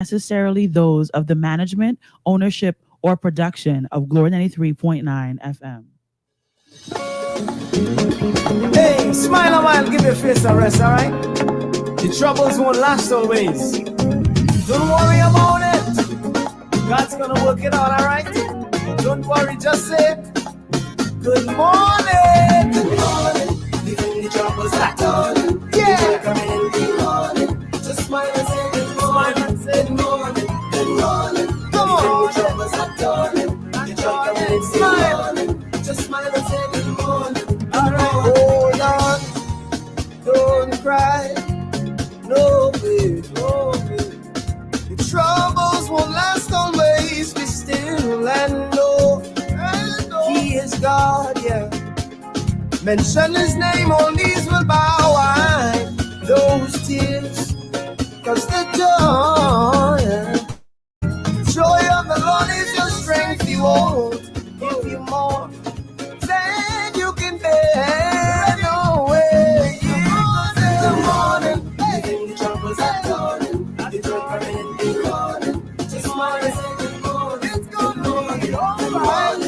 necessarily those of the management, ownership, or production of Glory 93.9 FM. Hey, smile a while, give your face a rest, alright? The troubles won't last always. Don't worry about it. God's gonna work it out, alright? Don't worry, just say good morning. Good morning. Leaving the troubles at all. Yeah. Coming in the morning. Just smile and say good morning. Smile and say good morning. Good morning. Come on. Leaving the troubles at all. The joy coming in the morning. Just smile and say good morning. Alright. Hold on. Don't cry. No, babe. No, babe. The troubles won't last always. Be still and know He is God, yeah. Mention His name, all knees will bow. Why those tears? Cause the joy, yeah. Joy of the Lord is your strength. He won't give you more than you can bear. No way. The morning, leaving the troubles at dawning. The joy coming in the morning. Just smile and say good morning. It's good morning. Alright.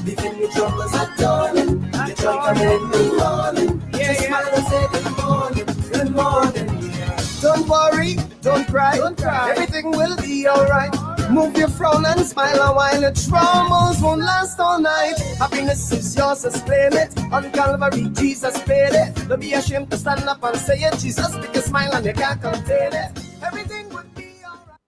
Leaving the troubles at dawning. The joy coming in the morning. Just smile and say good morning. Good morning. Don't worry, don't cry. Everything will be alright. Move your frown and smile a while. The troubles won't last all night. Happiness is yours, let's claim it. On Calvary, Jesus paid it. Don't be ashamed to stand up and say it. Jesus, make a smile and you can't contain it. Everything would be alright.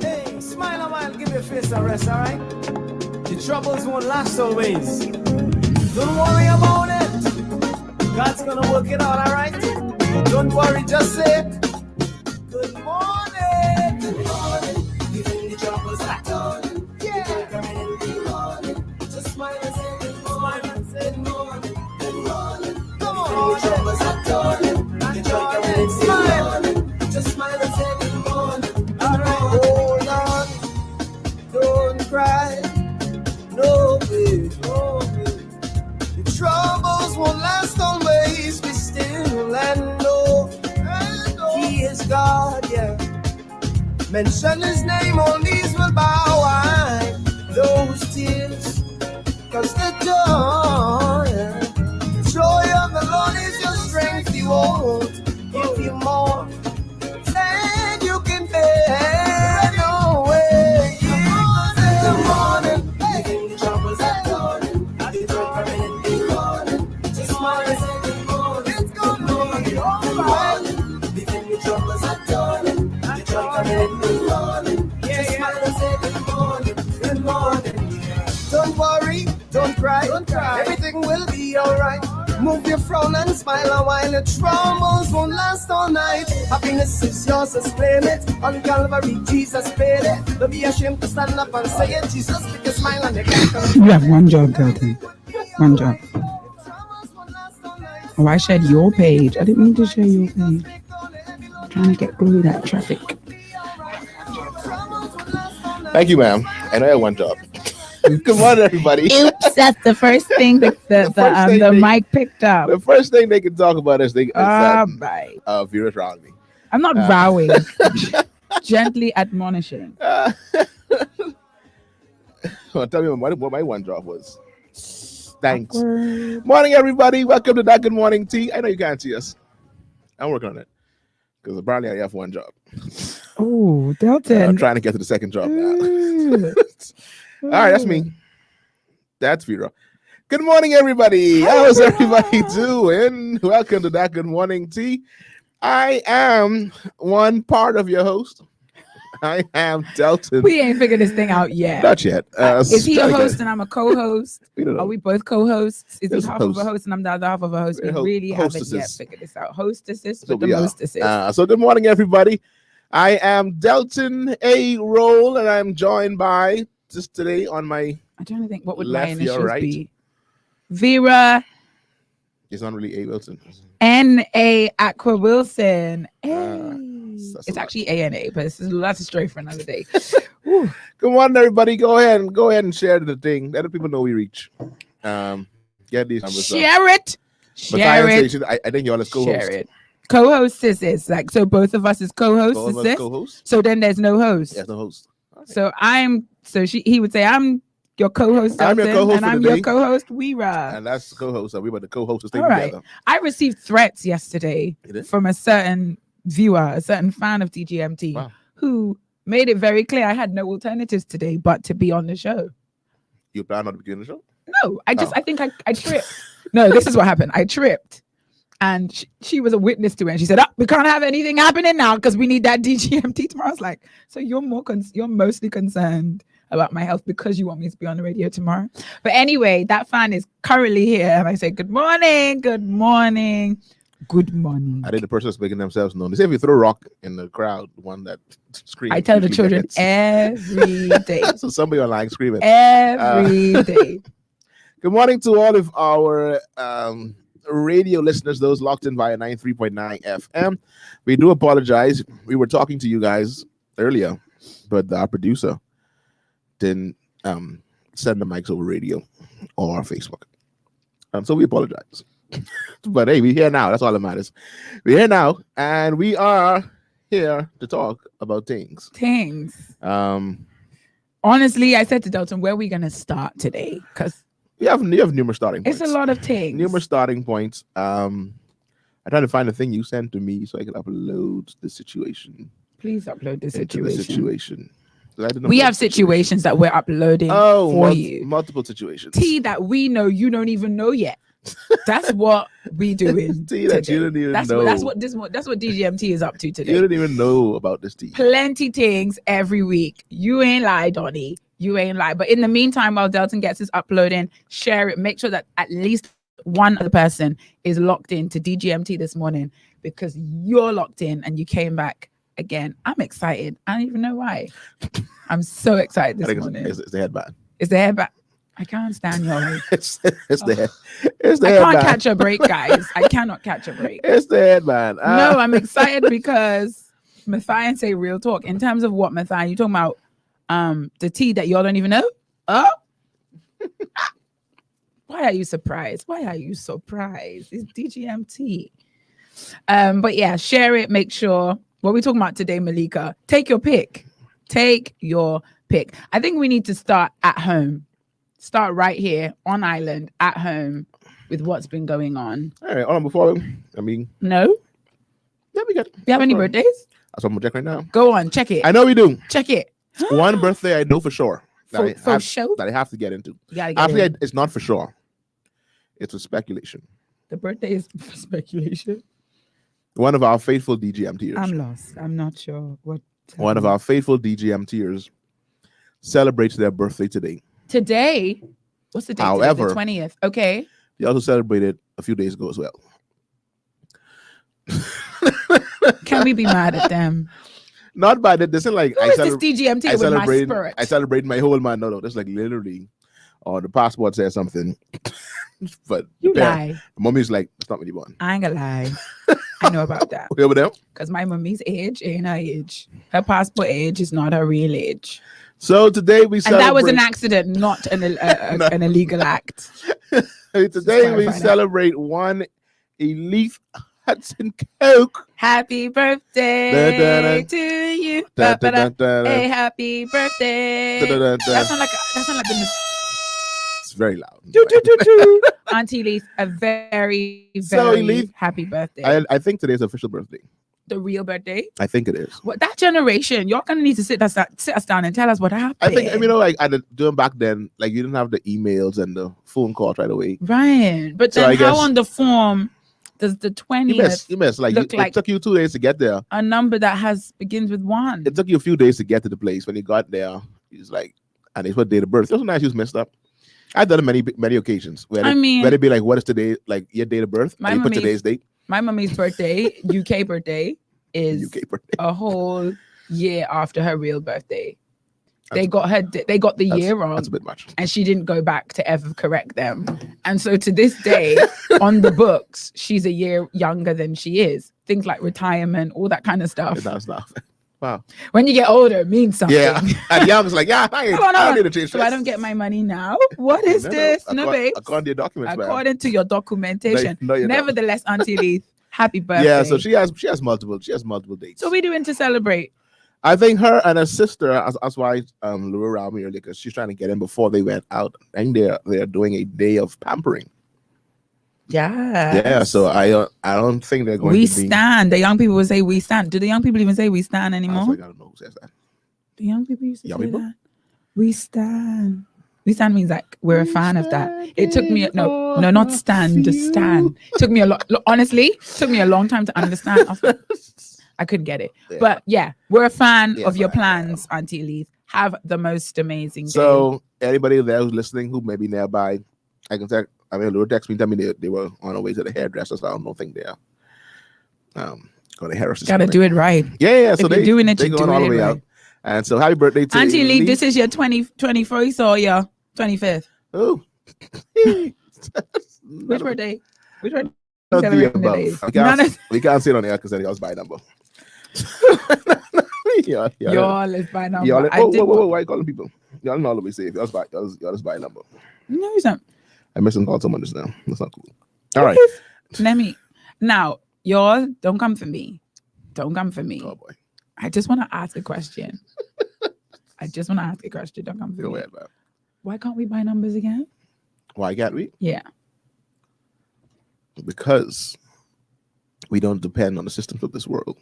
Hey, smile a while, give your face a rest, alright? The troubles won't last always. Don't worry about it. God's gonna work it out, alright? Don't worry, just say good morning. Good morning. Leaving the troubles at all. Yeah. Coming in the morning. Just smile and say good morning. Say good morning. Good morning. Come on. Leaving the troubles at all. The joy coming in the morning. Just smile and say good morning. Alright. Hold on. Don't cry. No, babe. No, babe. The troubles won't last always. Be still and know He is God, yeah. Mention His name, all knees will bow. Why those tears? Cause the joy, yeah. Joy of the Lord is your strength. He won't give you more than you can bear. No way. The morning, leaving the troubles at dawning. The joy coming in the morning. Just smile and say good morning. It's good morning. Alright. Leaving the troubles at dawning. The joy coming in the morning. Just smile and say good morning. Good morning. Don't worry, don't cry. Everything will be alright. Move your frown and smile a while. The troubles won't last all night. Happiness is yours, let's claim it. On Calvary, Jesus paid it. Don't be ashamed to stand up and say it. Jesus, make a smile and you can't come. You have one job, Delton. One job. Oh, I shared your page. I didn't mean to share your page. I'm trying to get through that traffic. Thank you, ma'am. I know I have one job. Good morning, everybody. Oops, that's the first thing that the mic picked up. The first thing they can talk about is Right. Vera's around me. I'm not rowing. Gently admonishing. Well, tell me what my one job was. Thanks. Awkward. Morning, everybody. Welcome to that Good Morning Tea. I know you can't see us. I'm working on it. Because apparently I have one job. Oh, Delton. I'm trying to get to the second job now. All right, that's me. That's Vera. Good morning, everybody. How's everybody doing? Welcome to that Good Morning Tea. I am one part of your host. I am Delton. We ain't figured this thing out yet. Not yet. Is he a host and I'm a co-host? We don't know. Are we both co-hosts? Is There's he a half host. of a host and I'm the other half of a host? We really haven't yet figured this out. Hostesses with the mostesses. So good morning, everybody. I am Delton A. Roll, and I'm joined by just today on my I'm trying to think what would left, my initials right. be. Vera It's not really A. Wilson. N.A. Aqua Wilson. Hey. That's It's a lot. actually A&A, but that's a story for another day. Come on, everybody. Go ahead and share the thing. Let the people know we reach. Get these numbers. Share it. But Share it. I think y'all as co-host. Share it. Co-host is like, so both of us is co-hosts. Both of Is us this? co-host. So then there's no host. Yes, no host. All right. He would say, I'm your co-host, I'm your Delton, co-host and for I'm the your day. co-host, Vera. And that's the co-host. So we were the co-hosts to stay All right. together. I received threats yesterday You did? from a certain viewer, a certain fan of DGMT, Wow. who made it very clear I had no alternatives today but to be on the show. You plan on the beginning of the show? No, I think I tripped. No, this is what happened. I tripped. And she was a witness to it. And she said, we can't have anything happening now because we need that DGMT tomorrow. I was like, so you're mostly concerned about my health because you want me to be on the radio tomorrow. But anyway, that fan is currently here. And I say, good morning, good morning, good morning. I think the person that's making themselves known. They say if you throw a rock in the crowd, the one that screams. I tell the usually children gets. every day. So somebody online screaming. Every day. Good morning to all of our radio listeners, those locked in via 93.9 FM. We do apologize. We were talking to you guys earlier, but our producer didn't send the mics over radio or Facebook. So we apologize. But hey, we're here now. That's all that matters. We're here now, and we are here to talk about things. Honestly, I said to Delton, where are we going to start today? Because you have numerous starting points. it's a lot of things. Numerous starting points. I tried to find the thing you sent to me so I could upload the situation. Please upload the into the situation. We have situations that we're uploading for you. Multiple situations. Tea that we know you don't even know yet. That's what we doing. Tea that you don't even know. That's what DGMT is up to today. You don't even know about this tea. Plenty things every week. You ain't lie, Donnie. You ain't lie. But in the meantime, while Delton gets his uploading, share it. Make sure that at least one other person is locked in to DGMT this morning because you're locked in and you came back again. I'm excited. I don't even know why. I'm so excited this morning. It's the headband. It's the headband. I can't stand y'all. It's the headband. I can't catch a break, guys. I cannot catch a break. It's the headband. No, I'm excited because Matthias say real talk. In terms of what, Matthias, you talking about the tea that y'all don't even know? Oh. Why are you surprised? It's DGMT. But yeah, share it. Make sure. What we talking about today, Malika? Take your pick. I think we need to start at home. Start right here on island at home with what's been going on. All right, hold on before No? Yeah, we got. You have any birthdays? That's what I'm gonna check right now. Go on, check it. I know we do. Check it. One birthday I know for sure. For sure? That I have to get into. You gotta get Actually, in. it's not for sure. It's a speculation. The birthday is for speculation. One of our faithful DGMTers. I'm lost. I'm not sure what. One of our faithful DGMTers celebrates their birthday today. Today? What's the date? However, the 20th. Okay. They also celebrated a few days ago as well. Can we be mad at them? Not by that. This isn't like Who is this DGMT with my spirit? I celebrate my whole man. No. That's like literally, the passport says something. But you lie. The mommy's like, it's not really born. I ain't gonna lie. I know about that. Okay, over there? Because my mommy's age ain't her age. Her passport age is not her real age. So today we celebrate. And that was an accident, not an illegal act. Today we celebrate one Elise Hudson Coke. Happy birthday to you. Hey, happy birthday. That sound like the. It's very loud. Auntie Elise, a very, very Elise, happy birthday. I think today's official birthday. The real birthday? I think it is. What that generation, y'all gonna need to sit us down and tell us what happened. I think like doing back then, like you didn't have the emails and the phone calls right away. Right. But then how on the form does the 20th you missed. Like it took you 2 days to get there. A number that begins with 1. It took you a few days to get to the place. When you got there, he's like, and it's what date of birth. It was nice. You was messed up. I've done it many occasions where it'd be like, what is today, like your date of birth? And you put today's date. My mommy's birthday, UK birthday, is a whole year after her real birthday. They got the year wrong. That's a bit much. And she didn't go back to ever correct them. And so to this day, on the books, she's a year younger than she is. Things like retirement, all that kind of stuff. That's not. Wow. When you get older, it means something. Yeah. And young is like, yeah, I don't need to change So I don't get my money now. What is this? No, babe. According to your documents, ma'am. According to your documentation. No, you don't. Nevertheless, Auntie Leith, happy birthday. Yeah, so she has multiple dates. So we doing to celebrate. I think her and her sister, that's why Lou around me earlier, because she's trying to get in before they went out. I think they're doing a day of pampering. Yeah, so I don't think they're going to be. We stand. The young people will say we stand. Do the young people even say we stand anymore? I don't know who says that. The young people used to Young say people? that. We stand. We stand means like we're a fan of that. It took me not stand, just stand. Took me a lot. Honestly, took me a long time to understand. I couldn't get it. Yeah. But yeah, we're a fan of your plans, Auntie Leith. Have the most amazing day. So anybody there who's listening who may be nearby, I can text. I mean, a little text me, tell me they were on their way to the hairdresser, so I don't think they're going to hairdresser. Gotta do it right. Yeah. So If you're doing it, they're you're going all the doing way it out. right. And so happy birthday to Auntie Leith, Leith. this is your 21st or your 25th? Oh. Which birthday? Which birthday? None of the Celebrating above. today. We can't see it on the air because I was by number. yeah. Y'all is by number. Y'all, I did whoa, why are you calling people? Y'all know always say if y'all is by number. No, it's not. I missed him call someone just now. That's not cool. All right. Now, y'all don't come for me. Don't come for me. Oh boy. I just want to ask a question. Don't come for Go me. ahead, man. Why can't we buy numbers again? Why can't we? Yeah. Because we don't depend on the systems of this world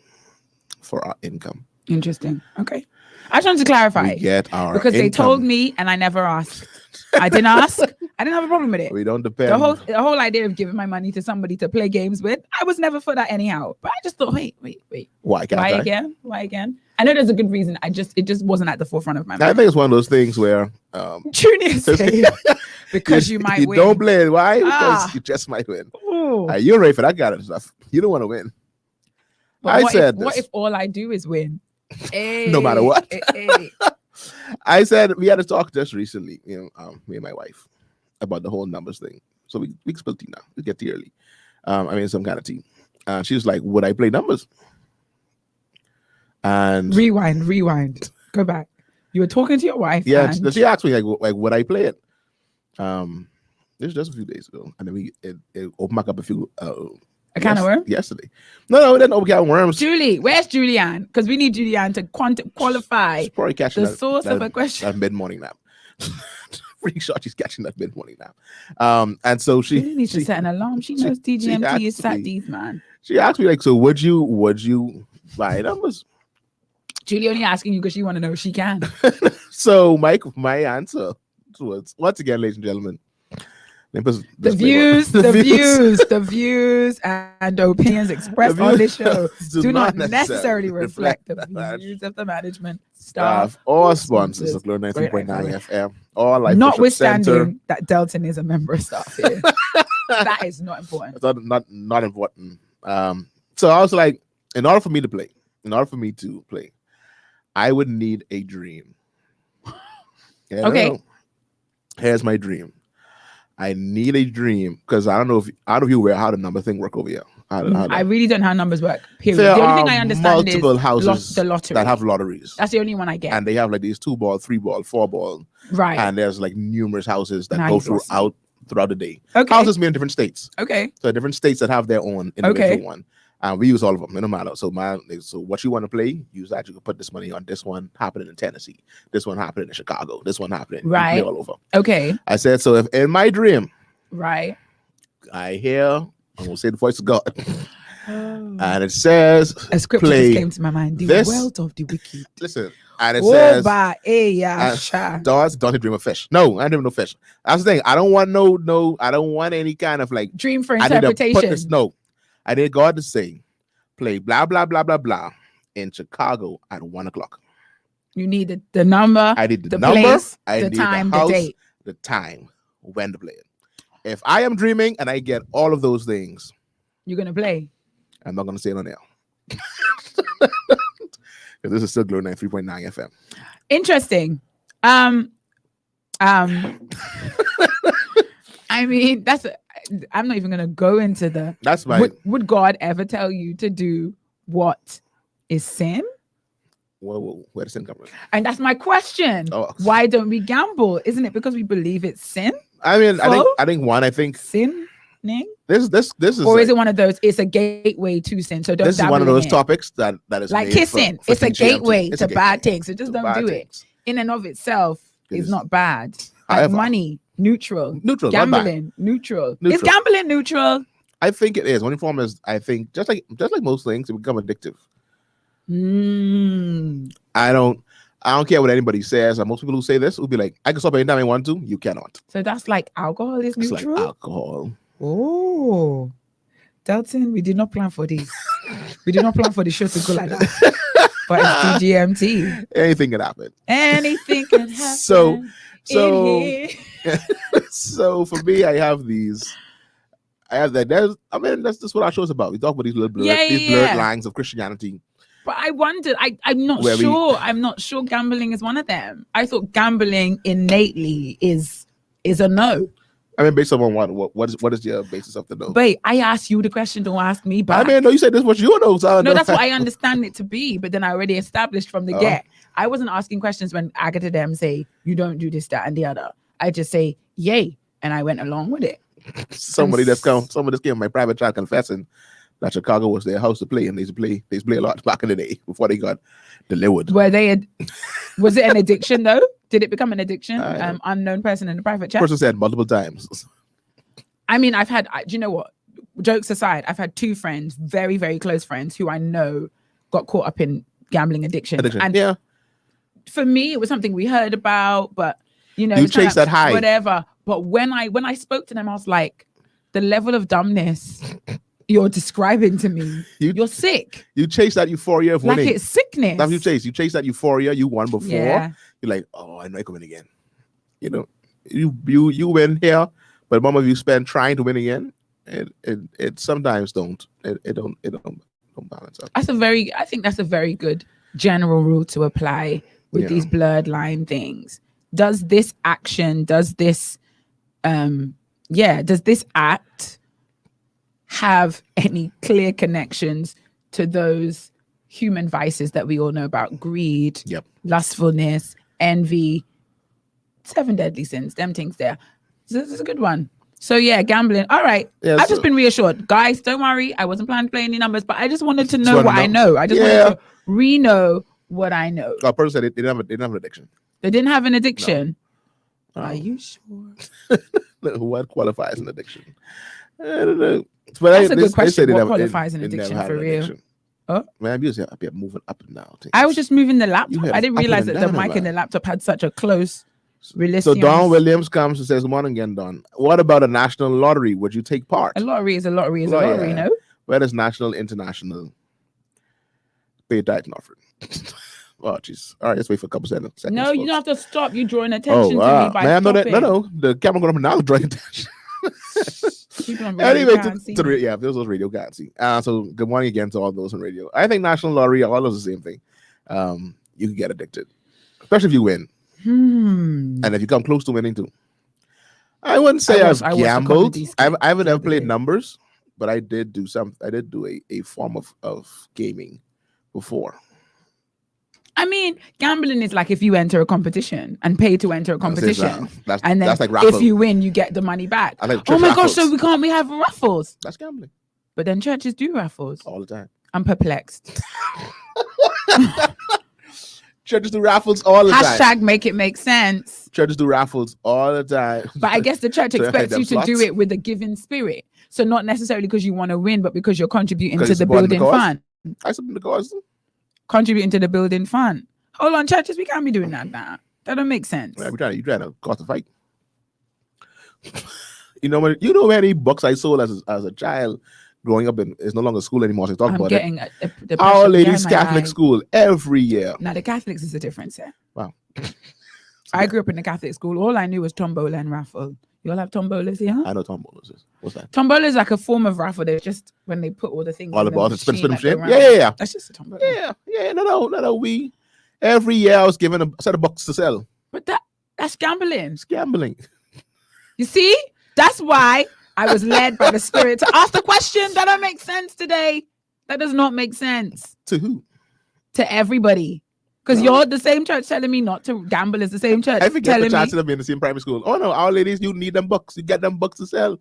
for our income. Interesting. Okay. I just wanted to clarify. We get our because they income. told me and I never asked. I didn't ask. I didn't have a problem with it. We don't depend. The whole idea of giving my money to somebody to play games with, I was never for that anyhow. But I just thought, wait. Why can't Why I? again? Why again? I know there's a good reason. It just wasn't at the forefront of my I mind. think it's one of those things where Junior said, because you might you win. don't play it. Why? Because you just might win. Ooh. You're ready for that kind of stuff. You don't want to win. But what if all I do is win? No matter what. Hey. I said we had a talk just recently, me and my wife, about the whole numbers thing. So we spill tea now. We get tea early. Some kind of tea. She was like, "Would I play numbers?" And Rewind. Go back. You were talking to your wife. yeah, and she asked me like, "Would I play it?" This was just a few days ago, and then it opened back up a few. A can of worms? Yesterday. No, it didn't open a can of worms. Julie, where's Julianne? Because we need Julianne to qualify She's probably catching the source of a question. That mid-morning nap. Pretty sure she's catching that mid-morning nap. And so she needs to set an alarm. She knows DGMT is sat deep, man. She asked me like, so would you buy numbers? Julie only asking you because she want to know if she can. So my answer was, once again, ladies and gentlemen, the views and opinions expressed on this show do not necessarily reflect the views of the management, staff, or sponsors of Glow 19.9 FM. All life notwithstanding that Delton is a member of staff here. That is not important. It's not important. So I was like, in order for me to play, I would need a dream. Yeah, okay. Here's my dream. I need a dream because I don't know if you aware how the number thing work over here. I really don't know how numbers work. Period. There the only are thing I understand multiple is houses the lottery that have lotteries. That's the only one I get. And they have like these 2-ball, 3-ball, 4-ball. Right. And there's like numerous houses that Nice. go throughout the day. Okay. Houses mean different states. Okay. So different states that have their own individual one. And we use all of them. It don't matter. So what you want to play, use that. You can put this money on this one happening in Tennessee. This one happening in Chicago. This one happening right all over. Okay. I said, so if in my dream, right, I hear, I'm gonna say the voice of God. And it says, a scripture just came to my mind. The wealth of the wicked. Listen, and it says, don't dream of fish. No, I don't dream no fish. That's the thing. I don't want I don't want any kind of like dream for interpretation. I need God to say, play blah blah blah blah blah in Chicago at 1:00. You need the number. I need the number. Place, I the need time. The house, the date. The time. When to play it. If I am dreaming and I get all of those things, you're gonna play. I'm not gonna say it on air. This is still Glow 93.9 FM. Interesting. I mean, I'm not even gonna go into the. That's my. Would God ever tell you to do what is sin? where does sin come from? And that's my question. Oh. Why don't we gamble? Isn't it because we believe it's sin? I mean, I Full? think Sinning? this is Or like, is it one of those? It's a gateway to sin. So don't. this is one of dabble in those it. topics that is Like made kissing. for It's a DGMT. gateway It's to a bad gateway things. So just to don't bad do it. things. In and of itself It is is. not bad. Like However, money, neutral. neutral, not bad. Gambling, neutral. Is Neutral. gambling neutral? I think it is. One form is, I think, just like most things, it become addictive. I don't care what anybody says. And most people who say this will be like, I can stop anytime I want to. You cannot. So that's like alcohol is It's neutral. like alcohol. Oh, Delton, we did not plan for this. We did not plan for the show to go like that. But it's DGMT. Anything can happen. Anything can happen. So in here. so for me, I have these. I have that. That's just what our show's about. We talk about these little blurred lines of Christianity. But I wondered. I'm not Where sure. I'm not sure gambling is one of them. I thought gambling innately is a no. I mean, based on what is your basis of the no? But I asked you the question. Don't ask me back. I mean, no, you said this was your no. So No, that's what I understand it to be. But then I already established from the get. I wasn't asking questions when Agatha them say you don't do this, that, and the other. I just say yay, and I went along with it. Somebody just came in my private chat confessing that Chicago was their house to play, and they used to play a lot back in the day before they got delivered. Was it an addiction though? Did it become an addiction? Unknown person in the private chat. Person said multiple times. I mean, do you know what? Jokes aside, I've had two friends, very, very close friends, who I know got caught up in gambling addiction. And yeah, for me, it was something we heard about, but you know, you chase that high, whatever. But when I spoke to them, I was like, the level of dumbness you're describing to me, you're sick. You chase that euphoria of winning. Like it's sickness. That's what you chase that euphoria you won before. Yeah. You're like, oh, I know I can win again. You know, you win here, but the moment you spend trying to win again, it sometimes don't balance out. I think that's a very good general rule to apply with these blurred line things. Does this act have any clear connections to those human vices that we all know about? Greed, lustfulness, envy, 7 deadly sins, them things there. So this is a good one. So yeah, gambling. All right. Yeah, I've just been reassured. Guys, don't worry. I wasn't planning to play any numbers, but I just wanted to know what I know. I just wanted to re-know what I know. A person said they didn't have an addiction. They didn't have an addiction. No. Are you sure? What qualifies an addiction? I don't know. But That's a good question. What qualifies an addiction for real? Oh, man, I'm using up here moving up and down. I was just moving the laptop. I didn't realize that the mic and the laptop had such a close relation. So Don Williams comes and says, "Good morning again, Don. What about a national lottery? Would you take part?" A lottery is a lottery is a lottery, no? Where is national, international? Pay tight and offer. Oh, jeez. All right, let's wait for a couple seconds. No, you don't have to stop. You're drawing attention to me by stopping. No. The camera going up and now drawing attention. Anyway, those radio can't see. So good morning again to all those on radio. I think national lottery, all those the same thing. You can get addicted, especially if you win, and if you come close to winning too. I wouldn't say I've gambled. I haven't ever played numbers, but I did do a form of gaming before. I mean, gambling is like if you enter a competition and pay to enter a competition, and then that's like raffle. If you win, you get the money back. Like oh my raffles. gosh! So we have raffles? That's gambling. But then churches do raffles all the time. I'm perplexed. Churches do raffles all the time. Hashtag make it make sense. Churches do raffles all the time. But I guess the church expects you to do it with a giving spirit. So not necessarily because you want to win, but because you're contributing to the building fund. I support the cause. Contributing to the building fund. Hold on, churches, we can't be doing that now. That don't make sense. Yeah, you're trying to cause a fight. You know many books I sold as a child growing up in is no longer school anymore. So talk about it. Our Lady's Catholic School every year. Now the Catholics is the difference here. Wow. I grew up in the Catholic school. All I knew was tombola and raffle. You all have tombolas here? I know tombolas is. What's that? Tombola is like a form of raffle. They're just when they put all the things. All about it. Spin machine. Like Yeah. That's just a tombola. Yeah. No. We every year I was given a set of books to sell. But that's gambling. It's gambling. You see? That's why I was led by the Spirit to ask the question. That don't make sense today. That does not make sense. To who? To everybody. Because you're the same church telling me not to gamble as the same church I forget the telling chances me of being in the same primary school. Oh no, our ladies, you need them books. You get them books to sell.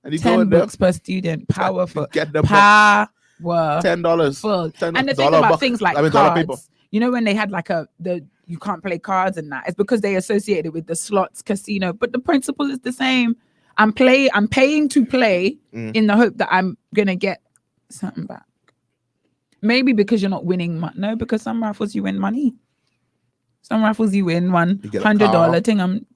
And you go 10 in there, books per student. Powerful. get them books. Powerful. $10. Full. $10 And the thing dollar about buck. things like I mean, dollar paper. cards, you know, when they had like you can't play cards and that, it's because they associated with the slots casino, but the principle is the same. I'm paying to play in the hope that I'm gonna get something back. Maybe because you're not winning money. No, because some raffles you win money. Some raffles you win $100 thing.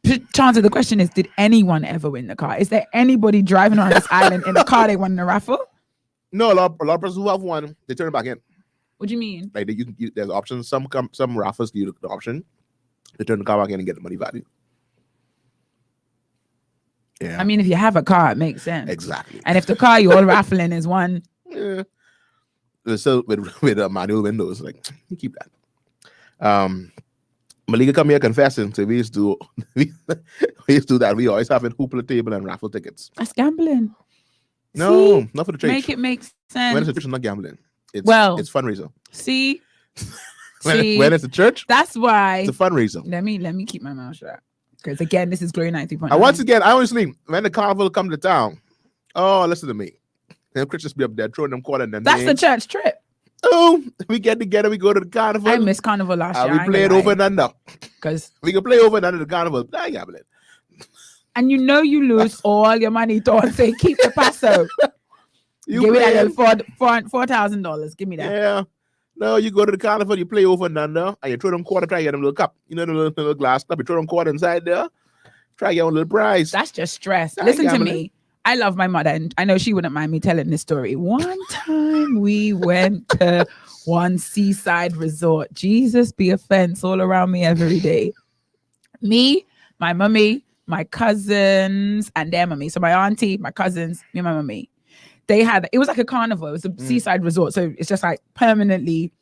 To answer the question is, did anyone ever win the car? Is there anybody driving around this island in a car they won in a raffle? No, a lot of persons who have won, they turn it back in. What do you mean? Like there's options. Some raffles give you the option to turn the car back in and get the money value. Yeah. I mean, if you have a car, it makes sense. Exactly. And if the car you're all raffling is one, yeah. So with manual windows, like you keep that. Malika come here confessing. So we used to do that. We always have a hoopla table and raffle tickets. that's gambling. No, See? not for the church. Make it make sense. When it's a church, it's not gambling. It's fundraiser. See, when it's a church, that's why it's a fundraiser. Let me keep my mouth shut. Because again, this is Glory 93.9. And once again, I honestly, when the carnival come to town, oh, listen to me. Them Christians be up there throwing them quarter in them. That's the church trip. Oh, we get together, we go to the carnival. I missed carnival last year. We play it over and under. Because we can play over and under the carnival. Nah, gambling. And you know you lose all your money. Don't say keep the paso. Give me that little $4,000. Give me that. Yeah. No, you go to the carnival, you play over and under, and you throw them quarter, try to get them little cup. You know, the little glass cup. You throw them quarter inside there, try to get one little prize. That's just stress. Listen to me. I love my mother, and I know she wouldn't mind me telling this story. One time we went to one seaside resort. Jesus be a fence all around me every day. Me, my mummy, my cousins, and their mummy. So my auntie, my cousins, me and my mummy. It was like a carnival. It was a seaside resort. So it's just like permanently.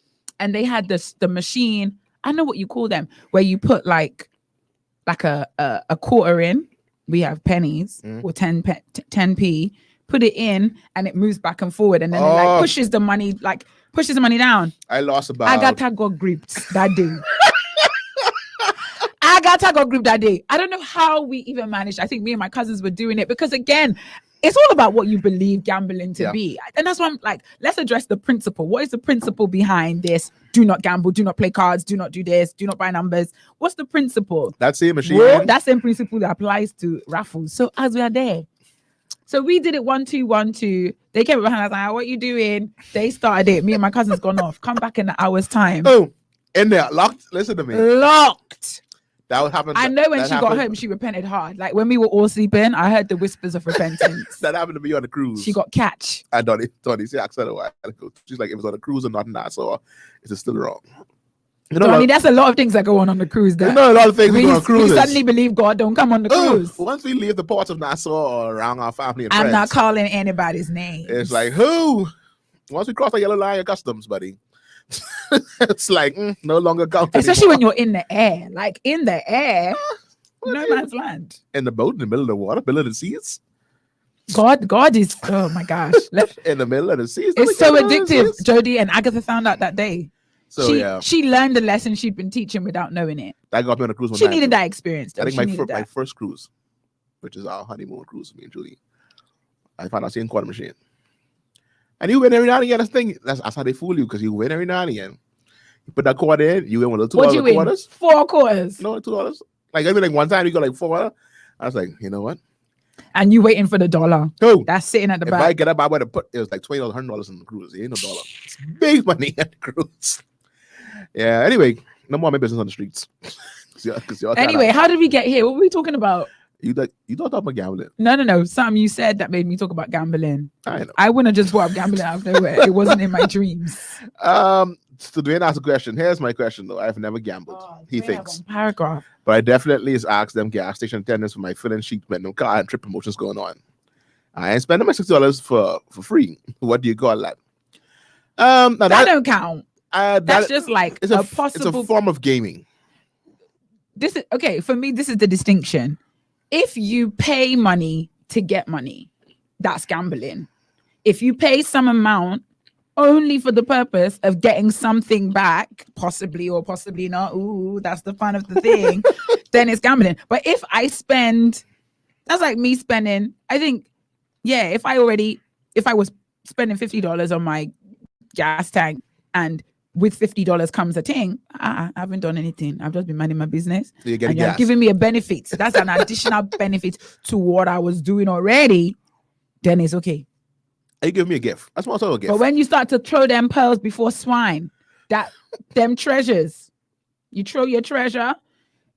And they had the machine. I don't know what you call them, where you put like a quarter in. We have pennies or 10p. Put it in and it moves back and forward. And then it like pushes the money down. I lost about. Agatha got gripped that day. Agatha got gripped that day. I don't know how we even managed. I think me and my cousins were doing it because again, it's all about what you believe gambling to be. And that's why I'm like, let's address the principle. What is the principle behind this? Do not gamble, do not play cards, do not do this, do not buy numbers. What's the principle? That same machine. Well, that same principle that applies to raffles. So as we are there, so we did it 1, 2, 1, 2. They came behind. I was like, what you doing? They started it. Me and my cousins gone off. Come back in an hour's time. Oh, in there, locked. Listen to me. Locked. That would happen. I know when she got home, she repented hard. Like when we were all sleeping, I heard the whispers of repentance. That happened to me on the cruise. She got catch. I don't see I said a while ago. She's like, it was on a cruise or not in Nassau. Is it still wrong? You know, Donnie, that's a lot of things that go on the cruise. There's not a lot of things we on cruises. We suddenly believe God don't come on the cruise. Once we leave the ports of Nassau or around our family and I'm friends, not calling anybody's name. It's like, who? Once we cross the yellow line of customs, buddy, it's like no longer count. Especially anymore. when you're in the air. Like in the air, no man's land. In the boat, in the middle of the water, middle of the seas. God is, oh my gosh. In the middle of the seas. It's so addictive. Jody and Agatha found out that day. So she learned the lesson she'd been teaching without knowing it. That got me on a cruise one She time, needed that experience. Though. I think my first cruise, which is our honeymoon cruise, me and Julie. I found out seeing quarter machine. And you win every now and again. That's how they fool you, because you win every now and again. You put that quarter in, you win with $2 quarters. 4 quarters. No, $2. Like I mean, like one time you got like 4. I was like, you know what? And you waiting for the dollar. Oh, that's sitting at the back. If I get up, I would have put it was like $20, $100 in the cruise. It ain't no dollar. It's big money at the cruise. Yeah. Anyway, no more my business on the streets. Anyway, how did we get here? What were we talking about? You don't talk about gambling. No. Something you said that made me talk about gambling. I know. I wouldn't have just brought up gambling out of nowhere. It wasn't in my dreams. So Dwayne asked a question. Here's my question though. I've never gambled. He thinks. Paragraph. But I definitely is asked them gas station attendants for my filling sheet when no car and trip promotions going on. I ain't spending my $60 for free. What do you call that? That don't count. That's just like it's a form of gaming. This is okay for me. This is the distinction. If you pay money to get money, that's gambling. If you pay some amount only for the purpose of getting something back, possibly or possibly not. Ooh, that's the fun of the thing. Then it's gambling. But if I spend, that's like me spending, I think, yeah, if I was spending $50 on my gas tank and with $50 comes a thing, I haven't done anything. I've just been minding my business. So you're getting and you're gas. giving me a benefit. That's an additional benefit to what I was doing already. Then it's okay. You give me a gift. That's also a gift. But when you start to throw them pearls before swine, that them treasures, you throw your treasure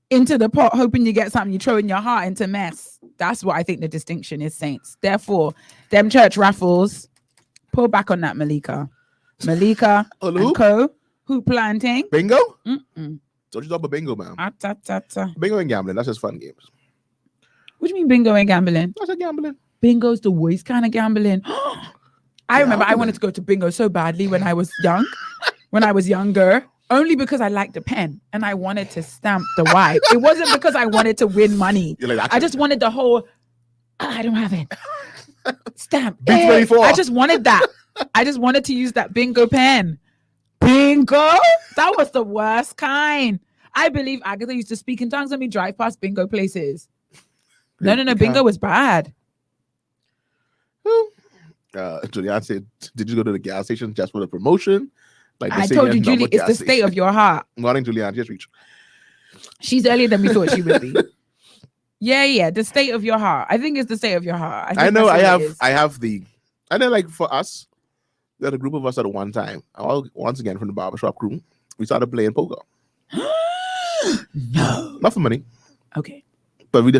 into the pot, hoping you get something. You throw in your heart into mess. That's what I think the distinction is, saints. Therefore, them church raffles, pull back on that, Malika and co. Who planting? Bingo? Mm-mm. Don't you talk about bingo, man? Ah-ta-ta-ta. Bingo and gambling. That's just fun games. What do you mean bingo and gambling? That's a gambling. Bingo's the worst kind of gambling. I remember I wanted to go to bingo so badly when I was younger, only because I liked the pen and I wanted to stamp the wipe. It wasn't because I wanted to win money. Like, I just wanted the whole, I don't have it. Stamp. B24. I just wanted that. I just wanted to use that bingo pen. Bingo? That was the worst kind. I believe Agatha used to speak in tongues when we drive past bingo places. No, bingo was bad. Julian said, did you go to the gas station just for the promotion? Like I told you, Julie, it's the state of your heart. Morning, Julian. Just reach. She's earlier than we thought she would be. Yeah, the state of your heart. I think it's the state of your heart. I know. I know, like for us, we had a group of us at one time. Once again from the barbershop crew, we started playing poker. No, not for money. Okay. But we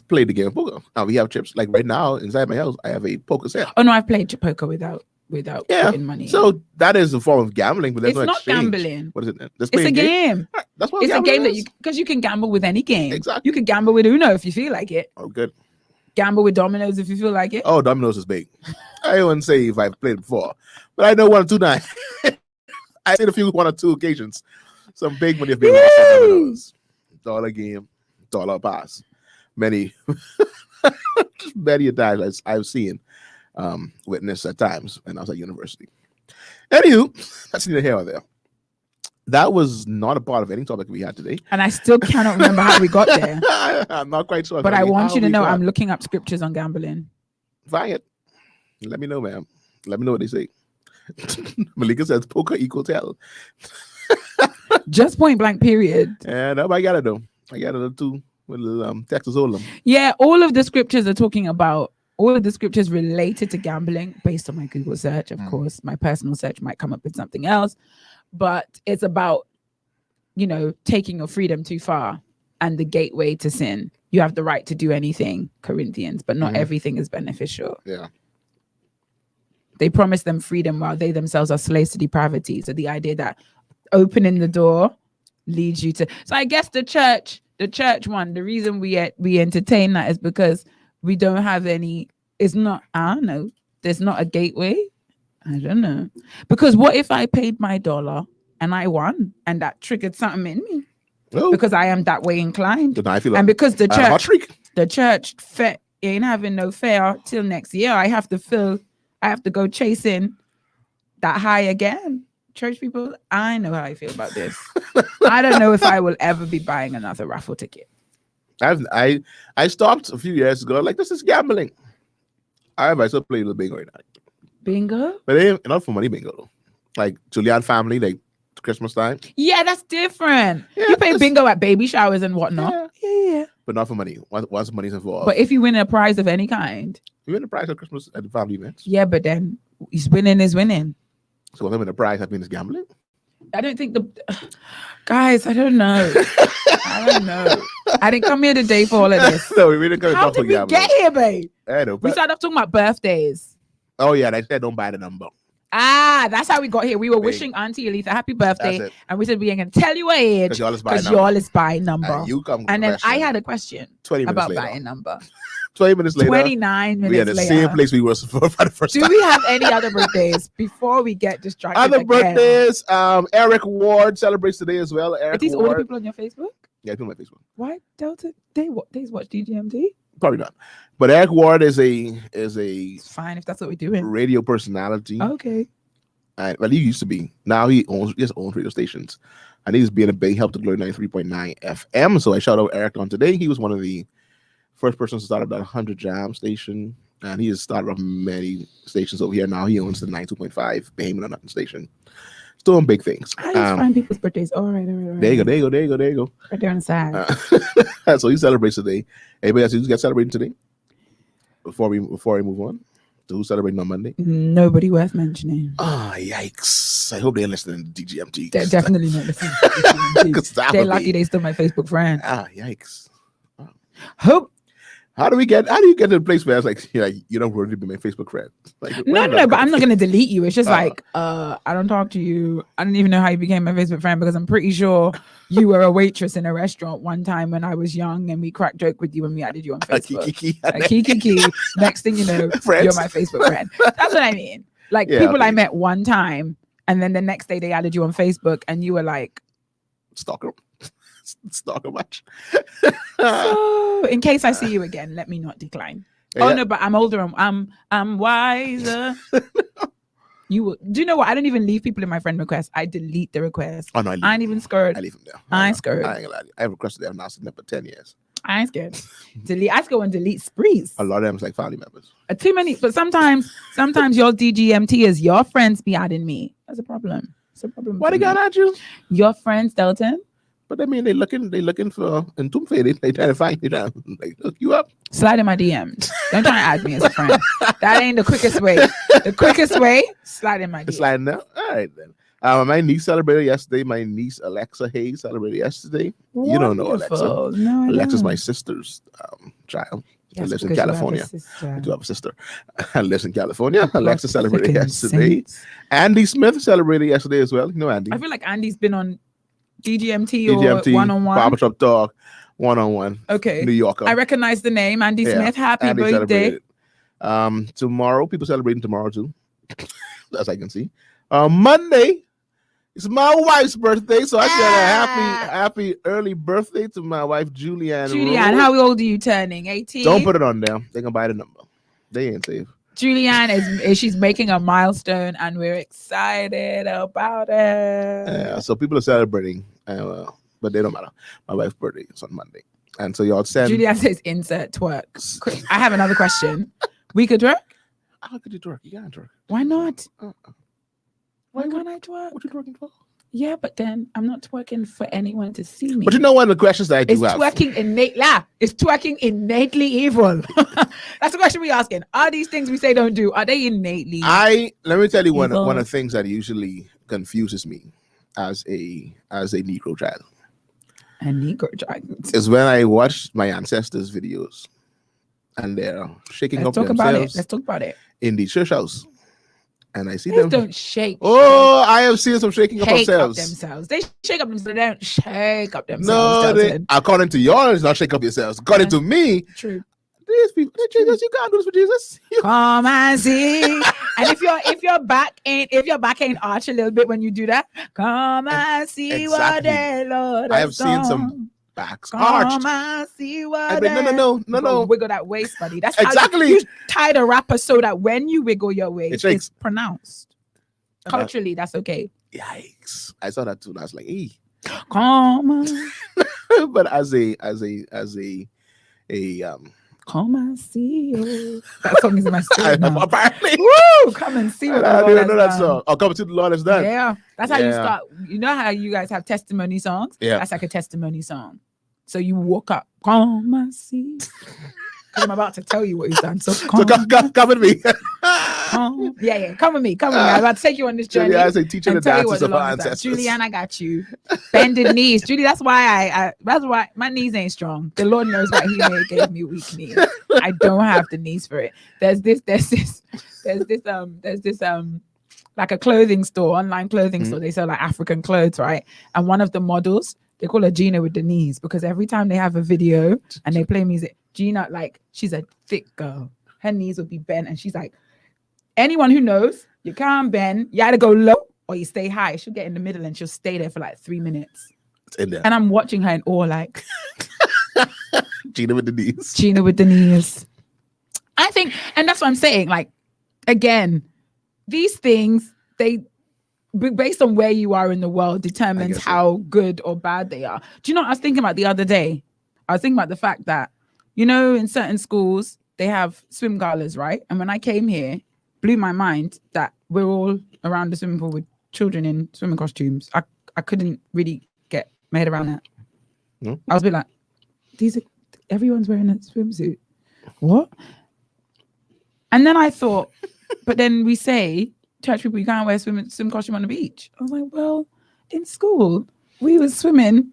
played the game of poker. Now we have chips. Like right now, inside my house, I have a poker set. Oh no, I've played poker without putting money. So that is a form of gambling, but there's it's no not exchange. Gambling. What is it then? It's a game. That's what it's a game is. because you can gamble with any game. Exactly. You can gamble with Uno if you feel like it. Oh, good. Gamble with dominoes if you feel like it. Oh, dominoes is big. I wouldn't say if I've played it before, but I know 1 or 2 times. I've seen a few 1 or 2 occasions. Some big money have been lost on dominoes. Dollar game, dollar pass. Many a times I've seen witness at times when I was at university. Anywho, that's neither here or there. That was not a part of any topic we had today. And I still cannot remember how we got there. I'm not quite sure. But I want you to know I'm looking up scriptures on gambling. Find it. Let me know, ma'am. Let me know what they say. Malika says poker equals hell. Just point blank, period. And I got it though. I got it too. With Texas Hold'em. Yeah, all of the scriptures are talking about all of the scriptures related to gambling based on my Google search. Of course, my personal search might come up with something else, but it's about, taking your freedom too far and the gateway to sin. You have the right to do anything, Corinthians, but not everything is beneficial. Yeah. They promise them freedom while they themselves are slaves to depravity. So the idea that opening the door leads you to. So I guess the church one, the reason we entertain that is because we don't have any. It's not. I don't know. There's not a gateway. I don't know. Because what if I paid my $1 and I won and that triggered something in me? Oh. Because I am that way inclined. Then I feel like and because the church ain't having no fair till next year. I have to go chasing that high again. Church people, I know how I feel about this. I don't know if I will ever be buying another raffle ticket. I stopped a few years ago. Like, this is gambling. I still play a little bingo right now. Bingo? But they ain't not for money bingo though. Like Julian family, like Christmas time. Yeah, that's different. Yeah, you play bingo at baby showers and whatnot. Yeah. But not for money. Once money's involved. But if you win a prize of any kind. You win a prize at Christmas at the family events. Yeah, but then he's winning is winning. So when I win a prize, I mean it's gambling? I don't think guys, I don't know. I didn't come here today for all of this. No, we didn't come to How talk did about we gambling. get here, babe? I know. We started off talking about birthdays. Oh yeah, they said don't buy the number. That's how we got here. We were wishing Auntie Elisa happy birthday, and we said we ain't gonna tell you her age because y'all is buying number. And then I had a question about buying number. 20 minutes later, 29 minutes later, we had the same place we were for the first time. Do we have any other birthdays before we get distracted? Other again? birthdays. Eric Ward celebrates today as well. Eric Are these Ward. all the people on your Facebook? Yeah, people on my Facebook. Why Delta? They watch DGMT? Probably not. But Eric Ward is a It's fine if that's what we're doing. radio personality. Okay. And well, he used to be. Now he just owns radio stations, and he's being a big help to Glory 93.9 FM. So I shout out Eric on today. He was one of the first persons to start up that 100 Jam station, and he has started up many stations over here. Now he owns the 92.5 Behemoth on Nothing station. He's doing big things. I just find people's birthdays. All right. There you go. Right there on the side. So he celebrates today. Anybody else who's got celebrating today? Before we move on, so who's celebrating on Monday? Nobody worth mentioning. Oh, yikes! I hope they're listening to DGMT. They're definitely not listening to DGMT. They're lucky they still my Facebook friend. Yikes! Hope. How do you get to the place where it's like, you don't want to be my Facebook friend? Like, No, but I'm not gonna delete you. It's just like I don't talk to you. I don't even know how you became my Facebook friend because I'm pretty sure you were a waitress in a restaurant one time when I was young and we cracked joke with you when we added you on Facebook. Kiki. Next thing you know, you're my Facebook friend. That's what I mean. Like people I met one time and then the next day they added you on Facebook and you were like stalker much. So in case I see you again, let me not decline. Oh no, but I'm older and I'm wiser. Do you know what? I don't even leave people in my friend request. I delete the request. Oh no, I ain't even scared. I leave them there. I ain't scared. I ain't gonna lie. I have requested them now since for 10 years. I ain't scared. Delete. I just go and delete sprees. A lot of them is like family members. Too many, but sometimes your DGMT is your friends be adding me. That's a problem. It's a problem. Why they got at you? Your friends, Delton. But I mean, they looking for and they trying to find you down, like look you up. Slide in my DMs. Don't try to add me as a friend. That ain't the quickest way. The quickest way, slide in my DMs. Sliding now. All right then. My niece celebrated yesterday. My niece Alexa Hayes celebrated yesterday. Wonderful. You don't know Alexa. No, I Alexa's don't. my sister's child. Yes, She lives in because you have a California. sister. I do have a sister. I lives in California. Oh, Alexa celebrated freaking yesterday. saints. Andy Smith celebrated yesterday as well. You know Andy. I feel like Andy's been on DGMT DGMT or one-on-one. Barbershop Talk, one-on-one. Okay. New Yorker. I recognize the name. Andy Yeah, Smith. Happy Andy birthday. celebrated. Tomorrow, people celebrating tomorrow too. As I can see. Monday, it's my wife's birthday, so I said a happy early birthday to my wife Julianne. Julianne, Rose. how old are you turning? 18? Don't put it on them. They can buy the number. They ain't safe. Julianne is she's making a milestone and we're excited about it. Yeah, so people are celebrating, but they don't matter. My wife's birthday is on Monday, and so y'all send. Julianne says insert twerk. I have another question. We could twerk? How could you twerk? You can't twerk. Why not? Uh-uh. Why can't I twerk? What you twerking for? Yeah, but then I'm not twerking for anyone to see me. But you know one of the questions that I do It's have. twerking It's twerking innately evil. That's the question we're asking. Are these things we say don't do? Are they innately? Let me tell you one evil? of the things that usually confuses me as a Negro child A Negro giant. is when I watch my ancestors' videos and they're shaking Let's up talk about it. themselves Let's talk about it. in the church house, and I see Please them. don't shake. Oh, I have seen some shaking up themselves. They shake up themselves. They don't shake up No, themselves. they, according to yours, not shake up yourselves. According to me, True. these people, Jesus, you can't do this for Jesus. Come and see. And if your back ain't arch a little bit when you do that, come and see what Exactly. the Lord I has have seen some done. backs Come arched. and see what. I mean, no. Wiggle that waist, buddy. That's Exactly. How you tie the wrapper so that when you wiggle your waist, It shakes. it's pronounced. Culturally, that's okay. Yikes! I saw that too, and I was like, "Hey." Come on, But as a come and see you. That song is in my spirit now. apparently, Woo! Come and see what the I Lord didn't has know that done. song. Oh, come to the Lord is done. Yeah, that's how you Yeah. start. You know how you guys have testimony songs? Yeah. That's like a testimony song. So you walk up, come and see. 'Cause I'm about to tell you what he's done. So come, So come with me. come. Yeah, come with me. Come with me. I'm about to take you on this journey. Julie, I say teaching the and tell you what dances the of our Lord has done. ancestors. Julianne, I got you. Bended knees. Julie, that's why that's why my knees ain't strong. The Lord knows why he gave me weak knees. I don't have the knees for it. There's this like a clothing store, online clothing store. They sell like African clothes, right? And one of the models, they call her Gina with the knees because every time they have a video and they play music, Gina, like, she's a thick girl. Her knees will be bent, and she's like, anyone who knows, you can't bend. You either go low or you stay high. She'll get in the middle and she'll stay there for like 3 minutes. It's in there. And I'm watching her in awe, like, Gina with the knees. Gina with the knees. I think, and that's what I'm saying. Like, again, these things, based on where you are in the world determines how good or bad they are. Do you know what I was thinking about the other day? I was thinking about the fact that, you know, in certain schools, they have swim galas, right? And when I came here, blew my mind that we're all around the swimming pool with children in swimming costumes. I couldn't really get my head around that. No? I was a bit like, everyone's wearing a swimsuit. What? And then I thought, but then we say, church people, you can't wear swim costume on the beach. I was like, well, in school, we were swimming.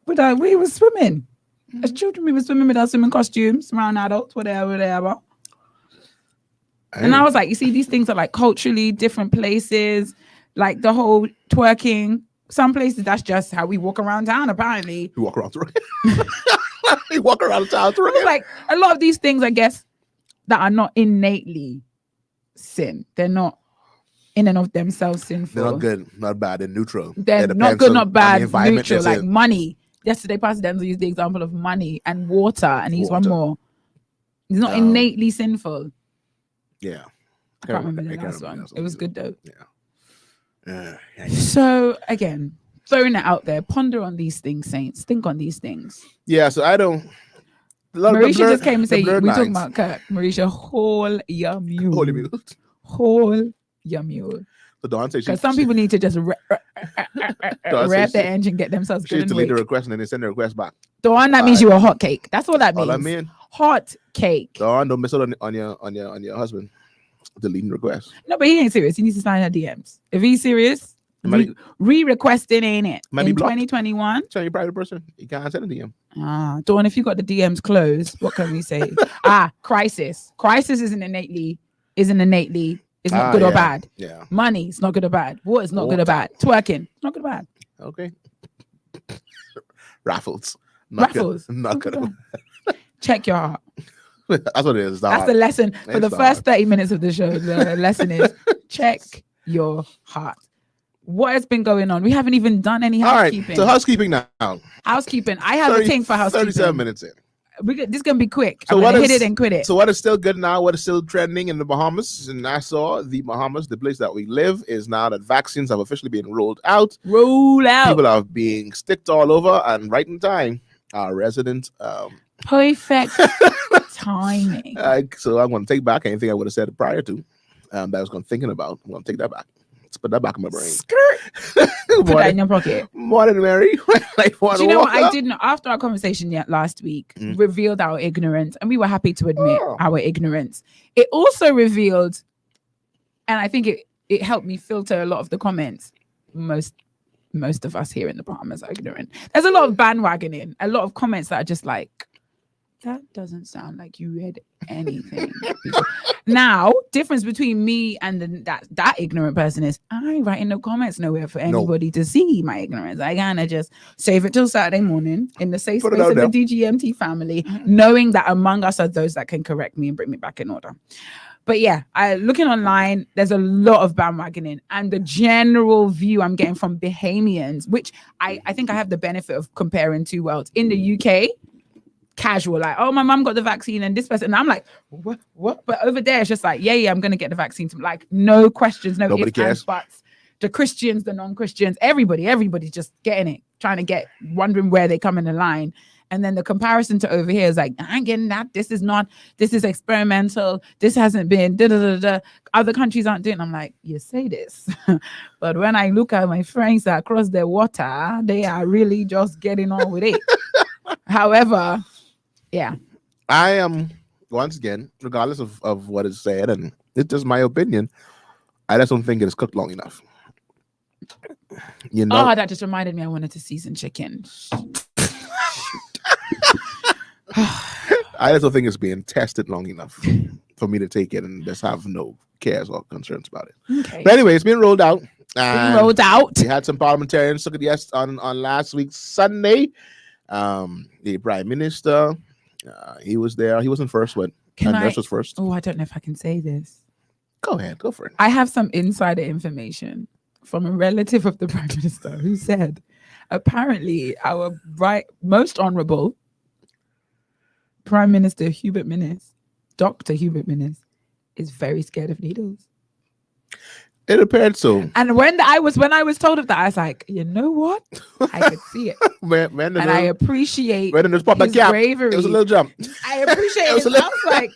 As children, we were swimming with our swimming costumes around adults, whatever. And I was like, you see, these things are like culturally different places, like the whole twerking. Some places, that's just how we walk around town, apparently. You walk around you walk around town twerking. Like a lot of these things, I guess, that are not innately sin. They're not in and of themselves sinful. They're not good, not bad, they're neutral. They're not good, not bad, neutral. Like money. Yesterday, Pastor Denzel used the example of money and water, and he's one more. It's not innately sinful. Yeah. I can't remember the last one. It was good though. Yeah. So again, throwing it out there, ponder on these things, saints. Think on these things. Yeah, so I don't. Marisha just came and said, we're talking about Kirk. Marisha, whole your mule. Holy mule. Whole your mule. So Dawn says because some people need to just rev their engine, get themselves good. She delete the request and then they send the request back. Dawn, that means you a hot cake. That's all that means. All I mean. Hot cake. Dawn, don't miss out on your husband deleting requests. No, but he ain't serious. He needs to sign her DMs. If he's serious, re-requesting ain't it? In 2021. Tell you private person, you can't send a DM. Dawn, if you got the DMs closed, what can we say? Crisis. Crisis isn't innately. It's not good or bad. Yeah. Money, it's not good or bad. Water's not good or bad. Twerking, it's not good or bad. Okay. Raffles. Not good or bad. Check your heart. That's what it is. That's the lesson for the first 30 minutes of the show. The lesson is check your heart. What has been going on? We haven't even done any housekeeping. All right, so housekeeping now. Housekeeping. I have a thing for housekeeping. 37 minutes in. This is gonna be quick. So I'm what gonna hit it and quit it. So what is still good now? What is still trending in the Bahamas? In Nassau, the Bahamas, the place that we live, is now that vaccines have officially been rolled out. People are being sticked all over, and right in time, our resident. Perfect timing. So I'm going to take back anything I would have said prior to that I was thinking about. I'm going to take that back. Let's put that back in my brain. Put that in your pocket. Morning, Mary. Do you know what I didn't? After our conversation last week, revealed our ignorance, and we were happy to admit our ignorance. It also revealed, and I think it helped me filter a lot of the comments. Most of us here in the Bahamas are ignorant. There's a lot of bandwagoning, a lot of comments that are just like, that doesn't sound like you read anything. Now, difference between me and that ignorant person is I ain't writing no comments nowhere for anybody to see my ignorance. I kinda just save it till Saturday morning in the safe space of the DGMT family, knowing that among us are those that can correct me and bring me back in order. But yeah, looking online, there's a lot of bandwagoning, and the general view I'm getting from Bahamians, which I think I have the benefit of comparing two worlds. In the UK, casual, like, oh, my mum got the vaccine and this person, and I'm like, what? But over there, it's just like, yeah, I'm gonna get the vaccine. Like, no questions, nobody cares. Buts. The Christians, the non-Christians, everybody's just getting it, wondering where they come in the line. And then the comparison to over here is like, I ain't getting that. This is experimental. This hasn't been Other countries aren't doing it. I'm like, you say this. But when I look at my friends that cross the water, they are really just getting on with it. However, yeah. I am, once again, regardless of what is said, and it's just my opinion, I just don't think it is cooked long enough. You know? Oh, that just reminded me I wanted to season chicken. I just don't think it's being tested long enough for me to take it and just have no cares or concerns about it. Okay. But anyway, it's been rolled out. We had some parliamentarians took it on last week Sunday. The Prime Minister, he was there. He wasn't first, but Nurse was first. Oh, I don't know if I can say this. Go ahead, go for it. I have some insider information from a relative of the Prime Minister who said, apparently, our most honourable Prime Minister Dr. Hubert Minnis, is very scared of needles. It appeared so. And when I was told of that, I was like, you know what? I could see it. Man, And I appreciate when this pop his bravery. It was a little jump. I appreciate it. I was like,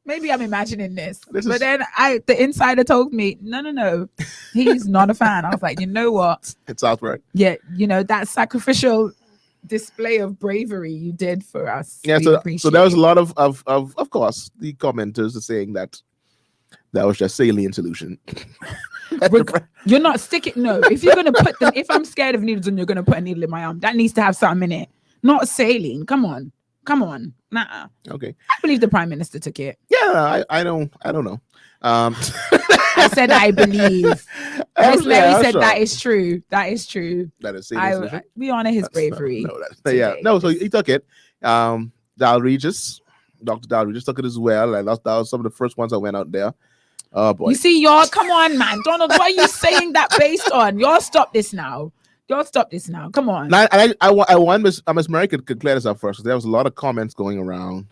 maybe I'm imagining this. But then the insider told me, no. He's not a fan. I was like, you know what? It's outright. Yeah, that sacrificial display of bravery you did for us. Yeah, so there was a lot of course, the commenters are saying that was just saline solution. You're not sticking. No, if you're gonna put them, if I'm scared of needles and you're gonna put a needle in my arm, that needs to have something in it, not saline. Come on, nah. Okay, I believe the prime minister took it. Yeah, I don't know. I said I believe. Miss Mary said that is true. That is true. That is saline solution. We honor his bravery. So he took it. Dr. Dal Regis took it as well, and that was some of the first ones that went out there. Oh boy! You see, y'all, come on, man, Donald. What are you saying that based on? Y'all stop this now. Come on. Now, I want Miss Mary could clear this up first, because there was a lot of comments going around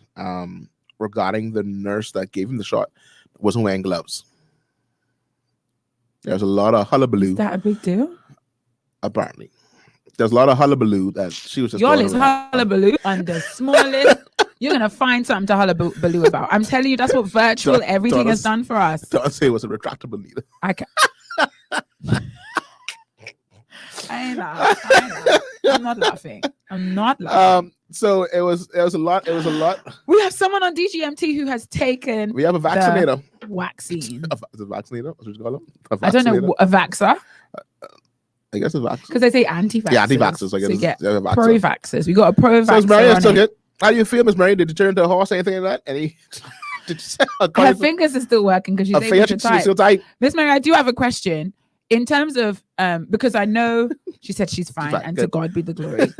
regarding the nurse that gave him the shot wasn't wearing gloves. There's a lot of hullabaloo. Is that a big deal? Apparently, there's a lot of hullabaloo that she was just. Y'all is hullabaloo on the smallest. You're gonna find something to hullabaloo about. I'm telling you, that's what virtual everything has done for us. Don't say it was a retractable needle. I can't. I ain't laughing. I'm not laughing. So it was a lot. We have someone on DGMT who has taken. We have a vaccinator. Vaccine. A vaccinator? What you call them? I don't know. A vaxxer. I guess a vaxxer. Because they say anti-vaxxers. Yeah, anti-vaxxers. I guess so pro-vaxxers. We got a pro-vaxxer. So Maria took it. How do you feel, Miss Mary? Did you turn into a horse or anything like that? Her fingers are still working because she's able to type. Still tight. Miss Mary, I do have a question. In terms of, because I know she said she's fine, and to God be the glory.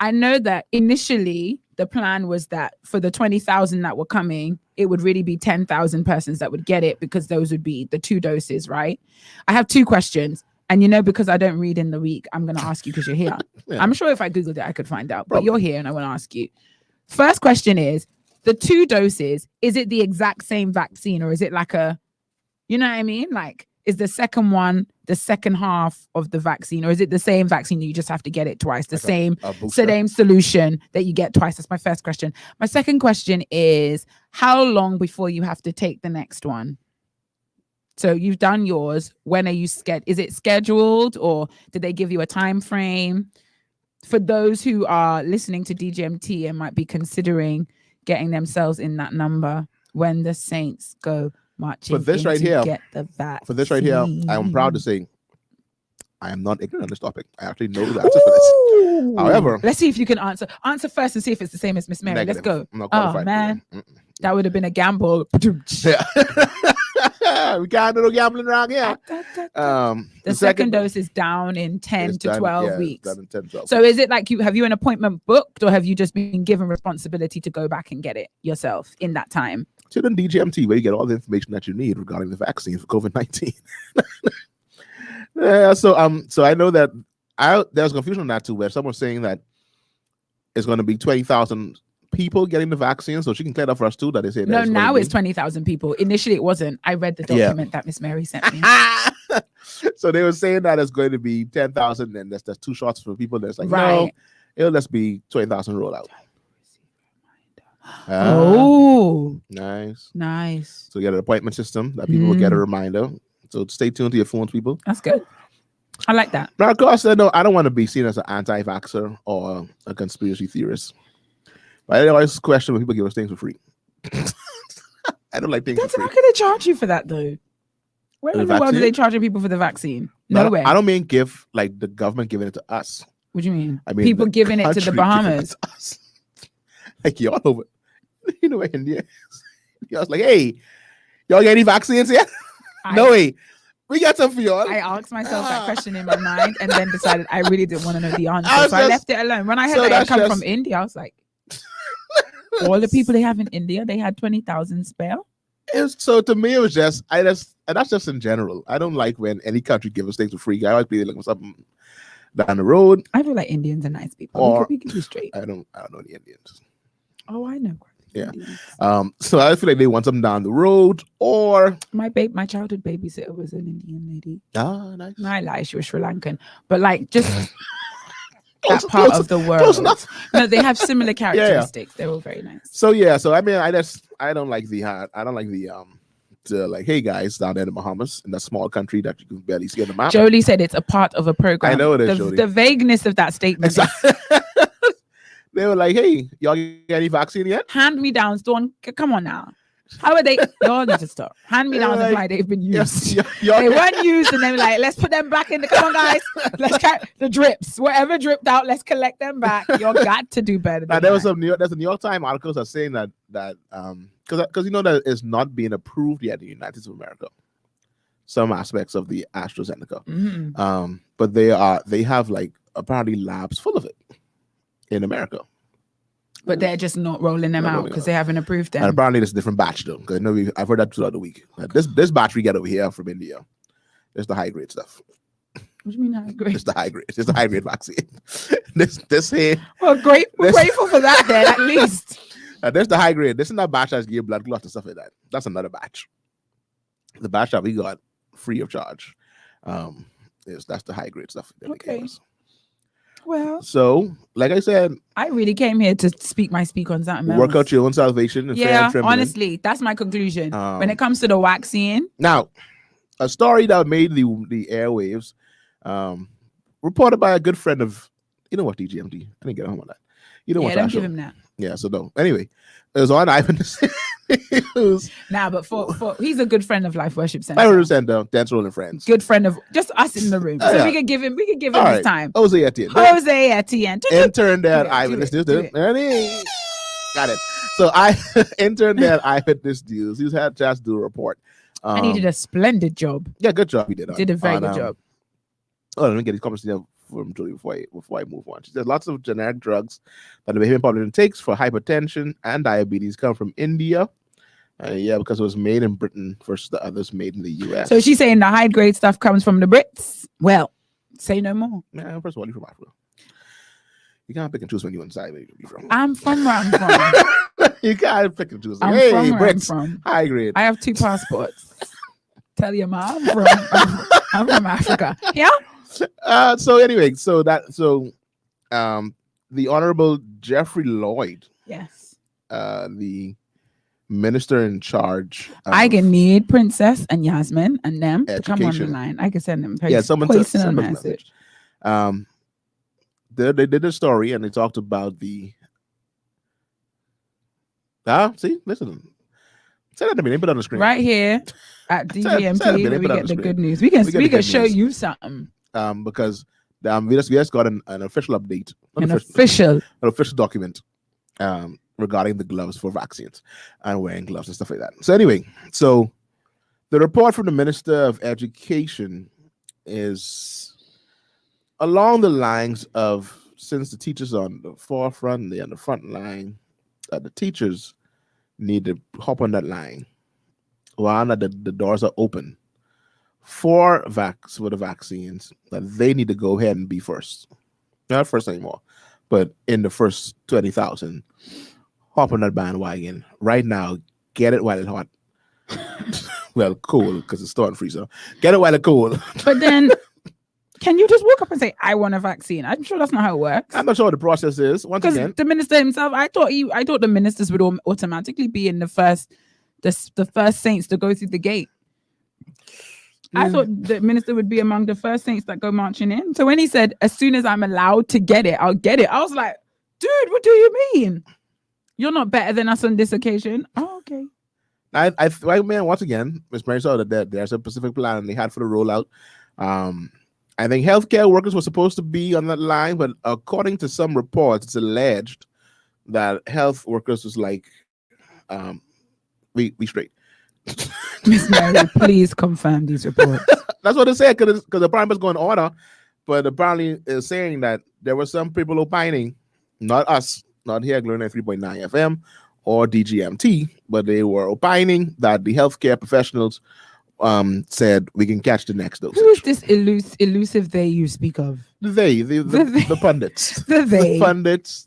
I know that initially the plan was that for the 20,000 that were coming, it would really be 10,000 persons that would get it, because those would be the 2 doses, right? I have 2 questions. And because I don't read in the week, I'm going to ask you because you're here. Yeah. I'm sure if I Googled it, I could find out. But you're here and I want to ask you. First question is, the 2 doses, is it the exact same vaccine, or is it like you know what I mean? Like, is the second one the second half of the vaccine, or is it the same vaccine that you just have to get it twice? The same solution that you get twice? That's my first question. My second question is, how long before you have to take the next one? So you've done yours. When are you is it scheduled, or did they give you a time frame? For those who are listening to DGMT and might be considering getting themselves in that number, when the Saints go marching for this right here, get the vaccine. For this right here, I am proud to say I am not ignorant on this topic. I actually know the answer for this. However, let's see if you can answer first and see if it's the same as Miss Mary. Negative. Let's go. Oh man, that would have been a gamble. Yeah. We can't do no gambling around here. The second dose is down in 10 to 12 weeks. Done in 10, 12 so is it like have you an appointment booked, or have you just been given responsibility to go back and get it yourself in that time? So then DGMT, where you get all the information that you need regarding the vaccine for COVID-19. So I know that there's confusion on that too, where someone's saying that it's going to be 20,000 people getting the vaccine, so she can clear that for us too. That they say no, now it's 20,000 people. Initially, it wasn't. I read the document that Miss Mary sent me. So they were saying that it's going to be 10,000, and there's 2 shots for people. That's like no, it'll just be 20,000 rollout. Oh, nice. So you get an appointment system that people will get a reminder. So stay tuned to your phones, people. That's good. I like that. Now, of course, I don't want to be seen as an anti-vaxxer or a conspiracy theorist. But I always question when people give us things for free. I don't like things for free. How can they charge you for that, though? Where in the world are they charging people for the vaccine? Nowhere. I don't mean give, like the government giving it to us. What do you mean? I mean people giving it to the Bahamas. Like y'all over, India. Y'all was like, hey, y'all get any vaccines yet? No way. We got some for y'all. I asked myself that question in my mind and then decided I really didn't want to know the answer. I left it alone. When I heard that it come from India, I was like, all the people they have in India, they had 20,000 spare. So to me, it was just, and that's just in general. I don't like when any country gives us things for free. I always be looking for something down the road. I feel like Indians are nice people. We could be straight. I don't know the Indians. Oh, I know. Yeah. So I feel like they want something down the road, or My childhood babysitter was an Indian lady. nice. No, I lie, she was Sri Lankan, but like just that Close- part close- of the close world. enough. No, they have similar characteristics. They're all very nice. So yeah, so I mean, I don't like the like, hey guys, down there in the Bahamas, in that small country that you can barely see on the map. Jolie said it's a part of a program. I know it is, Jolie. The vagueness of that statement. They were like, hey, y'all get any vaccine yet? Hand me downs, don't come on now. How are they? Y'all need to stop. Hand me downs Like, imply they've been used. Yes, y'all They weren't used, and they were like, let's put them back in the. Come on, guys, let's try the drips. Whatever dripped out, let's collect them back. You got to do better. Now, Than there was that. there's a New York Times articles that saying that because you know that it's not being approved yet in the United States of America. Some aspects of the AstraZeneca, Mhm. but they have like apparently labs full of it in America. But they're just not rolling them Not out rolling because out. they haven't approved And them. apparently it's a different batch though. Because I've heard that throughout the week. This batch we get over here from India, it's the high grade stuff. What do you mean? How great? It's the high grade. It's the high grade vaccine. this here, Well, great. We're this- grateful for that. Then at least. this the high grade. This is not batch that give blood clots and stuff like that. That's another batch. The batch that we got free of charge. That's the high grade stuff. that they gave Okay. us. Well, So, like I said, I really came here to speak on something else. work out your own salvation and fear Yeah, and trembling. honestly, that's my conclusion. when Um, it comes to the vaccine, Now, a story that made the airwaves, reported by a good friend of, you know what, DGMT. I didn't get home on that. You know yeah, what don't that give show. him that. Yeah, so no. Anyway, it was on Ivan News. Nah, but for he's a good friend of Life Worship Center. I understand Dance Rolling Friends. Good friend of just us in the room. So Yeah. we could give him his All right. time. Jose Etienne. Jose Etienne. Intern there at Do it, Ivan do it, News. do it. Got it. So I interned there at Ivan News. He's had a chance to do a report. And he did a splendid job. Yeah, good job. He did. Did a very good on, job. Oh, let me get these comments here from Julie before I move on. She says lots of generic drugs that the Bahamian population takes for hypertension and diabetes come from India. Yeah, because it was made in Britain versus the others made in the US. So she's saying the high grade stuff comes from the Brits. Well, say no more. Man, first of all, you're from Africa. You can't pick and choose when you're inside where you're from. I'm from where I'm from. You can't pick and choose. I'm Hey, from where I'm Brits, from. high grade. I have 2 passports. Tell your mom I'm from Africa. Yeah. So anyway, the Honorable Jeffrey Lloyd, Yes. the minister in charge. Of, I can need Princess and Yasmin and them to come on the Education. line. I can send them Yeah, someone sent personal a message. They did a story and they talked about the. See, listen. Say that to me. They put it on the screen. Right here at Say that to DGMT, me. They where we put it on get the the screen. good news. We can We get the good show news. you something. Because we just got an official update, An official. an official document regarding the gloves for vaccines and wearing gloves and stuff like that. So anyway, so the report from the Minister of Education is along the lines of, since the teachers are on the forefront, they're on the front line, the teachers need to hop on that line while the doors are open for the vaccines, that they need to go ahead and be first. Not first anymore, but in the first 20,000, hop on that bandwagon right now. Get it while it's hot. Well, cool, because it's stored in freezer. Get it while it's cool. But then, can you just walk up and say, "I want a vaccine"? I'm sure that's not how it works. I'm not sure what the process is. Once Because again, the minister himself, I thought the ministers would automatically be in the first saints to go through the gate. I thought the minister would be among the first saints that go marching in. So when he said, "As soon as I'm allowed to get it, I'll get it," I was like, "Dude, what do you mean? You're not better than us on this occasion." Oh, okay. man, once again, Ms. Mary saw that there's a specific plan they had for the rollout. I think healthcare workers were supposed to be on that line, but according to some reports, it's alleged that health workers was like, we straight. Miss Mary, please confirm these reports. That's what they said, because the prime was going to order, but apparently is saying that there were some people opining, not us, not here, Gloria 3.9 FM or DGMT, but they were opining that the healthcare professionals said we can catch the next dosage. Who is this elusive they you speak of? The pundits. The they. The pundits,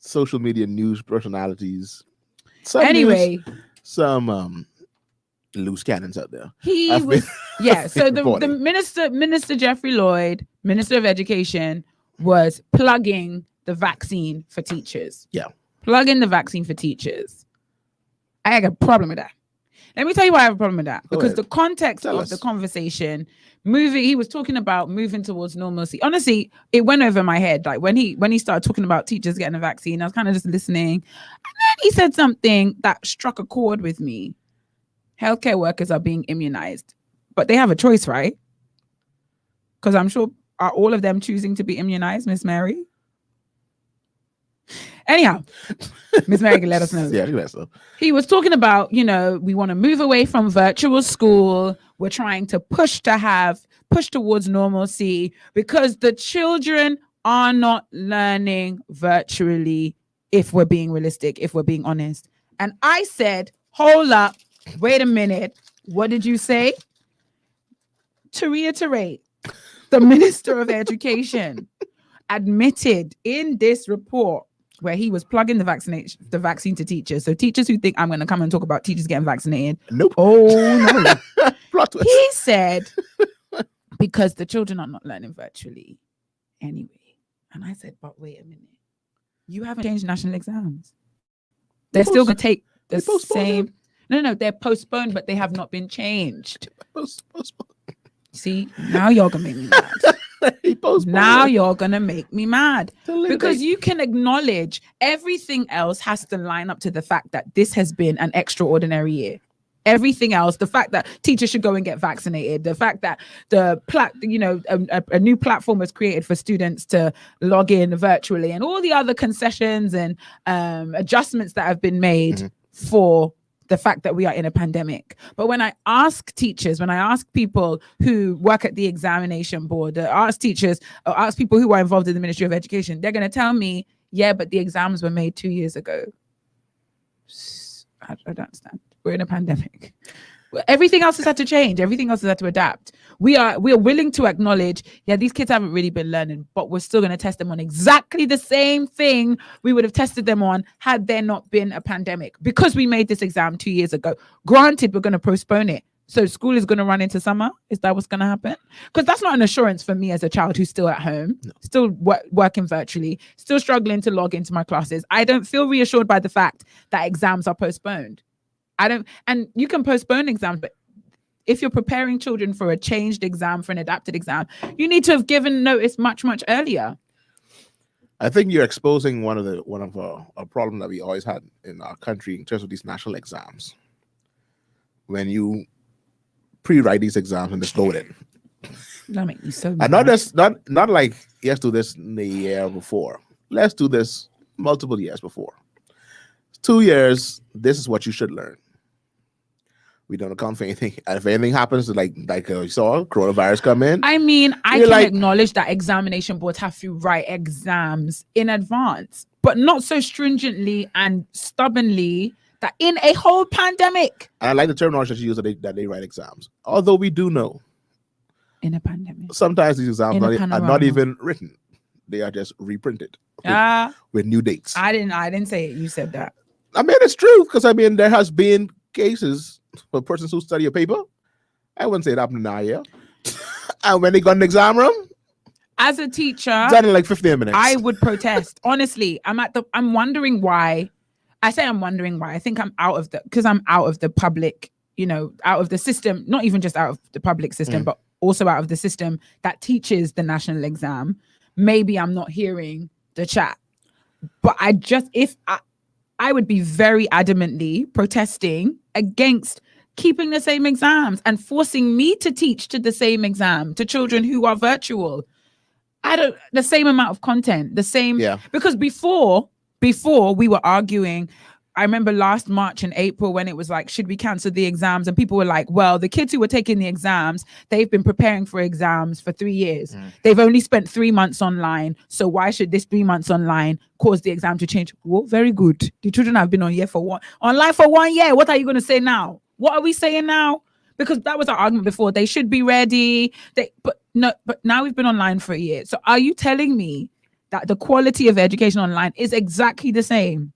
social media news personalities. Some Anyway, some loose cannons out there. he I've was been- yeah. So the reporting. minister Jeffrey Lloyd, Minister of Education, was plugging the vaccine for teachers. Yeah. Plugging the vaccine for teachers. I have a problem with that. Let me tell you why I have a problem with that. Go Because ahead. the context Tell of us. the conversation, he was talking about moving towards normalcy. Honestly, it went over my head. Like when he started talking about teachers getting a vaccine, I was kind of just listening. And then he said something that struck a chord with me. Healthcare workers are being immunized, but they have a choice, right? Because I'm sure, are all of them choosing to be immunized, Miss Mary? Anyhow, Miss Mary can let us know. Yeah, let us know. He was talking about, we want to move away from virtual school. We're trying to push towards normalcy because the children are not learning virtually, if we're being realistic, if we're being honest. And I said, hold up, wait a minute. What did you say? To reiterate, the Minister of Education admitted in this report where he was plugging the vaccine to teachers. So teachers who think I'm going to come and talk about teachers getting vaccinated. Nope. Oh, no. Plot twist. He said, because the children are not learning virtually anyway. And I said, but wait a minute. You haven't changed national exams. They're still going to take the they postponed same. No, they're postponed, but they have not been changed. Postpone. See, now you're going to make me mad. He postponed Now it you're going to make me mad. till later. Because you can acknowledge everything else has to line up to the fact that this has been an extraordinary year. Everything else, the fact that teachers should go and get vaccinated, the fact that a new platform was created for students to log in virtually, and all the other concessions and adjustments that have been made for the fact that we are in a pandemic. But when I ask teachers, when I ask people who work at the examination board, ask teachers, or ask people who are involved in the Ministry of Education, they're going to tell me, yeah, but the exams were made 2 years ago. I don't understand. We're in a pandemic. Everything else has had to change. Everything else has had to adapt. We are willing to acknowledge, yeah, these kids haven't really been learning, but we're still going to test them on exactly the same thing we would have tested them on had there not been a pandemic, because we made this exam 2 years ago. Granted, we're going to postpone it. So school is going to run into summer. Is that what's going to happen? Because that's not an assurance for me as a child who's still at home, still working virtually, still struggling to log into my classes. I don't feel reassured by the fact that exams are postponed. And you can postpone exams, but if you're preparing children for a changed exam, for an adapted exam, you need to have given notice much, much earlier. I think you're exposing one of a problem that we always had in our country in terms of these national exams. When you pre-write these exams and just go with it, That make me so and not like let's do this in the year before. Let's do this multiple years before. 2 years. This is what you should learn. We don't account for anything. And if anything happens, like you saw, coronavirus come in. I mean, I You're can like- acknowledge that examination boards have to write exams in advance, but not so stringently and stubbornly that in a whole pandemic. And I like the terminology that you use that they write exams. Although we do know In a pandemic. sometimes these exams In a are not panorama. even written. They are just reprinted with new dates. I didn't say it. You said that. I mean, it's true, because I mean, there has been cases for persons who study a paper. I wouldn't say it happened in our year. And when they got an exam room, As a teacher, done in like 15 minutes. I would protest. Honestly, I'm wondering why. I say I'm wondering why. I think I'm out of the public, out of the system, not even just out of the public system, but also out of the system that teaches the national exam. Maybe I'm not hearing the chat. But I would be very adamantly protesting against keeping the same exams and forcing me to teach to the same exam to children who are virtual. The same amount of content, the same. Yeah. Because before we were arguing, I remember last March and April when it was like, should we cancel the exams? And people were like, well, the kids who were taking the exams, they've been preparing for exams for 3 years. They've only spent 3 months online. So why should this 3 months online cause the exam to change? Well, very good. The children have been online for 1 year. What are you going to say now? What are we saying now? Because that was our argument before. They should be ready. But now we've been online for a year. So are you telling me that the quality of education online is exactly the same,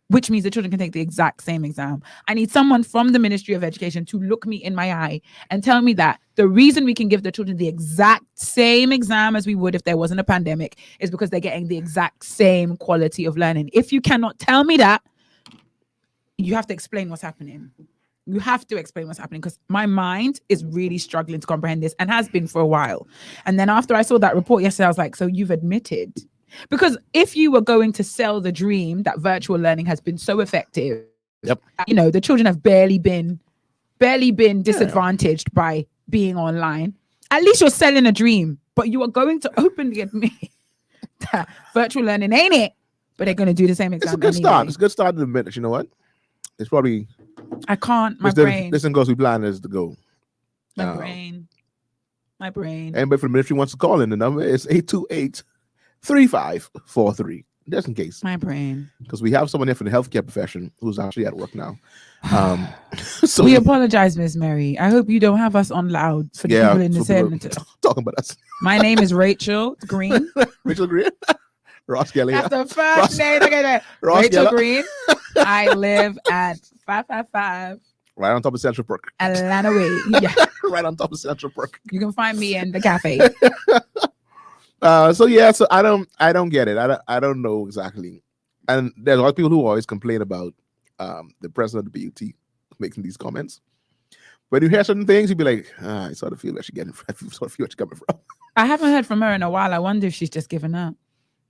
which means the children can take the exact same exam. I need someone from the Ministry of Education to look me in my eye and tell me that the reason we can give the children the exact same exam as we would if there wasn't a pandemic is because they're getting the exact same quality of learning. If you cannot tell me that, you have to explain what's happening. You have to explain what's happening, because my mind is really struggling to comprehend this and has been for a while. And then after I saw that report yesterday, I was like, so you've admitted. Because if you were going to sell the dream that virtual learning has been so effective, you know, the children have barely been disadvantaged by being online. At least you're selling a dream, but you are going to openly admit that virtual learning ain't it, but they're going to do the same exam. It's a good anyway. start. It's a good start in a minute. You know what? It's probably. I can't. My brain. This goes. We plan is to go. My brain. Anybody from the ministry wants to call in, the number is 828-3543. Just in case. My brain. Because we have someone here from the healthcare profession who's actually at work now. So we apologize, Miss Mary. I hope you don't have us on loud for the people in the center. Talking about us. My name is Rachel Green. Rachel Green. Ross Kelly. That's the first name. Look at that. Rachel Green. I live at 555. Right on top of Central Park. Atlanta Way. Yeah. Right on top of Central Park. You can find me in the cafe. So I don't get it. I don't know exactly. And there's a lot of people who always complain about the president of the BUT making these comments. When you hear certain things, you'd be like, I sort of feel where she's getting from. I sort of feel where she's coming from. I haven't heard from her in a while. I wonder if she's just given up.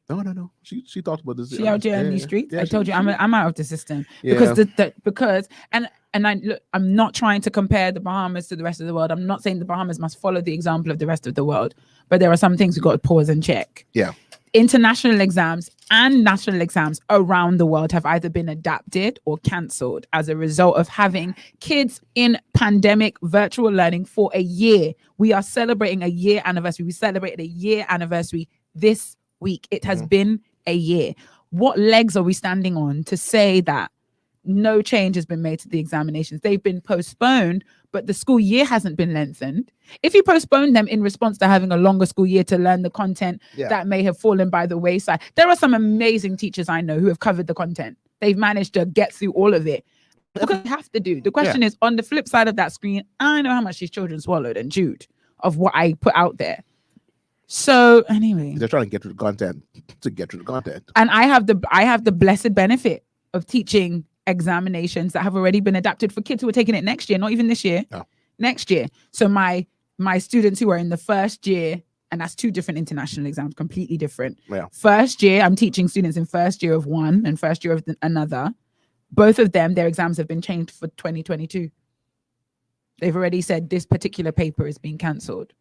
No. She talked about this. She out there in these streets. Yeah, I told you I'm out of the system because I'm not trying to compare the Bahamas to the rest of the world. I'm not saying the Bahamas must follow the example of the rest of the world, but there are some things we've got to pause and check. Yeah. International exams and national exams around the world have either been adapted or cancelled as a result of having kids in pandemic virtual learning for a year. We are celebrating a year anniversary. We celebrated a year anniversary this week. It has been a year. What legs are we standing on to say that no change has been made to the examinations? They've been postponed, but the school year hasn't been lengthened. If you postpone them in response to having a longer school year to learn the content that may have fallen by the wayside, there are some amazing teachers I know who have covered the content. They've managed to get through all of it. Because they have to do. The question is, on the flip side of that screen, I know how much these children swallowed and chewed of what I put out there. So anyway, they're trying to get through the content and I have the blessed benefit of teaching examinations that have already been adapted for kids who are taking it next year, not even this year. Next year. So my students who are in the first year, and that's two different international exams, completely different. First year, I'm teaching students in first year of one and first year of another. Both of them, their exams have been changed for 2022. They've already said this particular paper is being cancelled.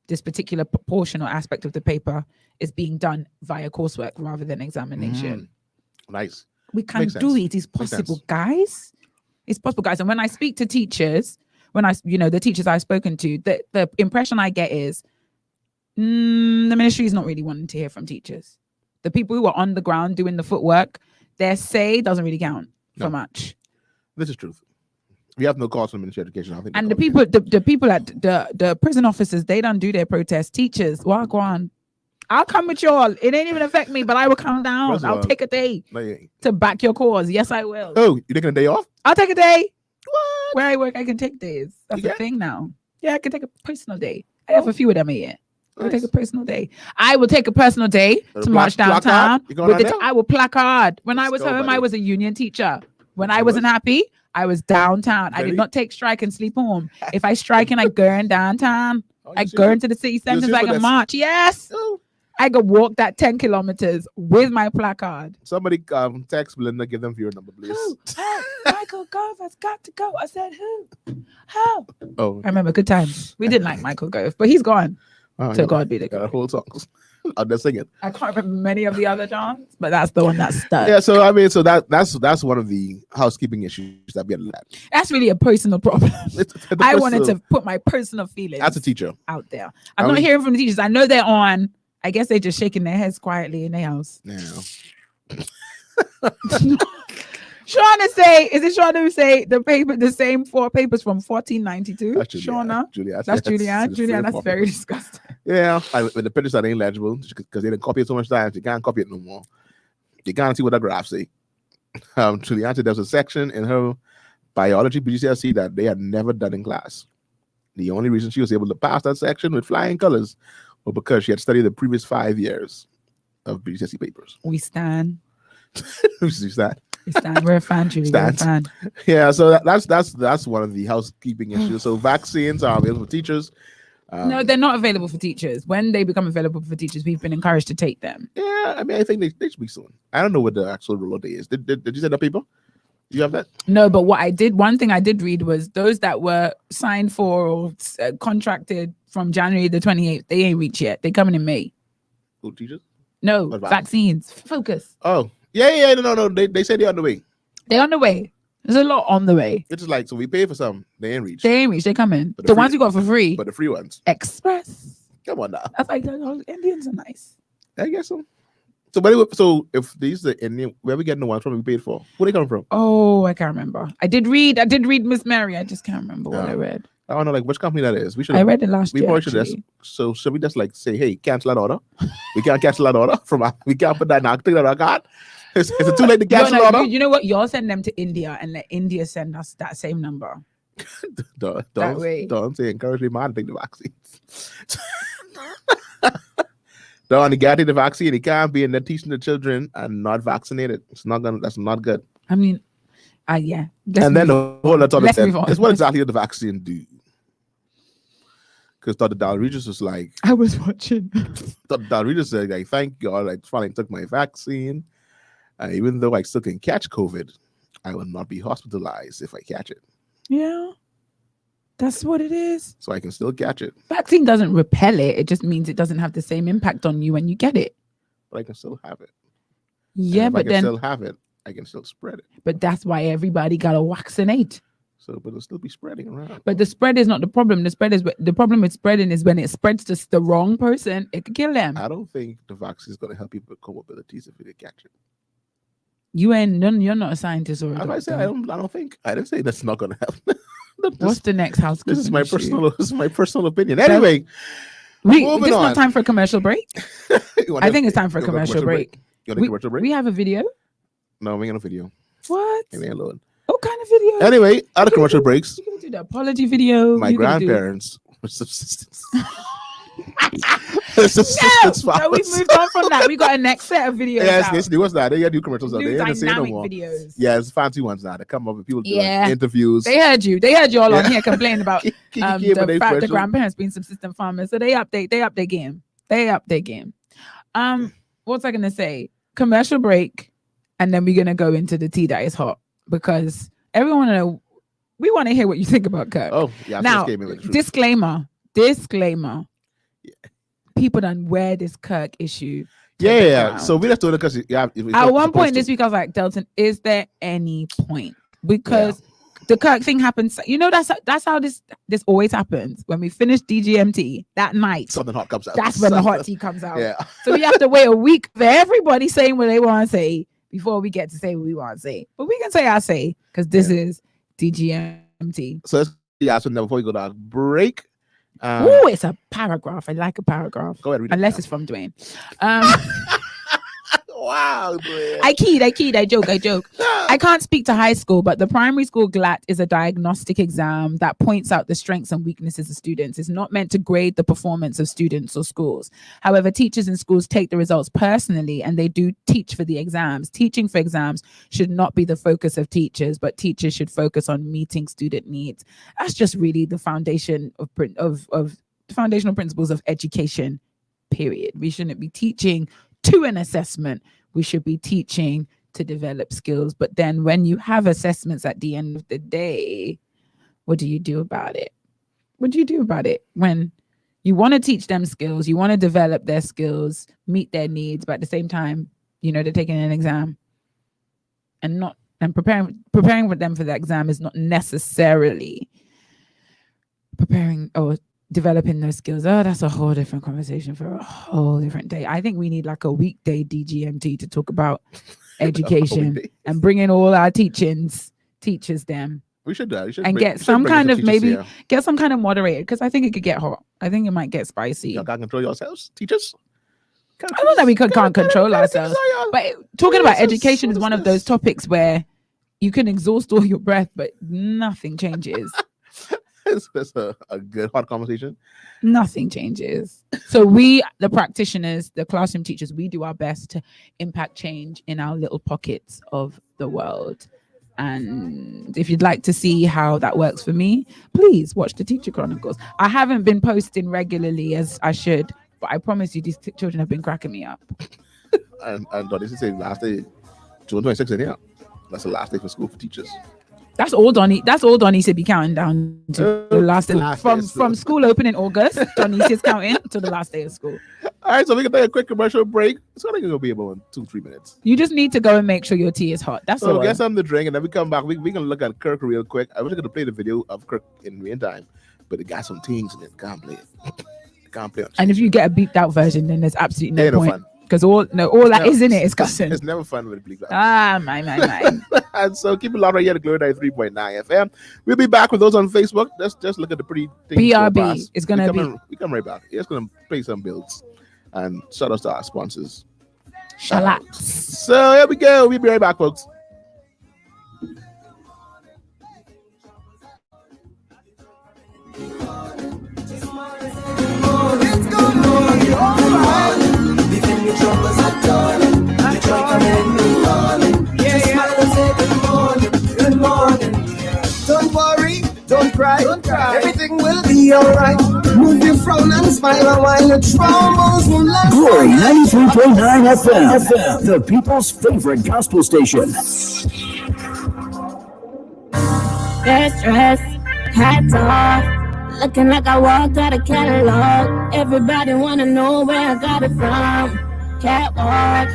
This particular portion or aspect of the paper is being done via coursework rather than examination. Nice. We can do it. It's possible, guys. It's possible, guys. And when I speak to teachers, the teachers I've spoken to, the impression I get is the ministry is not really wanting to hear from teachers. The people who are on the ground doing the footwork, their say doesn't really count for much. This is truth. We have no cause for Ministry of Education. I think. And the people at the prison officers, they don't do their protest. Teachers, walk on. I'll come with y'all. It ain't even affect me, but I will come down. I'll take a day to back your cause. Yes, I will. Oh, you taking a day off? I'll take a day. What? Where I work, I can take days. That's the thing now. Yeah, I can take a personal day. I have a few of them a year. I will take a personal day. I will take a personal day to march downtown. I will placard. When I was home, I was a union teacher. When I wasn't happy, I was downtown. I did not take strike and sleep home. If I strike and I go in downtown, I go into the city centers, I can march. Yes. I could walk that 10 kilometers with my placard. Somebody text Belinda, give them your number, please. Who? Michael Gove has got to go. I said, who? How? Oh, I remember good times. We didn't like Michael Gove, but he's gone. So God be the glory. glory. Whole songs. I'll just sing it. I can't remember many of the other Johns, but that's the one that stuck. Yeah, so I mean, so that's one of the housekeeping issues that we had. That's really a personal problem. I wanted to put my personal feelings as a teacher out there. I'm not hearing from the teachers. I know they're on. I guess they're just shaking their heads quietly in their house. Yeah. Shauna say, is it Shauna who say the same 4 papers from 1492? That's Julia. Shauna? Julia. That's Julianne. Julianne, that's very disgusting. Yeah, with the pictures that ain't legible because they didn't copy it so much times. You can't copy it no more. You can't see what the graph say. To the answer, there's a section in her biology BGCSE that they had never done in class. The only reason she was able to pass that section with flying colors was because she had studied the previous 5 years of BGCSE papers. We stand. Who's that? We stand. We're a fan, Julie. We're a fan. Yeah, so that's one of the housekeeping issues. So vaccines are available for teachers. No, they're not available for teachers. When they become available for teachers, we've been encouraged to take them. Yeah, I mean, I think they should be soon. I don't know what the actual rule of day is. Did you send that paper? Do you have that? No, but one thing I did read was those that were signed for or contracted from January the 28th, they ain't reached yet. They're coming in May. Who, teachers? No, vaccines. Focus. Oh, yeah. No. They said they're on the way. They're on the way. There's a lot on the way. It's just like, so we pay for some, they ain't reached. They ain't reached. They come in. But The ones we got for free. But the free ones. Express. Come on now. That's like, those Indians are nice. I guess so. So if these are Indian, where we getting the ones from we paid for? Where they come from? Oh, I can't remember. I did read Miss Mary. I just can't remember what I read. I don't know, like, which company that is. I read it last year. Probably should just, so should we just like say, hey, cancel that order? We can't cancel that order we can't put that now. Take that out. God. Is it too late to cancel the order? You know what? Y'all send them to India and let India send us that same number. Don't say encourage your man to take the vaccines. Don't get the vaccine. He can't be in there teaching the children and not vaccinated. That's not good. I mean, yeah. And then the whole other let's thing move on. is what exactly did the vaccine do? Because Dr. Dalridge was like, I was watching. Dr. Dalridge said, like, thank God I finally took my vaccine. Even though I still can catch COVID, I will not be hospitalized if I catch it. Yeah, that's what it is. So I can still catch it. Vaccine doesn't repel it. It just means it doesn't have the same impact on you when you get it. But I can still have it. Yeah, but I can still have it, I can still spread it. But that's why everybody got to vaccinate. So, but it'll still be spreading around. But the spread is not the problem. The problem with spreading is when it spreads to the wrong person, it could kill them. I don't think the vaccine is going to help people with comorbidities if they catch it. You're not a scientist or a doctor. I say I don't think. I didn't say that's not going to happen. What's the next house? This is my personal opinion. Anyway, this is not time for a commercial break. I think it's time for a commercial break. You want a commercial break? We have a video. No, we ain't got a video. What? Leave me alone. What kind of video? Anyway, other commercial breaks. You can do the apology video. My grandparents were subsistence. No, we moved on from that. We got a next set of videos. Yes, they was that. They do commercials out there. New dynamic videos. Yeah, it's fancy ones now. They come up with people doing interviews. They heard you all on here complaining about the fact the grandparents being subsistence farmers. So they up their game. What's I gonna say? Commercial break, and then we're gonna go into the tea that is hot because everyone we want to hear what you think about Kirk. Oh, yeah. Now, disclaimer. Yeah. People done wear this Kirk issue. Yeah. So we just doing it because at one point this week I was like, Delton, is there any point? Because the Kirk thing happens. You know, that's how this always happens. When we finish DGMT that night, something hot comes out. That's when the hot tea comes out. Yeah. So we have to wait a week for everybody saying what they want to say before we get to say what we want to say. But we can say our say because this is DGMT. So let's before we go to break. Oh, it's a paragraph. I like a paragraph. Go ahead, read unless it's from Dwayne. Wow, Dwayne. I keyed. I joke. I can't speak to high school, but the primary school GLAT is a diagnostic exam that points out the strengths and weaknesses of students. It's not meant to grade the performance of students or schools. However, teachers in schools take the results personally and they do teach for the exams. Teaching for exams should not be the focus of teachers, but teachers should focus on meeting student needs. That's just really the foundation of the foundational principles of education, period. We shouldn't be teaching to an assessment. We should be teaching to develop skills. But then when you have assessments at the end of the day, what do you do about it? What do you do about it when you want to teach them skills, you want to develop their skills, meet their needs, but at the same time, they're taking an exam and preparing with them for the exam is not necessarily preparing or developing those skills. Oh, that's a whole different conversation for a whole different day. I think we need like a weekday DGMT to talk about education and bring in all our teachers them We should do that. And get some kind of get some kind of moderator, because I think it could get hot. I think it might get spicy. Y'all can't control yourselves, teachers. I don't know that we can't control ourselves. But talking about education is one of those topics where you can exhaust all your breath, but nothing changes. That's a good hot conversation. Nothing changes. So we, the practitioners, the classroom teachers, we do our best to impact change in our little pockets of the world. And if you'd like to see how that works for me, please watch the Teacher Chronicles. I haven't been posting regularly as I should, but I promise you these children have been cracking me up. And this is the last day, June 26th, yeah. That's the last day for school for teachers. That's all Donnie should be counting down to the last day. From school open in August, Donnie is counting to the last day of school. All right, so we can take a quick commercial break. It's only going to be about 2-3 minutes. You just need to go and make sure your tea is hot. That's all. So get something to drink, and then we come back. We can look at Kirk real quick. I was going to play the video of Kirk in real time, but it got some things in it. Can't play it. Can't play it. And if you get a beeped out version, then there's absolutely no point. Fun. Because all that is in it is cussing. It's never fun with a bleep. My. And so keep it loud right here to Glory 93.9 FM. We'll be back with those on Facebook. Let's look at the pretty things. BRB is going to be. We come right back. It's going to pay some bills. And shout out to our sponsors. Shalats. So here we go. We'll be right back, folks. Good morning. Don't worry, don't cry. Everything will be alright. Move your frown and smile while the troubles will last. Glory 93.9 FM, the people's favorite gospel station. Dress, hats off, looking like I walked out of catalog. Everybody wanna know where I got it from. Catwalk,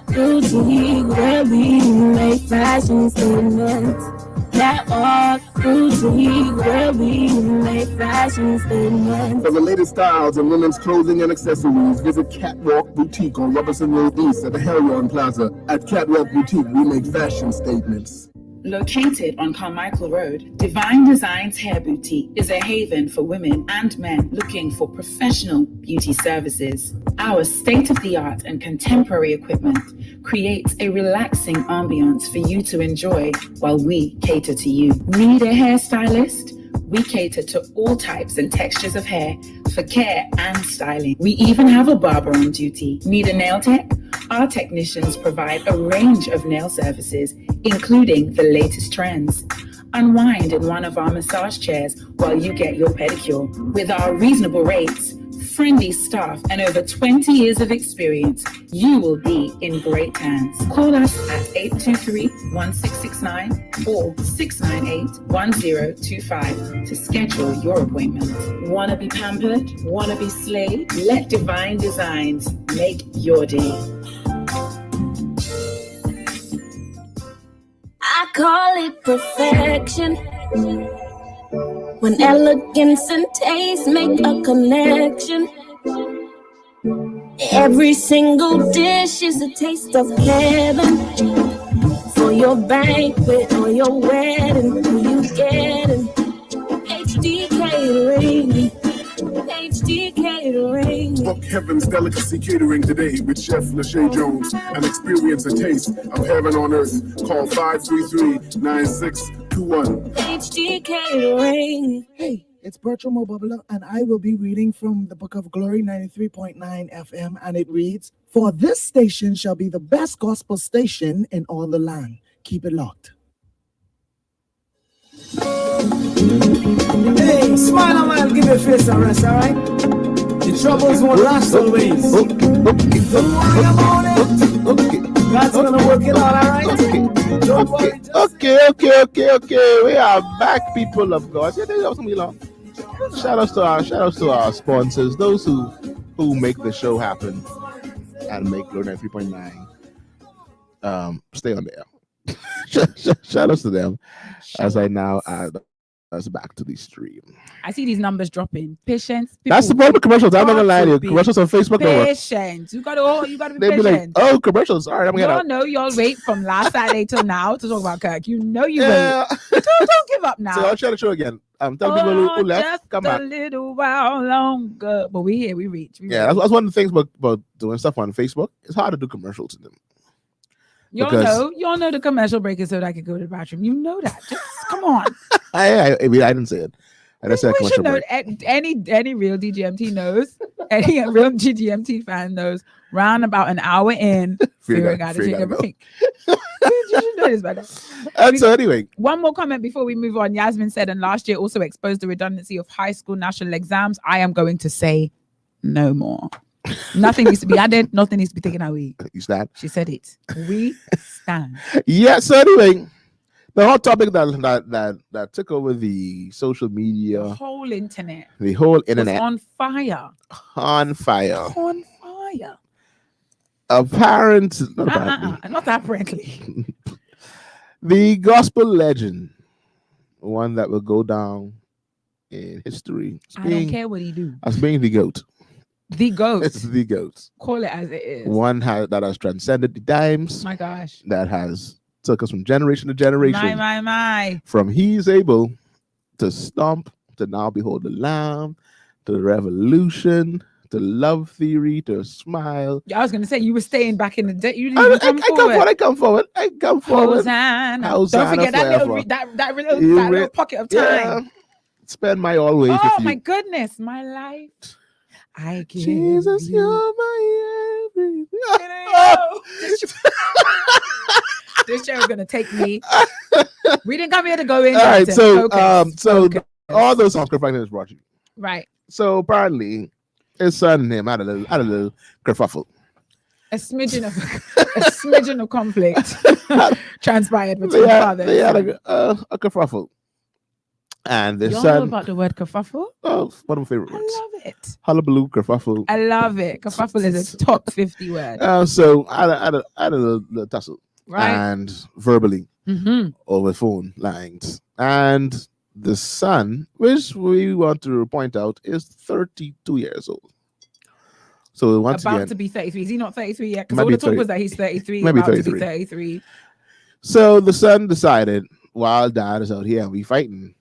Gucci, where we make fashion statements. Catwalk, Gucci, where we make fashion statements. For the latest styles in women's clothing and accessories, visit Catwalk Boutique on Robertson Road East at the Herion Plaza. At Catwalk Boutique, we make fashion statements. Located on Carmichael Road, Divine Designs Hair Boutique is a haven for women and men looking for professional beauty services. Our state-of-the-art and contemporary equipment creates a relaxing ambiance for you to enjoy while we cater to you. Need a hairstylist? We cater to all types and textures of hair for care and styling. We even have a barber on duty. Need a nail tech? Our technicians provide a range of nail services, including the latest trends. Unwind in one of our massage chairs while you get your pedicure. With our reasonable rates, friendly staff, and over 20 years of experience, you will be in great hands. Call us at 823-1669 or 698-1025 to schedule your appointment. Want to be pampered? Want to be slayed? Let Divine Designs make your day. I call it perfection. When elegance and taste make a connection. Every single dish is a taste of heaven. For your banquet or your wedding, who you getting? HD catering. HD catering. Book Heaven's Delicacy Catering today with Chef Lachey Jones and experience a taste of heaven on earth. Call 533-9621. HD catering. Hey, it's Bertram Obabala, and I will be reading from the book of Glory 93.9 FM, and it reads, "For this station shall be the best gospel station in all the land." Keep it locked. Hey, smile a while, give your face a rest, alright? The troubles won't last always. Don't worry about it. God's gonna work it out, alright? Don't worry. Okay. We are back, people of God. Yeah, that was gonna be long. Shout outs to our sponsors, those who make the show happen and make Glory 93.9 stay on there. Shout outs to them as I now us back to the stream. I see these numbers dropping. Patience. That's the problem with commercials. I'm not gonna lie to you. Be Commercials on Facebook don't work. Patience. You gotta be They'd be like, patient. oh, commercials. All right, I'm gonna. Y'all know y'all wait from last Saturday till now to talk about Kirk. You know you Yeah. wait. Don't give up now. So I'll share the show again. Tell people who left, just come a back. little while longer. But we here, we reach. Yeah, that's one of the things about doing stuff on Facebook. It's hard to do commercials in them. Y'all know the commercial break is so that I could go to the bathroom. You know that. Just come on. I mean, I didn't say it. I just said We should commercial know. break. Any real DGMT knows. Any real DGMT fan knows. Round about an hour in, Vera got to take a break. You should know this by now. So anyway, one more comment before we move on. Yasmin said, and last year also exposed the redundancy of high school national exams. I am going to say no more. Nothing needs to be added. Nothing needs to be taken away. You stand. She said it. We stand. Yeah. So anyway, the hot topic that took over the social media, The whole internet. the whole Was internet on fire. on fire. On fire. Not apparently. Not apparently. The gospel legend, one that will go down in history I don't care what he do. as being the goat. The goat. It's the goat. Call it as it is. One that has transcended the times, My gosh. that has took us from generation to generation. My. From he's able to stomp to now behold the lamb, to the revolution, to love theory, to smile. I was gonna say you were staying back in the day. You didn't even I come forward. Hosanna. Don't Hosanna forget that forever. little pocket of time. Yeah. Spend my always Oh with my you. goodness, my life. I give Jesus, you. you're my everything. This show is gonna take me. We didn't come here to go in. All right, Delton. so Focus. all those songs Franklin has brought you. Right. So apparently, his son and him had a little kerfuffle. A smidgen of conflict transpired between They father had and son. a kerfuffle, and the Y'all know son. about the word kerfuffle? Oh, one of my favorite I words. love it. Hullabaloo, kerfuffle. I love it. Kerfuffle is a top 50 word. So I had a little tussle, Right. and verbally Mm-hmm. over phone lines, and the son, which we want to point out, is 32 years old. So once About again, to be 33. Is he not 33 yet? Because Might all be the talk 30. was that he's 33. Might be About to be 33. 33. so the son decided, while dad is out here and we fighting,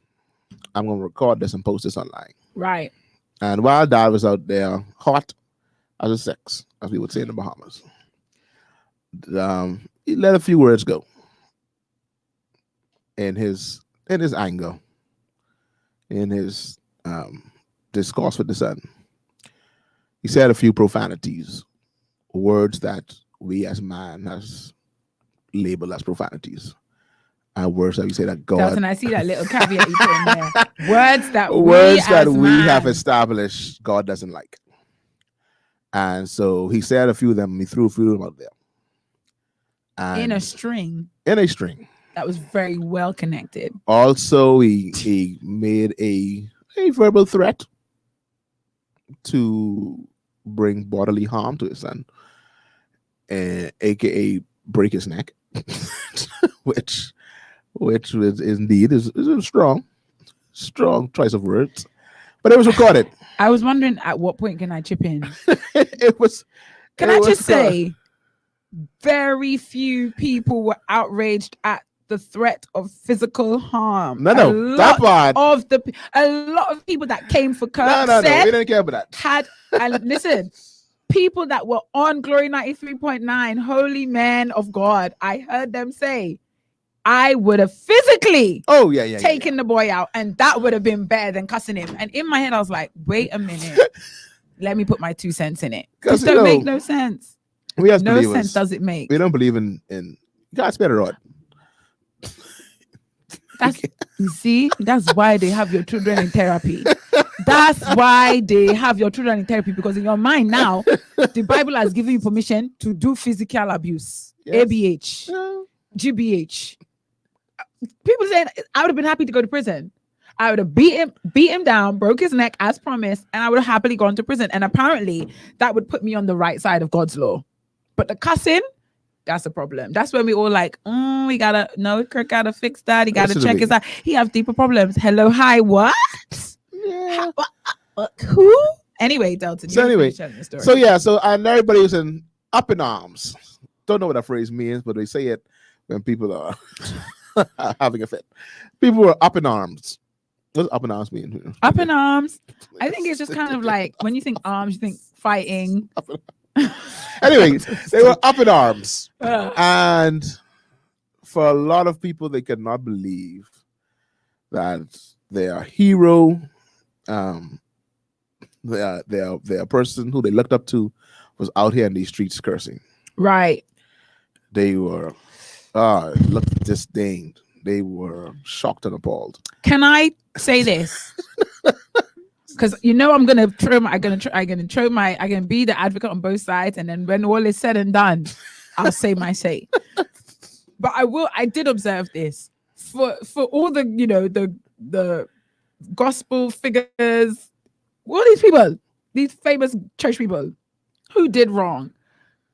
I'm gonna record this and post this online. Right. And while dad was out there hot as a sex, as we would say in the Bahamas, he let a few words go in his anger, in his discourse with the son. He said a few profanities, words that we as man has labeled as profanities, and words that we say that God, Delton, I see that little caveat you put in there. Words that we man. have established God doesn't like. And so he said a few of them, and he threw a few of them out there. And in a string in a string. that was very well connected. Also, he made a verbal threat to bring bodily harm to his son, aka break his neck, which is indeed is a strong choice of words, but it was recorded. I was wondering at what point can I chip in? It was. Can I just say, very few people were outraged at the threat of physical harm. No, that part. A lot of people that came for Kirk No, said we didn't care about that. and listen, people that were on Glory 93.9, holy men of God, I heard them say, I would have physically taken the boy out, and that would have been better than cussing him. And in my head, I was like, wait a minute. Let me put my 2 cents in it. This don't make no sense. We as no believers, sense does it make. We don't believe in God's better rod. You see, that's why they have your children in therapy. That's why they have your children in therapy, because in your mind now, the Bible has given you permission to do physical abuse, ABH, GBH. People saying I would have been happy to go to prison. I would have beat him down, broke his neck as promised, and I would have happily gone to prison. And apparently that would put me on the right side of God's law. But the cussing, that's a problem. That's when we all like, Kirk gotta fix that. He gotta check his out. He have deeper problems. Hello, hi, what? Yeah. Who? Anyway, Delton. So anyway, and everybody was up in arms. Don't know what that phrase means, but they say it when people are having a fit. People were up in arms. What does up in arms mean? Up in arms. I think it's just kind of like when you think arms, you think fighting. Anyway, they were up in arms, and for a lot of people, they could not believe that their hero, their person who they looked up to, was out here in these streets cursing. Right. They were looked disdained. They were shocked and appalled. Can I say this? Because I'm gonna be the advocate on both sides, and then when all is said and done, I'll say my say. But I did observe this for all the the gospel figures, all these people, these famous church people who did wrong.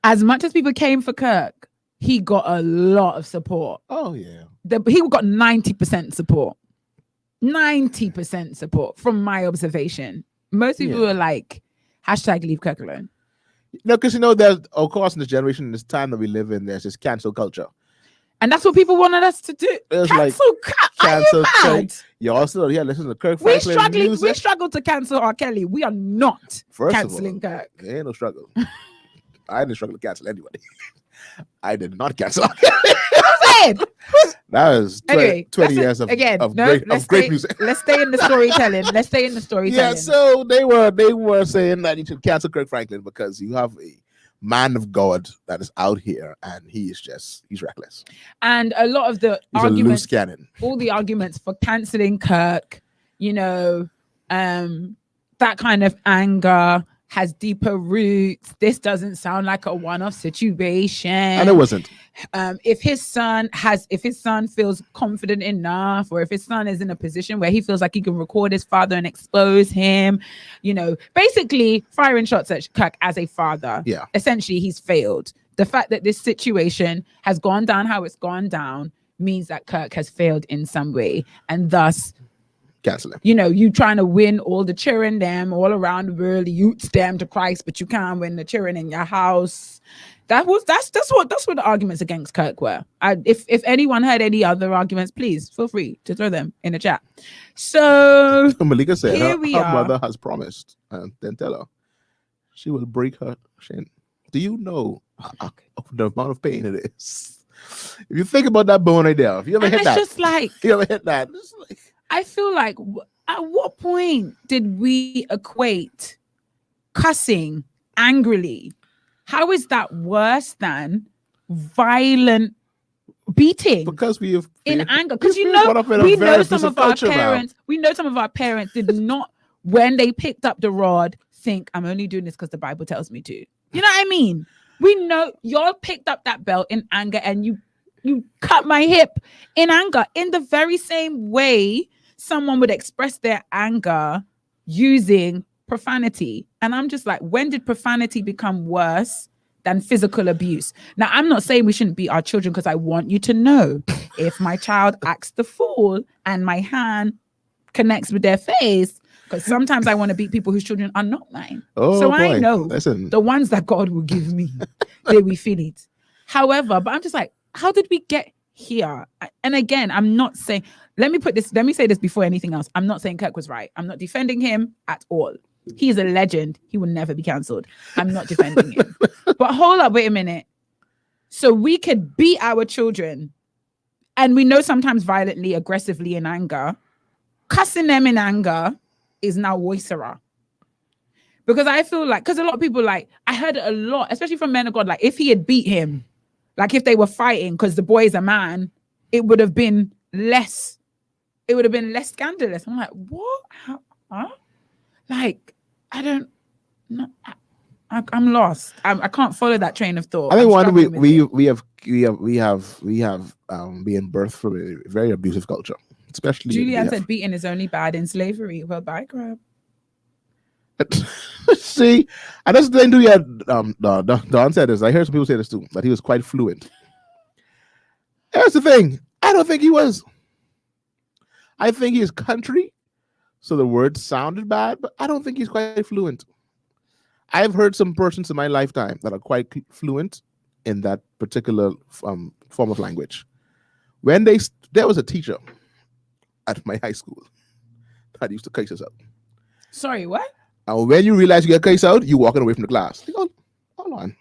As much as people came for Kirk, he got a lot of support. Oh yeah, he got 90% support. 90% support from my observation. Most people were like, #leave Kirk alone. No, because there's, of course, in this generation, in this time that we live in, there's this cancel culture. And that's what people wanted us to do. Cancel Kirk. You also listen to Kirk We Franklin struggle to cancel R. Kelly. We are not canceling Kirk. There ain't no struggle. I didn't struggle to cancel anybody. I did not cancel R. Kelly. That was 20 years of great music. Let's stay in the storytelling. Yeah, so they were saying that you should cancel Kirk Franklin because you have a man of God that is out here and he's reckless. And a lot of the he's arguments, a loose cannon. All the arguments for canceling Kirk, that kind of anger has deeper roots. This doesn't sound like a one-off situation. And it wasn't. If his son feels confident enough, or if his son is in a position where he feels like he can record his father and expose him, basically firing shots at Kirk as a father. Yeah. Essentially, he's failed. The fact that this situation has gone down how it's gone down means that Kirk has failed in some way, and thus cancel him. You trying to win all the children them all around the world, youths them to Christ, but you can't win the children in your house. That's what the arguments against Kirk were. If anyone had any other arguments, please feel free to throw them in the chat. So Malika said her are. mother has promised, and then tell her she will break her shin. Do you know the amount of pain it is? If you think about that bone right there, if you ever hit that, just like you ever hit that, it's like, I feel like, at what point did we equate cussing angrily? How is that worse than violent beating? Because we have in anger. Because we know some of our parents did not, when they picked up the rod, think I'm only doing this because the Bible tells me to. You know what I mean? We know y'all picked up that belt in anger, and you cut my hip in anger, in the very same way someone would express their anger using profanity. And I'm just like, when did profanity become worse than physical abuse? Now, I'm not saying we shouldn't beat our children, because I want you to know, if my child acts the fool and my hand connects with their face, because sometimes I want to beat people whose children are not mine. So boy. I know the ones that God will give me, they will feel it. However, but I'm just like, how did we get here? And again, I'm not saying, let me say this before anything else. I'm not saying Kirk was right. I'm not defending him at all. He's a legend. He will never be cancelled. I'm not defending him. But hold up, wait a minute. So we could beat our children, and we know sometimes violently, aggressively, in anger. Cussing them in anger is now voicera. Because I feel like, because a lot of people, like, I heard it a lot, especially from men of God, like, if he had beat him, like if they were fighting because the boy is a man, it would have been less scandalous. I'm like, what? Huh? Like, I don't know. I'm lost. I can't follow that train of thought. I think one we have been birthed from a very abusive culture, especially. Julian said beating is only bad in slavery. Well, by crap. See, and that's the thing. Don said this. I heard some people say this too, that he was quite fluent. Here's the thing. I don't think he was. I think he's country, so the words sounded bad, but I don't think he's quite fluent. I've heard some persons in my lifetime that are quite fluent in that particular form of language. When there was a teacher at my high school that used to curse us out. Sorry, what? And when you realize you get cursed out, you walking away from the class. You go, hold on.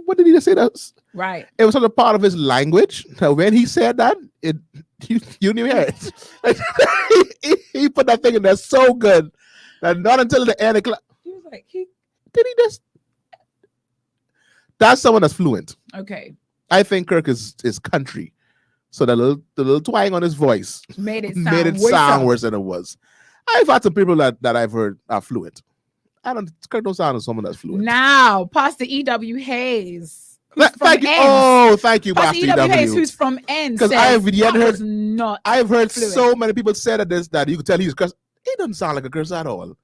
What did he just say to us? Right. It was sort of part of his language. Now, when he said that, you didn't hear it. he put that thing in there so good that not until the end of class. He was like, Did he just? That's someone that's fluent. Okay. I think Kirk is country. So the little twang on his voice made it sound worse than it was. I've had some people that I've heard are fluent. Kirk don't sound like someone that's fluent. Now, Pastor E.W. Hayes. Thank you. Oh, thank you, Pastor E.W. Hayes, who's from N. Because I've heard fluent. so many people say that you could tell he's cursed. He doesn't sound like a curse at all.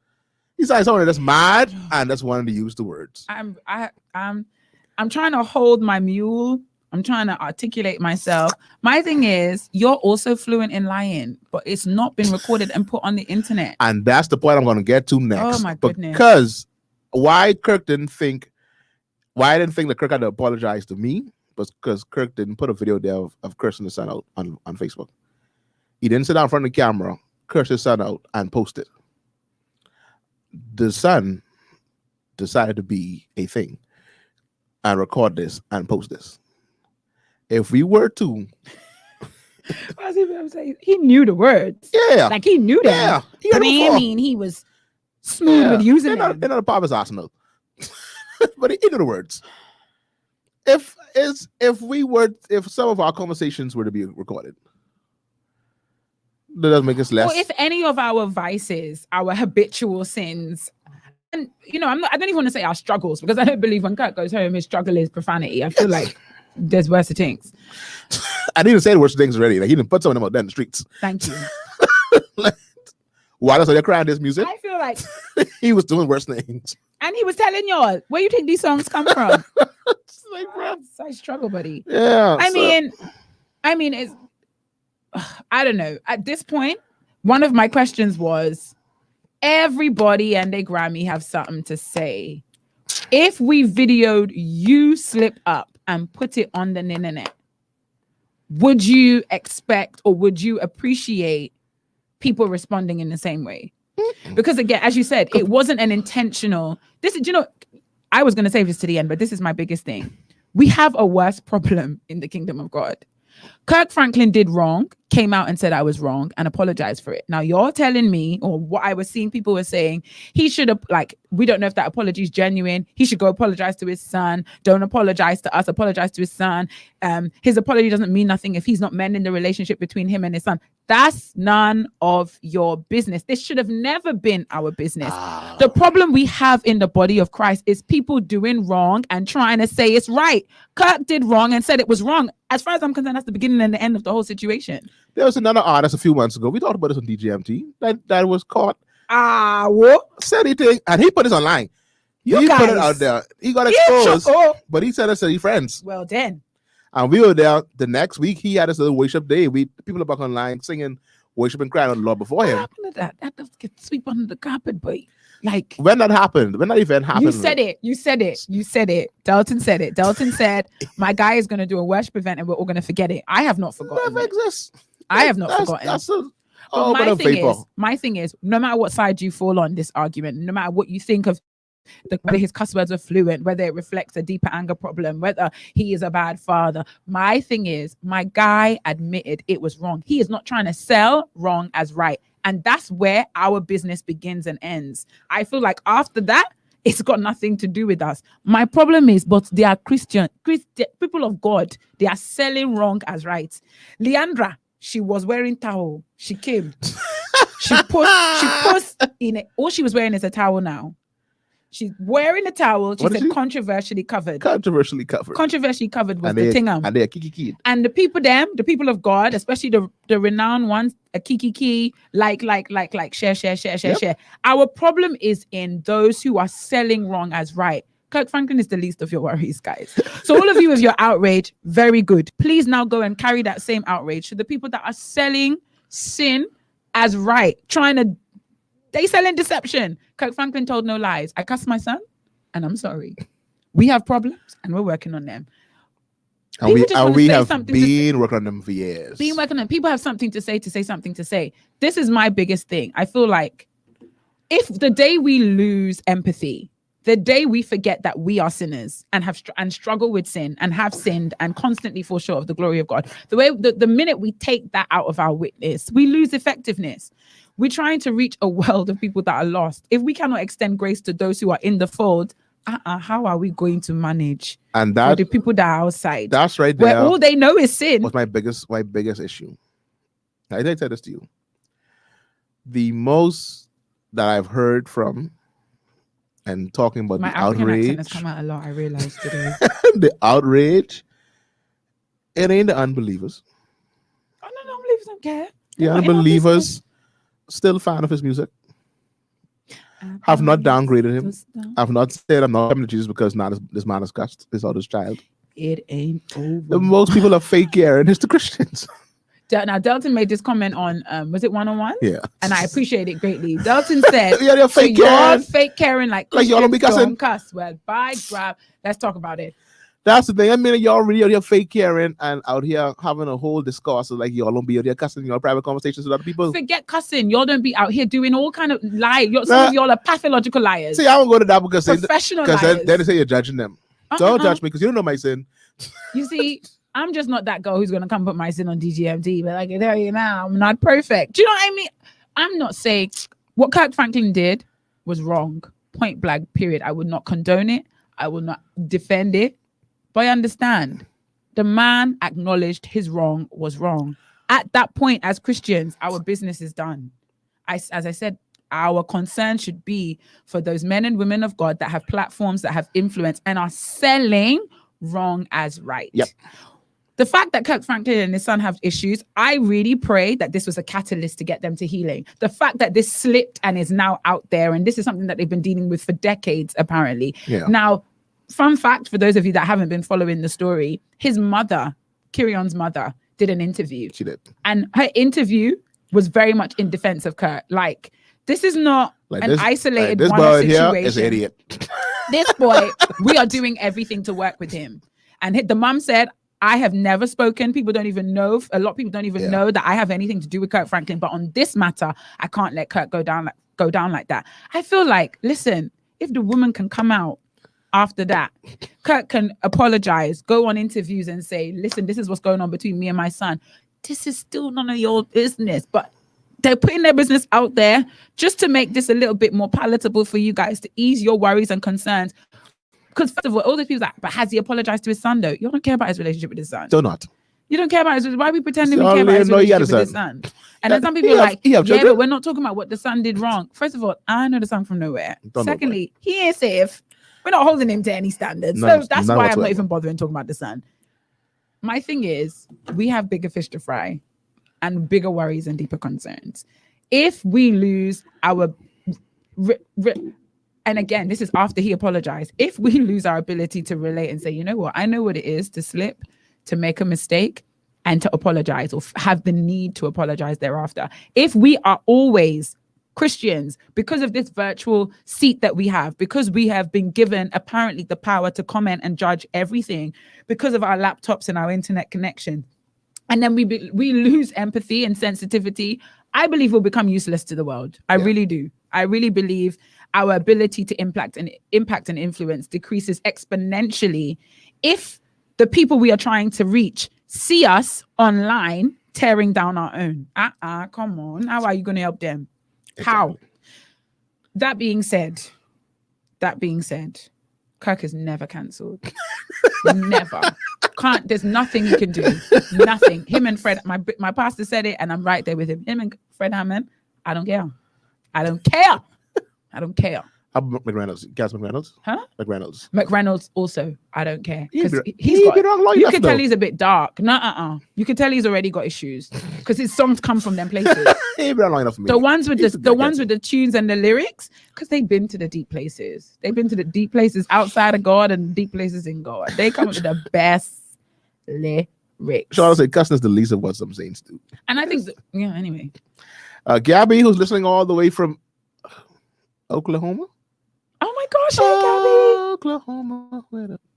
He sounds like someone that's mad and that's wanting to use the words. I'm trying to hold my mule. I'm trying to articulate myself. My thing is, you're also fluent in lying, but it's not been recorded and put on the internet. And that's the point I'm going to get to next. Oh my goodness! Because why I didn't think that Kirk had to apologize to me was because Kirk didn't put a video there of cursing his son out on Facebook. He didn't sit down in front of the camera, curse his son out, and post it. The son decided to be a thing and record this and post this. If we were to, he knew the words. Yeah, like he knew that. Yeah, I mean, he was smooth with using them. They're not a part of his arsenal, but he knew the words. If some of our conversations were to be recorded, that doesn't make us less. Or if any of our vices, our habitual sins, and I don't even want to say our struggles, because I don't believe when Kirk goes home his struggle is profanity. I feel like there's worse things. I didn't say the worst things already. Like he didn't put some of them out there in the streets. Thank you. Why does they crying this music? I feel like he was doing worse things. And he was telling y'all, where you think these songs come from? I struggle, buddy. Yeah. I mean, it's I don't know. At this point, one of my questions was, everybody and their Grammy have something to say. If we videoed you slip up and put it on the internet, would you expect or would you appreciate people responding in the same way? Because again, as you said, it wasn't an intentional. I was going to save this to the end, but this is my biggest thing. We have a worse problem in the kingdom of God. Kirk Franklin did wrong, came out and said I was wrong and apologized for it. Now you're telling me, or what I was seeing people were saying, he should have, we don't know if that apology is genuine. He should go apologize to his son. Don't apologize to us, apologize to his son. His apology doesn't mean nothing if he's not mending the relationship between him and his son. That's none of your business. This should have never been our business. The problem we have in the body of Christ is people doing wrong and trying to say it's right. Kirk did wrong and said it was wrong. As far as I'm concerned, that's the beginning and the end of the whole situation. There was another artist a few months ago. We talked about this on DGMT that was caught. What? Said anything, and he put this online. He put it out there. He got exposed, but he said us to be friends. Well, then. And we were there the next week. He had this little worship day. People are back online singing, worship and crying on the Lord before him. What happened to that? That does get swept under the carpet, boy. When that event happened. You said it. Delton said it. Delton said, my guy is going to do a worship event and we're all going to forget it. I have not forgotten. Never exists. I have not forgotten. My thing is, no matter what side you fall on this argument, no matter what you think of whether his cuss words are fluent, whether it reflects a deeper anger problem, whether he is a bad father, my thing is, my guy admitted it was wrong. He is not trying to sell wrong as right. And that's where our business begins and ends. I feel like after that, it's got nothing to do with us. My problem is, but they are Christian people of God. They are selling wrong as right. Leandra, she was wearing towel. She came. She post in it. All she was wearing is a towel now. She's wearing a towel. She What is said she? controversially covered. Controversially covered. Controversially covered was And the they thing. and they're kiki kid. And the people of God, especially the renowned ones, a key, like, share. Our problem is in those who are selling wrong as right. Kirk Franklin is the least of your worries, guys. So all of you with your outrage, very good. Please now go and carry that same outrage to the people that are selling sin as right, they selling deception. Kirk Franklin told no lies. I cussed my son, and I'm sorry. We have problems, and we're working on them. And we have something been working on them for years. People have something to say something to say. This is my biggest thing. I feel like if the day we lose empathy, the day we forget that we are sinners and have and struggle with sin and have sinned and constantly fall short of the glory of God, the minute we take that out of our witness, we lose effectiveness. We're trying to reach a world of people that are lost. If we cannot extend grace to those who are in the fold, how are we going to manage and that the people that are outside? That's right there. Where all they know is sin. Was my biggest issue. I did say this to you. The most that I've heard from and talking about my the African outrage accent has come out a lot, I realized today. the outrage, it ain't the unbelievers. Oh no, the unbelievers don't care. The unbelievers still fan of his music. Have not downgraded him. I've not said I'm not coming to Jesus because now this man has cast his other's child. It ain't over. The most people are fake caring is the Christians. Now Delton made this comment on was it 101? Yeah. And I appreciate it greatly. Delton said Yeah, they're fake so caring. you're fake caring like y'all don't be cussing. Cuss. Well, by grab. Let's talk about it. That's the thing. I mean, y'all really out here fake caring and out here having a whole discourse of like y'all don't be out here cussing your private conversations with other people. Forget cussing. Y'all don't be out here doing all kind of lie. Some of y'all are pathological liars. See, I won't go to that because professional liars. Then they say you're judging them. Don't judge me because you don't know my sin. You see, I'm just not that girl who's gonna come put my sin on DGMT. But I can tell you now, I'm not perfect. Do you know what I mean? I'm not saying what Kirk Franklin did was wrong. Point blank. Period. I would not condone it. I will not defend it. But I understand the man acknowledged his wrong was wrong. At that point, as Christians, our business is done. As I said, our concern should be for those men and women of God that have platforms, that have influence, and are selling wrong as right. Yep. The fact that Kirk Franklin and his son have issues, I really pray that this was a catalyst to get them to healing. The fact that this slipped and is now out there, and this is something that they've been dealing with for decades, apparently. Yeah. Now, fun fact for those of you that haven't been following the story, his mother, Kirion's mother, did an interview. She did. And her interview was very much in defense of Kirk. Like, this is not Like an isolated this one-off boy here situation. is an idiot. This boy, we are doing everything to work with him. And the mum said, I have never spoken. People don't even know. A lot of people don't even know that I have anything to do with Kirk Franklin. But on this matter, I can't let Kirk go down like that. I feel like, listen, if the woman can come out after that, Kirk can apologize, go on interviews and say, listen, this is what's going on between me and my son. This is still none of your business. But they're putting their business out there just to make this a little bit more palatable for you guys, to ease your worries and concerns. Because first of all these people like, but has he apologized to his son though? You don't care about his relationship with his son. Do not. You don't care about his. Why are we pretending we care about his relationship with his son? And then some people are like, yeah, but we're not talking about what the son did wrong. First of all, I know the son from nowhere. Secondly, he ain't safe. We're not holding him to any standards. So that's why I'm not even bothering talking about the son. My thing is, we have bigger fish to fry and bigger worries and deeper concerns. If we lose our and again, this is after he apologized. If we lose our ability to relate and say, you know what, I know what it is to slip, to make a mistake, and to apologize or have the need to apologize thereafter. If we are always Christians, because of this virtual seat that we have, because we have been given apparently the power to comment and judge everything because of our laptops and our internet connection, and then we lose empathy and sensitivity, I believe we'll become useless to the world. I really do. I really believe our ability to impact and influence decreases exponentially if the people we are trying to reach see us online tearing down our own. Come on. How are you going to help them? Exactly. How? That being said, Kirk is never cancelled. Never. There's nothing you can do. Nothing. Him and Fred, my pastor said it, and I'm right there with him. Him and Fred Hammond, I don't care. McReynolds. Gas McReynolds? Huh? McReynolds. McReynolds also, I don't care. He Because be- he's he got, be wrong long you enough, can tell though. he's a bit dark. No, you can tell he's already got issues because his songs come from them places. He ain't been long enough for me. The ones with He's the a good ones guy. with the tunes and the lyrics, because they've been to the deep places. They've been to the deep places outside of God and deep places in God. They come up with the best lyrics. Sean say cussing is the least of what some saints do. And I think, anyway. Gabby, who's listening all the way from Oklahoma. Oh my gosh, hey, Oklahoma.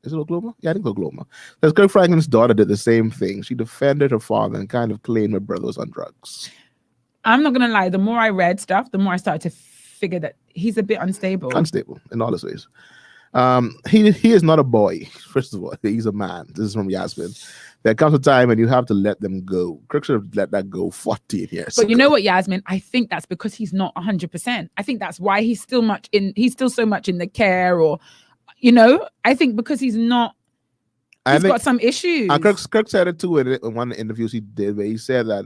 Is it Oklahoma? Yeah, I think Oklahoma. Says Kirk Franklin's daughter did the same thing. She defended her father and kind of claimed her brother was on drugs. I'm not gonna lie. The more I read stuff, the more I started to figure that he's a bit unstable. Unstable in all his ways. He is not a boy. First of all, he's a man. This is from Yasmin. There comes a time when you have to let them go. Kirk should have let that go 14 years. But you ago. know what, Yasmin? I think that's because he's not 100%. I think that's why he's still so much in the care, or I think because he's not. He's got some issues. And Kirk said it too in one of the interviews he did, where he said that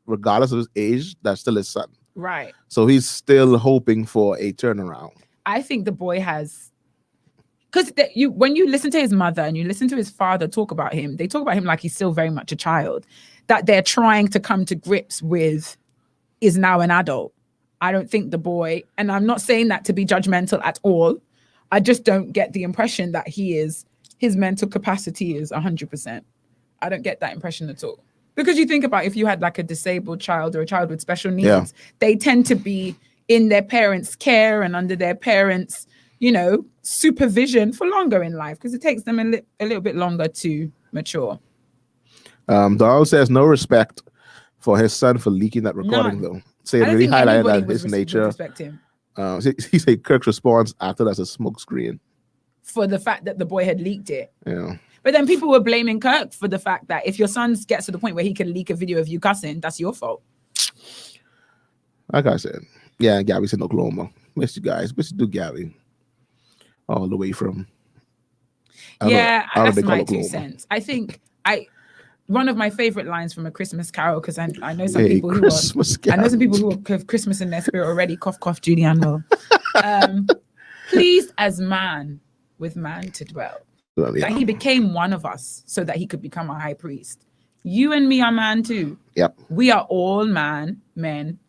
regardless of his age, that's still his son. Right. So he's still hoping for a turnaround. I think the boy has, because when you listen to his mother and you listen to his father talk about him, they talk about him like he's still very much a child that they're trying to come to grips with is now an adult. I don't think the boy, and I'm not saying that to be judgmental at all. I just don't get the impression that his mental capacity is 100%. I don't get that impression at all. Because you think about if you had like a disabled child or a child with special needs, they tend to be in their parents' care and under their parents' supervision for longer in life because it takes them a little bit longer to mature. Donald says no respect for his son for leaking that recording, though. Say it really highlighted that his nature. Respect him He said Kirk's response acted as a smokescreen for the fact that the boy had leaked it. Yeah. But then people were blaming Kirk for the fact that if your son gets to the point where he can leak a video of you cussing, that's your fault. Like I said, yeah, Gabby's in Oklahoma. Miss you guys. Miss you too, Gabby. All the way from. That's my 2 cents. I think one of my favorite lines from A Christmas Carol, because I know some people who have Christmas in their spirit already. Cough, cough, Judy Anvil. Pleased as man with man to dwell. Well, yeah. That he became one of us so that he could become a high priest. You and me are man too. Yep. We are all men,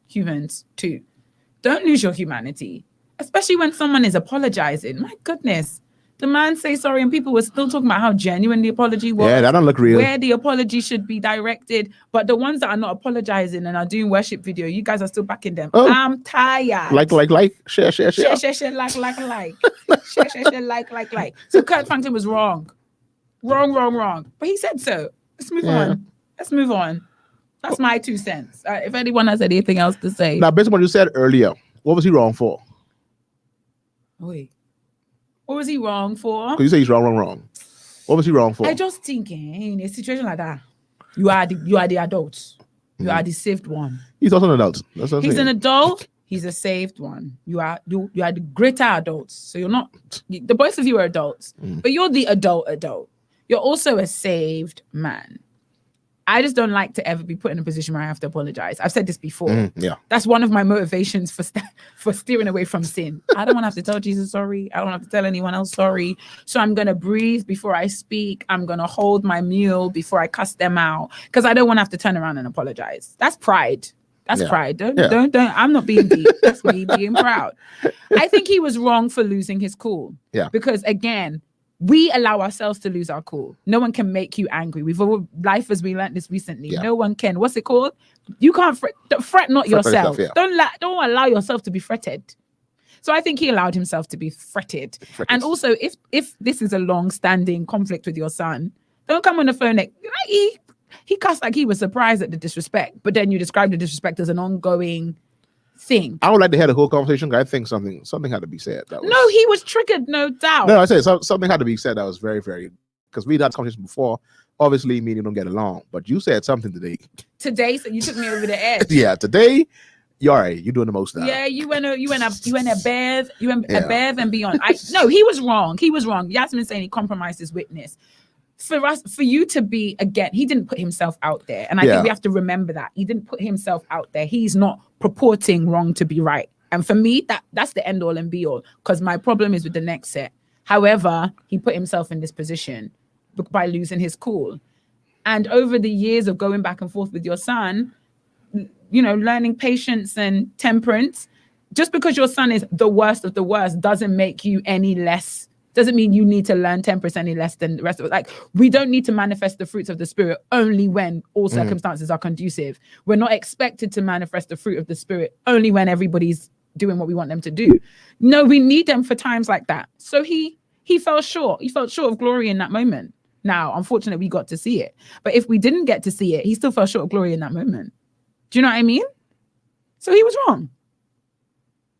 humans too. Don't lose your humanity, especially when someone is apologizing. My goodness. The man say sorry and people were still talking about how genuine the apology was. Yeah, that don't look real. Where the apology should be directed. But the ones that are not apologizing and are doing worship video, you guys are still backing them. Oh. I'm tired. Like, share. Share, like. Share, like. So Kirk Franklin was wrong. Wrong. But he said so. Let's move on. That's my 2 cents. If anyone has anything else to say. Now, based on what you said earlier, what was he wrong for? Wait. What was he wrong for? Because you say he's wrong. What was he wrong for? I just think in a situation like that, you are the adult. You are the saved one. He's also an adult. That's what I'm He's saying. an adult. He's a saved one. You are the greater adults. So you're not the both of you are adults, but you're the adult. You're also a saved man. I just don't like to ever be put in a position where I have to apologize. I've said this before. Yeah. That's one of my motivations for steering away from sin. I don't want to have to tell Jesus sorry. I don't have to tell anyone else sorry. So I'm going to breathe before I speak. I'm going to hold my mule before I cuss them out because I don't want to have to turn around and apologize. That's pride. That's pride. Don't. I'm not being deep. That's me being proud. I think he was wrong for losing his cool. Yeah. Because again, we allow ourselves to lose our cool. No one can make you angry. Life as we learned this recently. Yeah. No one can. What's it called? You can't fret not yourself. Don't allow yourself to be fretted. So I think he allowed himself to be fretted. And also, if this is a long-standing conflict with your son, don't come on the phone. He cussed like he was surprised at the disrespect, but then you describe the disrespect as an ongoing thing. I would like to have the whole conversation. I think something had to be said. No, he was triggered, no doubt. No, I said something had to be said that was very, very, because we had this conversation before. Obviously, me and you don't get along, but you said something today. Today, so you took me over the edge. Yeah, today, you're all right. You're doing the most now. Yeah, you went above and beyond. No, he was wrong. He was wrong. Yasmin saying he compromised his witness. For you to be, again, he didn't put himself out there. And I think we have to remember that. He didn't put himself out there. He's not purporting wrong to be right. And for me, that's the end all and be all, because my problem is with the next set. However, he put himself in this position by losing his cool. And over the years of going back and forth with your son, you know, learning patience and temperance, just because your son is the worst of the worst doesn't make you any less, doesn't mean you need to learn temperance any less than the rest of it. Like, we don't need to manifest the fruits of the spirit only when all circumstances are conducive. We're not expected to manifest the fruit of the spirit only when everybody's doing what we want them to do. No, we need them for times like that. So he fell short. He felt short of glory in that moment. Now, unfortunately, we got to see it. But if we didn't get to see it, he still fell short of glory in that moment. Do you know what I mean? So he was wrong.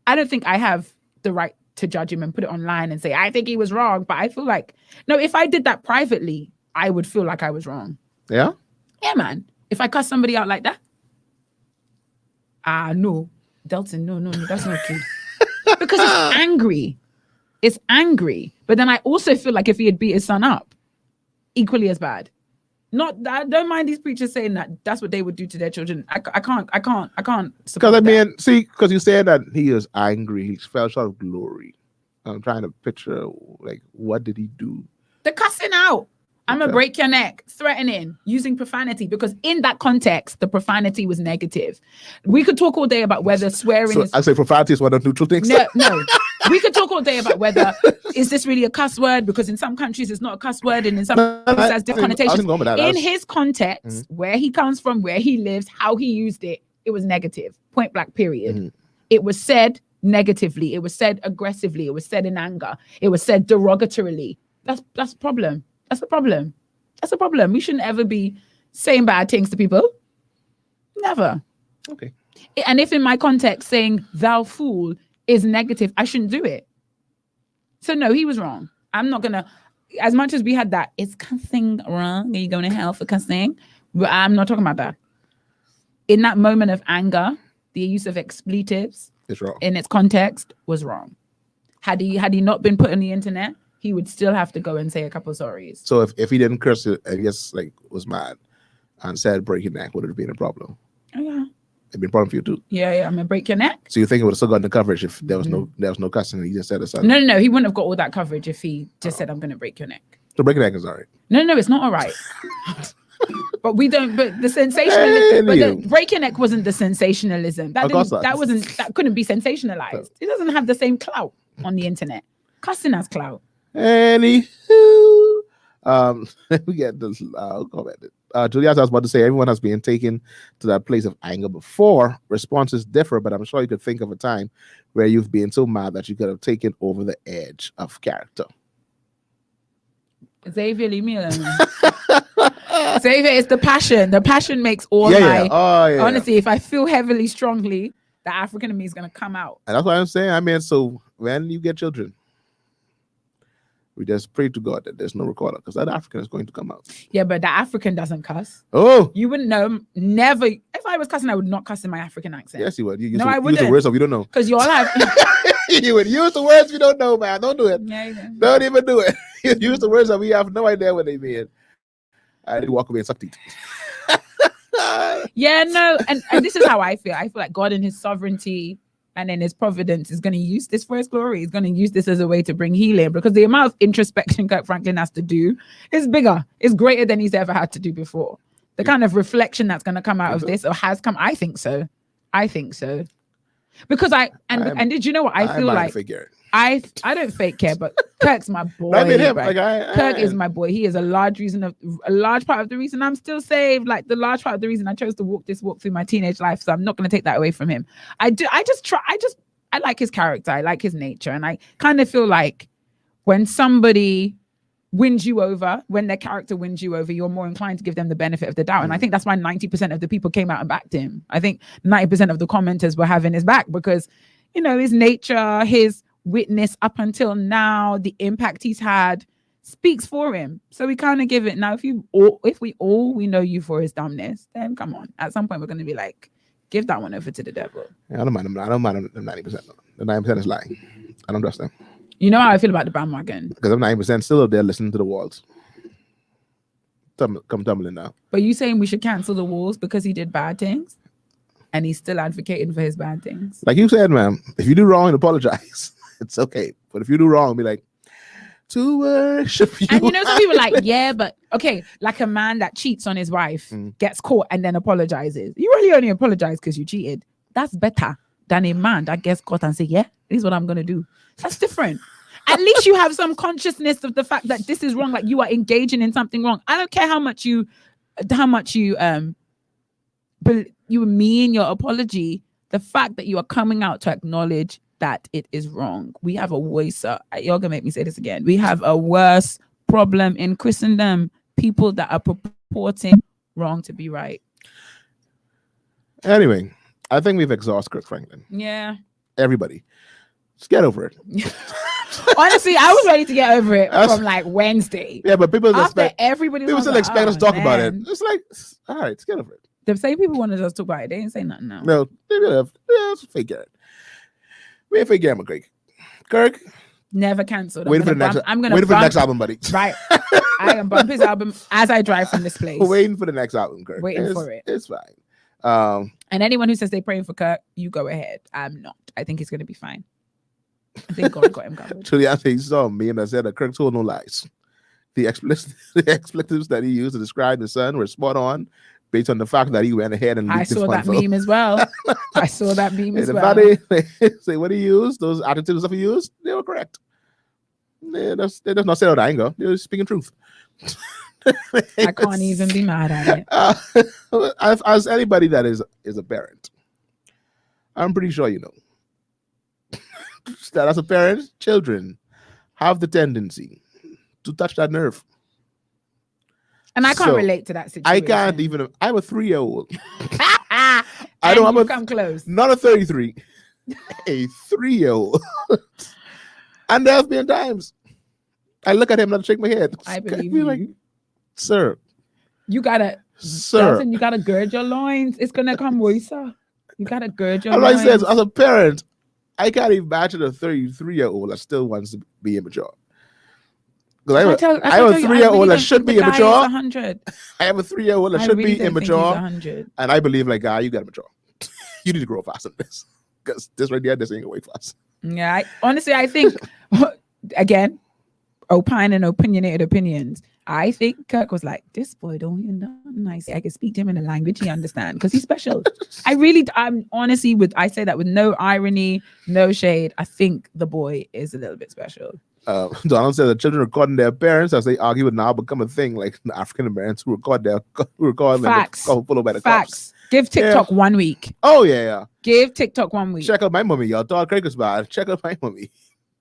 I don't think I have the right to judge him and put it online and say, I think he was wrong. But I feel like, no, if I did that privately, I would feel like I was wrong. Yeah? Yeah, man. If I cuss somebody out like that. No. Delton, no, that's not true. Because it's angry. It's angry. But then I also feel like if he had beat his son up, equally as bad. Not that I don't mind these preachers saying that that's what they would do to their children. I can't because I mean, see, because you said that he was angry, he fell short of glory. I'm trying to picture, like, what did he do? The cussing out. I'm gonna break your neck, threatening, using profanity, because in that context, the profanity was negative. We could talk all day about whether swearing so is... I say profanity is one of the neutral things. No. We could talk all day about whether is this really a cuss word, because in some countries it's not a cuss word, and in some countries it has different connotations. In his context, where he comes from, where he lives, how he used it, it was negative. Point blank, period. It was said negatively. It was said aggressively. It was said in anger. It was said derogatorily. That's a problem. That's a problem. That's a problem. We shouldn't ever be saying bad things to people. Never. Okay. And if in my context saying thou fool is negative, I shouldn't do it. So no, he was wrong. I'm not gonna, as much as we had that, is cussing wrong? Are you going to hell for cussing? But I'm not talking about that. In that moment of anger, the use of expletives in its context was wrong. Had he not been put on the internet, he would still have to go and say a couple sorries. So if he didn't curse it, I guess, like, was mad and said break your neck, would it have been a problem? Oh, yeah. It'd been a problem for you too. Yeah, I'm gonna break your neck. So you think it would have still gotten the coverage if there was no cussing and he just said it? No, he wouldn't have got all that coverage if he just said, I'm gonna break your neck. So break your neck is all right. No, it's not all right. But we don't. But the sensationalism. But the break your neck wasn't the sensationalism. That couldn't be sensationalized. It doesn't have the same clout on the internet. Cussing has clout. Anywho, we get this comment. Juliet, I was about to say, everyone has been taken to that place of anger before. Responses differ, but I'm sure you could think of a time where you've been so mad that you could have taken over the edge of character. Xavier, leave me alone. Xavier, it's the passion. The passion makes all my... Honestly, if I feel heavily, strongly, the African in me is going to come out. And that's what I'm saying. I mean, so when you get children, we just pray to God that there's no recorder, because that African is going to come out. Yeah, but the African doesn't cuss. Oh, you wouldn't know. Never. If I was cussing, I would not cuss in my African accent. Yes, you would. I wouldn't. Use the words of you don't know. Because you all have. You would use the words you don't know, man. Don't do it. Yeah. Don't even do it. Use the words that we have no idea what they mean. I did walk away and suck teeth. Yeah, no, and this is how I feel. I feel like God in His sovereignty and in His providence is going to use this for His glory. He's going to use this as a way to bring healing, because the amount of introspection Kirk Franklin has to do is bigger. It's greater than he's ever had to do before. The kind of reflection that's going to come out of this, or has come, I think so. Because and did you know what I feel like? I don't fake care, but Kirk's my boy. I mean him, right? Kirk is my boy. He is a large part of the reason I'm still saved. Like the large part of the reason I chose to walk through my teenage life. So I'm not going to take that away from him. I like his character. I like his nature. And I kind of feel like when somebody wins you over, when their character wins you over, you're more inclined to give them the benefit of the doubt. And I think that's why 90% of the people came out and backed him. I think 90% of the commenters were having his back because, his nature, his witness up until now, the impact he's had speaks for him. So we kind of give it. Now, if we know you for his dumbness, then come on. At some point, we're going to be like, give that one over to the devil. Yeah, I don't mind them 90%. The 9% is lying. I don't trust them. You know how I feel about the bandwagon? Because I'm 9% still up there listening to the walls. Come tumbling now. But you saying we should cancel the walls because he did bad things? and he's still advocating for his bad things. Like you said, ma'am, if you do wrong, apologize. It's okay. But if you do wrong, be like, to worship you. And you know, some people are like, yeah, but okay, like a man that cheats on his wife gets caught and then apologizes. You really only apologize because you cheated. That's better than a man that gets caught and say, yeah, this is what I'm gonna do. That's different. At least you have some consciousness of the fact that this is wrong, like you are engaging in something wrong. I don't care how much you mean your apology. The fact that you are coming out to acknowledge that it is wrong. We have a worse, you're gonna make me say this again. We have a worse problem in Christendom. People that are purporting wrong to be right. Anyway, I think we've exhausted Kirk Franklin. Yeah. Everybody, just get over it. Honestly, I was ready to get over it from like Wednesday. Yeah, but people after everybody people still expect us to talk about it. It's like, all right, let's get over it. The same people wanted us to talk about it. They didn't say nothing now. No, they will have. Let's figure it. We figure it, Craig. Kirk, never cancelled. Waiting for the next album, buddy. Right. I am bump his album as I drive from this place. Waiting for the next album, Kirk. Waiting for it. It's fine. And anyone who says they're praying for Kirk, you go ahead. I'm not. I think he's going to be fine. I think God got him covered. Truly, I think saw me and I said that Kirk told no lies. The expletives that he used to describe his son were spot on, based on the fact that he went ahead and I saw that meme as well. I saw that meme as well. They say what he used, those adjectives that he used, they were correct. They just not say out of anger. They're speaking truth. I can't even be mad at it. As anybody that is a parent, I'm pretty sure you know that as a parent, children have the tendency to touch that nerve. And I can't relate to that situation. I can't even. I'm a 3-year-old. I don't come close. Not a 33, a 3-year-old. And there have been times I look at him and I shake my head. I believe you. Like, sir, you gotta gird your loins. It's gonna come worse. You gotta gird your loins. Like I said, as a parent, I can't imagine a 33-year-old that still wants to be immature. I have a 3-year-old that should be immature. I have a 3-year-old that should be immature. And I believe, like, you got to mature. You need to grow fast on this. Because this right there, this ain't going fast. Yeah, I think, again, opining opinionated opinions. I think Kirk was like, this boy don't even know nice. I can speak to him in a language he understands because he's special. I'm honestly, I say that with no irony, no shade. I think the boy is a little bit special. Donald said that children recording their parents as they argue would now become a thing, like the African Americans who record them followed by the cops. Give TikTok 1 week. Oh yeah. Give TikTok 1 week. Check out my mommy, y'all. Thought Craig was bad. Check out my mommy,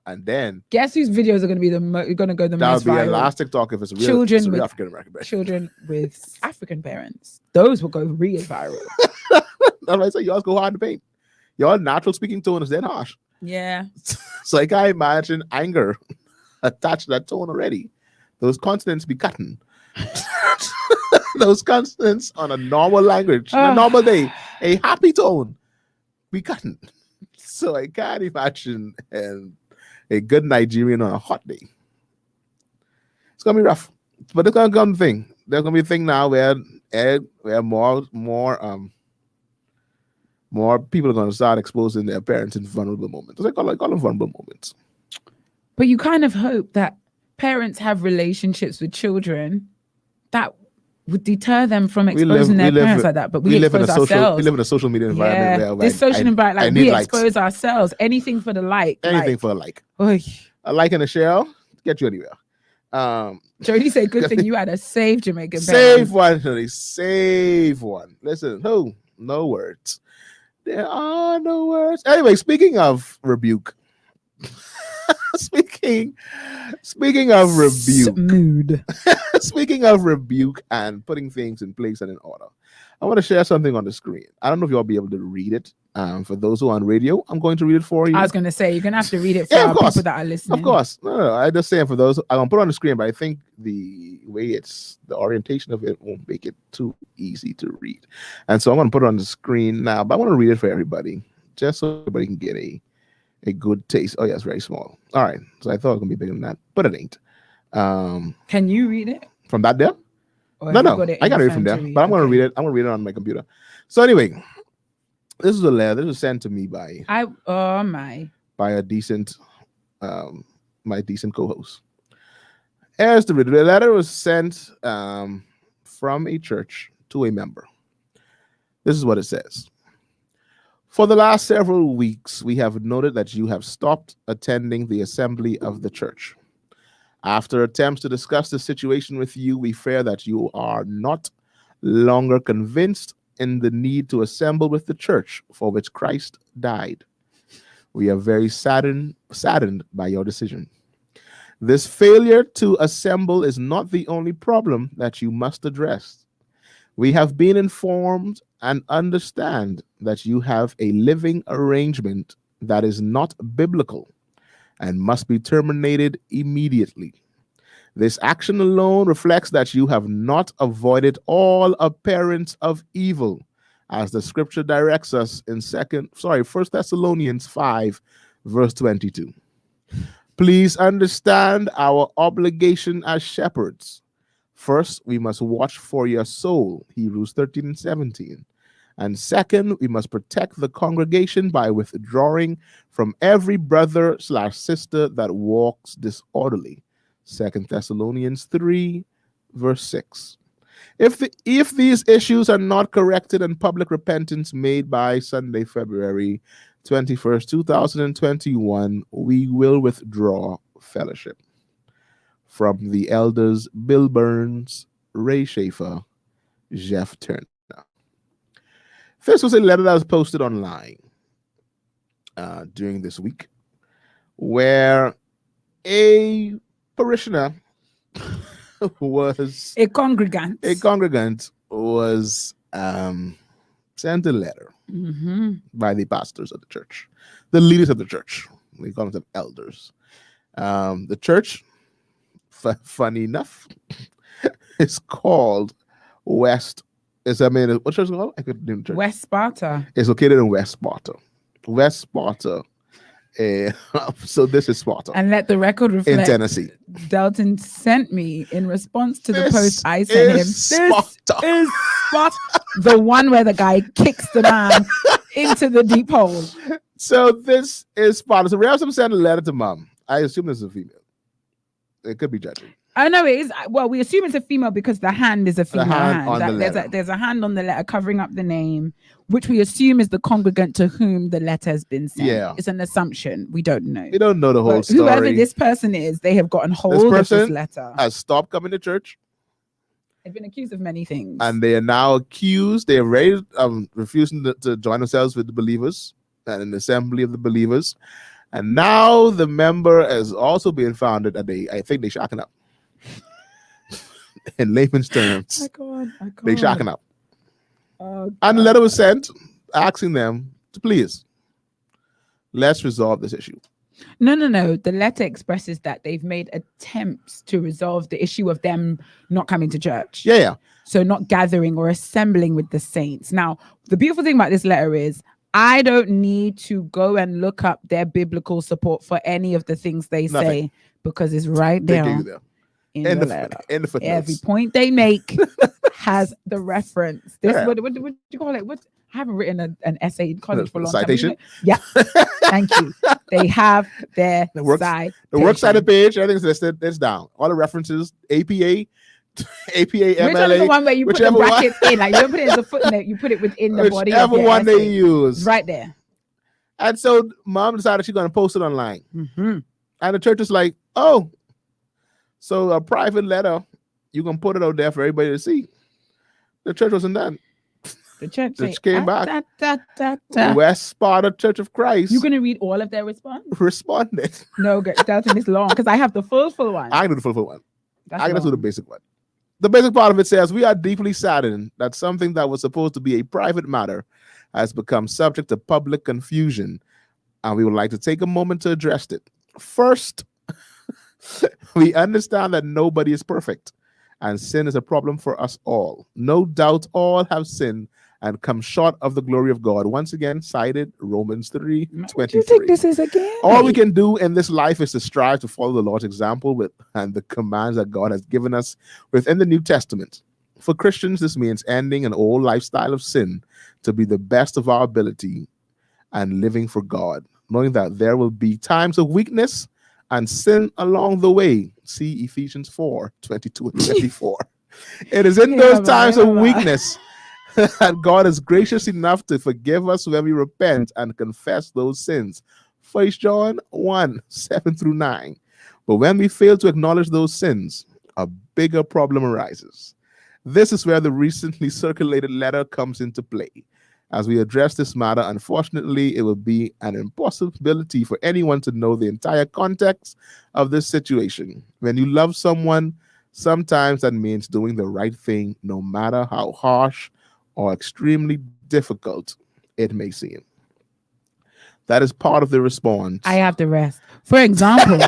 and then guess whose videos are going to be going to go the most viral? That would be a last TikTok if it's real. Children with African American parents. Children with African parents. Those will go real viral. That's why I say y'all go hard to paint. Y'all natural speaking tone is then harsh. Yeah. So I can't imagine anger attached to that tone already. Those consonants be cutting. Those consonants on a normal language, on a normal day, a happy tone, be cutting. So I can't imagine a good Nigerian on a hot day. It's gonna be rough, but it's gonna come thing. There's gonna be a thing now where more people are going to start exposing their parents in vulnerable moments. I call them vulnerable moments. But you kind of hope that parents have relationships with children that would deter them from exposing their parents like that. But we expose ourselves. We live in a social media environment where this social environment, we expose ourselves. Anything for the like. Anything for a like. Oy. A like and a share get you anywhere. Jody said, good thing you had a safe Jamaican parent. Save one. Listen, no words. There are no words. Anyway, speaking of rebuke. speaking of rebuke. Mood. Speaking of rebuke and putting things in place and in order. I want to share something on the screen. I don't know if you'll be able to read it. For those who are on radio, I'm going to read it for you. I was going to say, you're going to have to read it for our people that are listening. Of course. No. I just saying for those, I'm going to put it on the screen, but I think the way the orientation of it won't make it too easy to read. And so I'm going to put it on the screen now, but I want to read it for everybody, just so everybody can get a good taste. Oh, yeah, it's very small. All right. So I thought it was going to be bigger than that, but it ain't. Can you read it? From that there? No. I got to read it from there, but I'm going to read it. I'm going to read it on my computer. So anyway, This is a letter. This was sent to me by my a decent, my decent co-host. As the letter was sent from a church to a member. This is what it says. For the last several weeks, we have noted that you have stopped attending the assembly of the church. After attempts to discuss the situation with you, we fear that you are not longer convinced in the need to assemble with the church for which Christ died. We are very saddened by your decision. This failure to assemble is not the only problem that you must address. We have been informed and understand that you have a living arrangement that is not biblical and must be terminated immediately. This action alone reflects that you have not avoided all appearance of evil, as the scripture directs us in 1 Thessalonians 5, verse 22. Please understand our obligation as shepherds. First, we must watch for your soul, Hebrews 13 and 17. And second, we must protect the congregation by withdrawing from every brother/sister that walks disorderly, 2 Thessalonians 3, verse 6. If these issues are not corrected and public repentance made by Sunday, February 21st, 2021, we will withdraw fellowship. From the elders Bill Burns, Ray Schaefer, Jeff Turner. This was a letter that was posted online during this week, where a parishioner was a congregant was sent a letter by the pastors of the church, the leaders of the church. We call them elders. The church, funny enough, is called West. What church is it called? I couldn't name the church. West Sparta. It's located in West Sparta. West Sparta. So this is Sparta. And let the record reflect. In Tennessee. Delton sent me in response to the post I sent him. This is Sparta. The one where the guy kicks the man into the deep hole. So this is Sparta. So Ransom sent a letter to mom. I assume this is a female. It could be judging. I know it is. Well, we assume it's a female because the hand is a female hand. There's a hand on the letter covering up the name, which we assume is the congregant to whom the letter has been sent. Yeah. It's an assumption. We don't know. We don't know the whole story. Whoever this person is, they have gotten hold of this letter. Has stopped coming to church. They've been accused of many things. And they are now accused. They are already refusing to join themselves with the believers and an assembly of the believers. And now the member is also being founded that I think they're shacking up. In layman's terms, they shacking up. And the letter was sent asking them to please, let's resolve this issue. No. The letter expresses that they've made attempts to resolve the issue of them not coming to church. Yeah. So not gathering or assembling with the saints. Now, the beautiful thing about this letter is I don't need to go and look up their biblical support for any of the things they say because it's right there. In the letter. In the footnotes. Every point they make has the reference. This what do you call it? What I haven't written an essay in college for a long citation? time. Yeah. Thank you. They have their citation. The works cited page, everything's listed. It's down. All the references, APA, MLA. Which one is the one where you put the brackets in? Like you don't put it as a footnote, you put it within the body of the one essay. they use. Right there. And so mom decided she's going to post it online. And the church is like, oh, so a private letter, you can put it out there for everybody to see. The church wasn't done. The church came back. West Sparta Church of Christ. You're going to read all of their response? Responded. No, Delton is long because I have the full one. I can do the full one. I can do the basic one. The basic part of it says, we are deeply saddened that something that was supposed to be a private matter has become subject to public confusion, and we would like to take a moment to address it. First, we understand that nobody is perfect, and sin is a problem for us all. No doubt all have sinned and come short of the glory of God. Once again, cited Romans 3:23. What do you think this is again? All we can do in this life is to strive to follow the Lord's example and the commands that God has given us within the New Testament. For Christians, this means ending an old lifestyle of sin to be the best of our ability and living for God, knowing that there will be times of weakness and sin along the way. See Ephesians 4:22 and 24. It is in those times of weakness that God is gracious enough to forgive us when we repent and confess those sins. 1 John 1:7-9. But when we fail to acknowledge those sins, a bigger problem arises. This is where the recently circulated letter comes into play. As we address this matter, unfortunately, it will be an impossibility for anyone to know the entire context of this situation. When you love someone, sometimes that means doing the right thing, no matter how harsh or extremely difficult it may seem. That is part of the response. I have the rest. For example,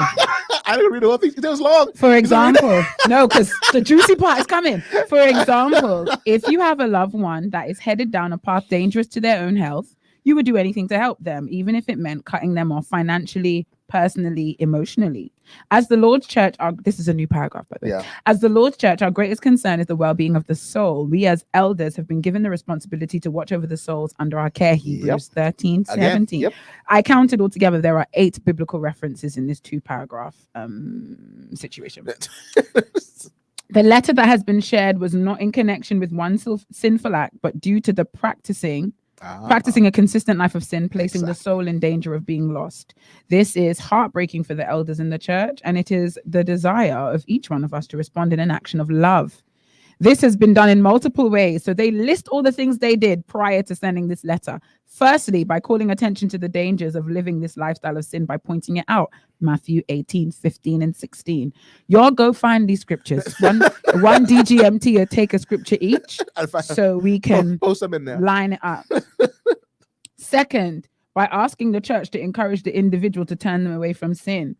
I didn't read the whole thing. It was long. For example, no, because the juicy part is coming. For example, if you have a loved one that is headed down a path dangerous to their own health, you would do anything to help them, even if it meant cutting them off financially, personally, emotionally. As the Lord's church, this is a new paragraph, by the way. Yeah. As the Lord's church, our greatest concern is the well-being of the soul. We as elders have been given the responsibility to watch over the souls under our care. Hebrews 13:17. Yep. I counted all together. There are 8 biblical references in this 2-paragraph situation. The letter that has been shared was not in connection with one sinful act, but due to the practicing a consistent life of sin, placing the soul in danger of being lost. This is heartbreaking for the elders in the church, and it is the desire of each one of us to respond in an action of love. This has been done in multiple ways. So they list all the things they did prior to sending this letter. Firstly, by calling attention to the dangers of living this lifestyle of sin by pointing it out. Matthew 18:15 and 16. Y'all go find these scriptures. One DGMT will take a scripture each so we can post them in there. Line it up. Second, by asking the church to encourage the individual to turn them away from sin.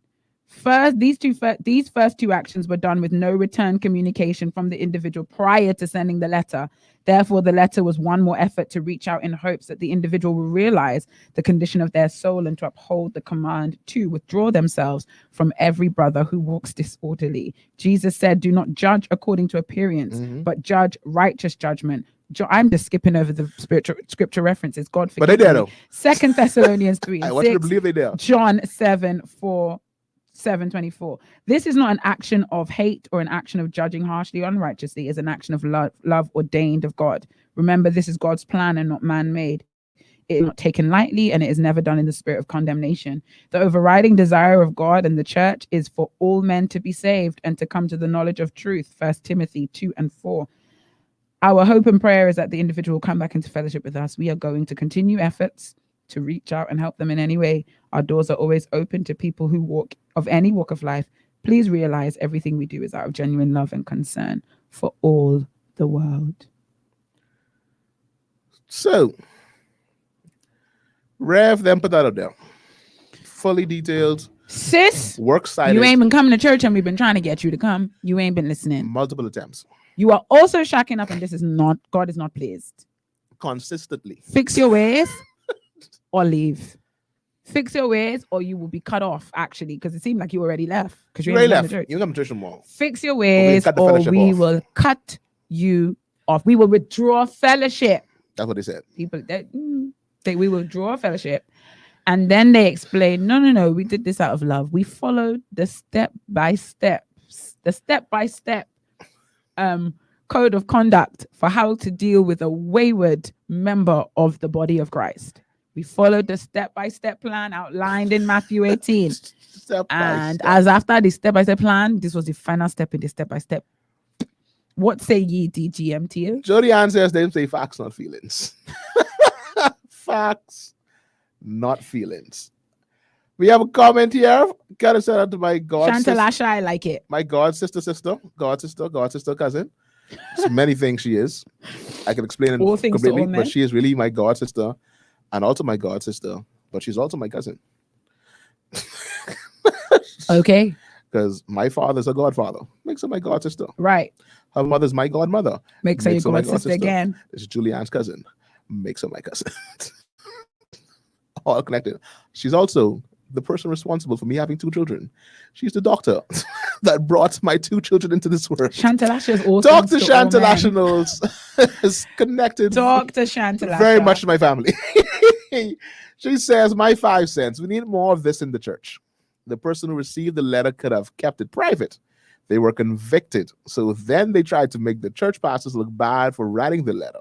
First, these first 2 actions were done with no return communication from the individual prior to sending the letter. Therefore, the letter was one more effort to reach out in hopes that the individual will realize the condition of their soul and to uphold the command to withdraw themselves from every brother who walks disorderly. Jesus said, do not judge according to appearance, but judge righteous judgment. I'm just skipping over the scripture references. God forgive me. But they did, though. 2 Thessalonians 3 and I want 6. you to believe they did. John 7:24. This is not an action of hate or an action of judging harshly unrighteously. It's an action of love ordained of God. Remember, this is God's plan and not man-made. It is not taken lightly, and it is never done in the spirit of condemnation. The overriding desire of God and the church is for all men to be saved and to come to the knowledge of truth. 1 Timothy 2 and 4. Our hope and prayer is that the individual will come back into fellowship with us. We are going to continue efforts to reach out and help them in any way. Our doors are always open to people who walk of any walk of life. Please realize everything we do is out of genuine love and concern for all the world. So, Rev then put that up there. Fully detailed. Sis, works cited. You ain't been coming to church and we've been trying to get you to come. You ain't been listening. Multiple attempts. You are also shacking up, and this is not, God is not pleased. Consistently. Fix your ways or leave. Fix your ways or you will be cut off, actually, because it seemed like you already left. Because you already left. Church. You come to church tomorrow. Fix your ways or we will cut you off. We will withdraw fellowship. That's what they said. People that we will withdraw fellowship. And then they explain, no, we did this out of love. We followed the step-by-step code of conduct for how to deal with a wayward member of the body of Christ. We followed the step-by-step plan outlined in Matthew 18. As after the step-by-step plan, this was the final step in the step-by-step. What say ye, DGMT? Jody Ann says they say facts, not feelings. Facts, not feelings. We have a comment here. Gotta shout out to my God Chantal Asha, I like it. My God sister, cousin. So many things she is. I can explain it all things completely, to all men. But she is really my God sister, and also my God sister. But she's also my cousin. Okay. Because my father's a godfather. Makes her my God sister. Right. Her mother's my godmother. Makes her your God sister again. This is Julianne's cousin. Makes her my cousin. All connected. She's also the person responsible for me having 2 children. She's the doctor that brought my 2 children into this world. Chantal Asher is also Dr. Chantal Asher knows is connected Dr. Chantal very Asher. much to my family. She says, my 5 cents, we need more of this in the church. The person who received the letter could have kept it private. They were convicted. So then they tried to make the church pastors look bad for writing the letter.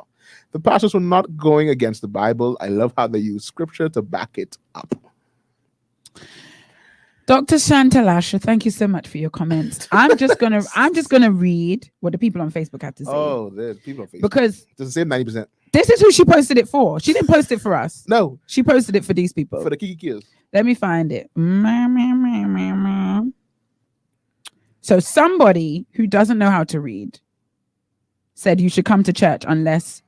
The pastors were not going against the Bible. I love how they use scripture to back it up. Dr. Chantal Asher, thank you so much for your comments. I'm just gonna read what the people on Facebook had to say. Oh, the people on Facebook. Because does it say 90%? this is who she posted it for. She didn't post it for us. No. She posted it for these people. For the Kiki Kills. Let me find it. So somebody who doesn't know how to read said you should come to church unless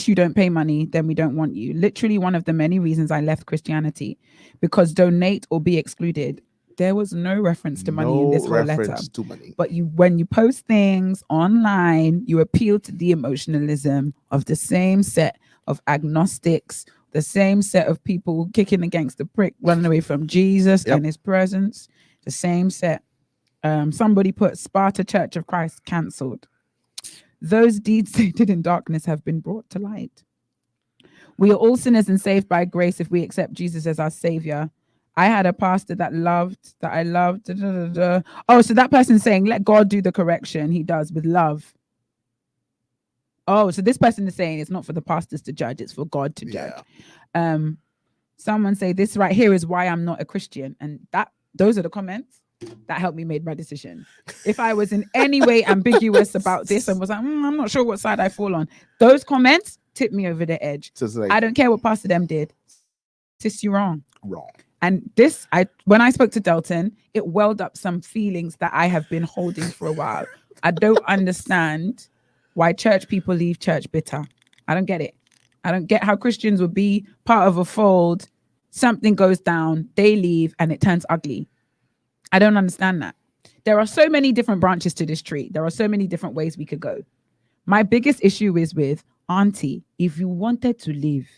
you don't pay money, then we don't want you. Literally one of the many reasons I left Christianity, because donate or be excluded. There was no reference to money in this whole letter. To money. But when you post things online, you appeal to the emotionalism of the same set of agnostics, the same set of people kicking against the prick, running away from Jesus and his presence. The same set. Somebody put Sparta Church of Christ cancelled. Those deeds they did in darkness have been brought to light. We are all sinners and saved by grace if we accept Jesus as our savior. I had a pastor that I loved. Oh, so that person's saying, let God do the correction. He does with love. Oh, so this person is saying it's not for the pastors to judge, it's for God to judge. Someone say this right here is why I'm not a Christian. And those are the comments that helped me make my decision. If I was in any way ambiguous about this and was like, I'm not sure what side I fall on, those comments tipped me over the edge. So like, I don't care what Pastor them did. Sis, you wrong. Wrong. And when I spoke to Delton, it welled up some feelings that I have been holding for a while. I don't understand why church people leave church bitter. I don't get it. I don't get how Christians would be part of a fold. Something goes down, they leave, and it turns ugly. I don't understand that. There are so many different branches to this tree. There are so many different ways we could go. My biggest issue is with auntie. If you wanted to leave,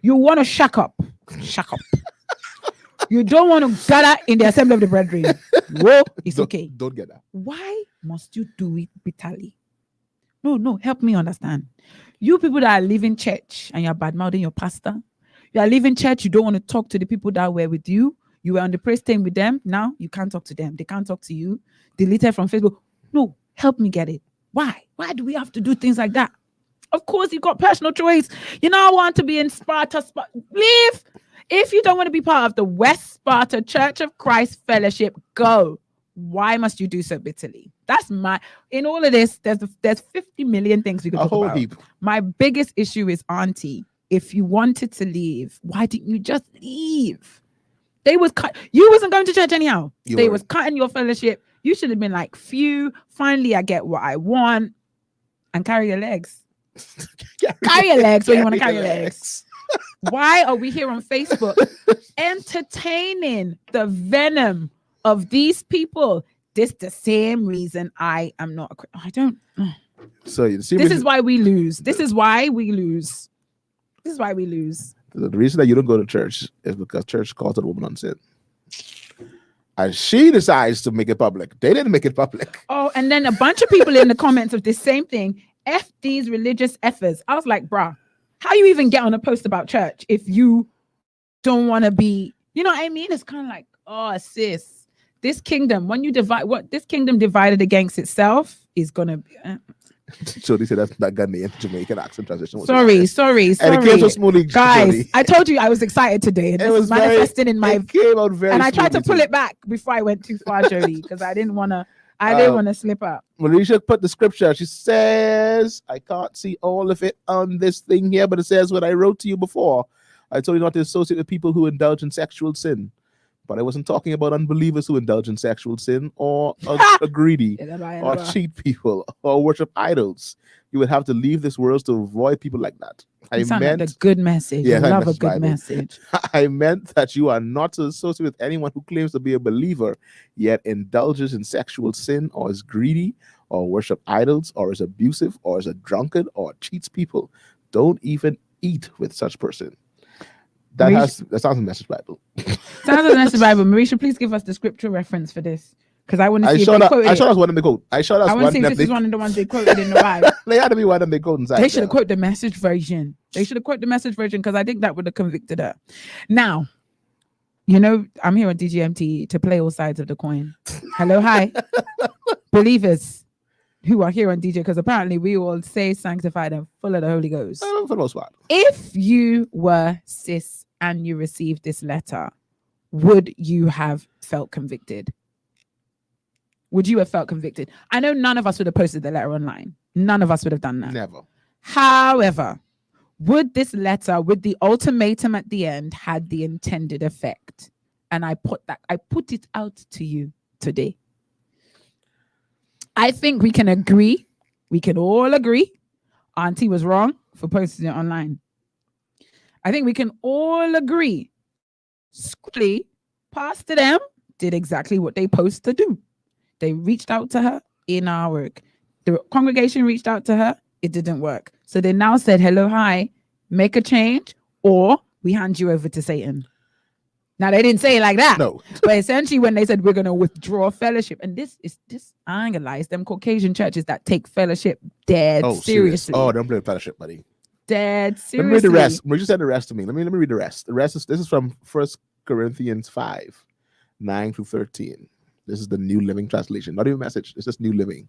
you want to shack up. You don't want to gather in the assembly of the brethren. Whoa, it's okay. Don't get that. Why must you do it bitterly? No, help me understand. You people that are leaving church and you're bad-mouthing your pastor, you are leaving church, you don't want to talk to the people that were with you. You were on the praise team with them. Now you can't talk to them. They can't talk to you. Deleted from Facebook. No, help me get it. Why? Why do we have to do things like that? Of course, you got personal choice. You know, I want to be in Sparta. Leave. If you don't want to be part of the West Sparta Church of Christ Fellowship, go. Why must you do so bitterly? That's in all of this, there's 50 million things we could talk about. Heap. My biggest issue is auntie. If you wanted to leave, why didn't you just leave? They was you wasn't going to church anyhow. They was cutting your fellowship. You should have been like, phew, finally I get what I want. And carry your legs. Carry your legs when you want to carry your legs. Why are we here on Facebook entertaining the venom of these people? This the same reason I am not I don't. So you see, this is why we lose. This is why we lose. The reason that you don't go to church is because church calls a woman on sin. And she decides to make it public. They didn't make it public. Oh, and then a bunch of people in the comments of this same thing, F these religious effers. I was like, bruh, how you even get on a post about church if you don't want to be, you know what I mean? It's kind of like, oh, sis, this kingdom, when you divide, what this kingdom divided against itself is going to be... So they said that Ghanaian Jamaican accent transition. Sorry. And it came so smoothly, guys. I told you I was excited today. And it was manifesting in my. It came out very. And I tried to pull it back before I went too far, Jolie, because I didn't want to. I didn't want to slip up. Marisha put the scripture. She says, "I can't see all of it on this thing here, but it says what I wrote to you before. I told you not to associate with people who indulge in sexual sin." But I wasn't talking about unbelievers who indulge in sexual sin or are greedy or cheat people or worship idols. You would have to leave this world to avoid people like that. I meant like a good message. Yeah, I love a good message. I meant that you are not to associate with anyone who claims to be a believer yet indulges in sexual sin or is greedy or worship idols or is abusive or is a drunkard or cheats people. Don't even eat with such person. That sounds a message Bible. Sounds of the Message Bible. Marisha, please give us the scripture reference for this. Because I want to see if showed they us, quoted I it. showed us one in the quote. I showed us I want to one see if that this they, is one of the ones they quoted in the Bible. they had to be one of them they quote inside. They should have there. quoted the Message version. They should have quoted the Message version because I think that would have convicted her. Now, you know, I'm here on DGMT to play all sides of the coin. Hello, hi. Believers who are here on DJ, because apparently we all say sanctified and full of the Holy Ghost. For the most part. If you were cis and you received this letter, would you have felt convicted? Would you have felt convicted? I know none of us would have posted the letter online. None of us would have done that. Never. However, would this letter with the ultimatum at the end had the intended effect? And I put it out to you today. I think we can agree. We can all agree. Auntie was wrong for posting it online. I think we can all agree. Squiggly, Pastor them did exactly what they supposed to do. They reached out to her in our work. The congregation reached out to her. It didn't work. So they now said, hello, hi, make a change, or we hand you over to Satan. Now, they didn't say it like that. No. But essentially, when they said we're going to withdraw fellowship, and this, I ain't gonna lie, it's them Caucasian churches that take fellowship dead seriously. Oh, don't play with fellowship, buddy. Dead seriously. Let me read the rest. Marisha said the rest to me. Let me read the rest. This is from 1 Corinthians 5, 9 through 13. This is the New Living Translation. Not even Message. It's just New Living.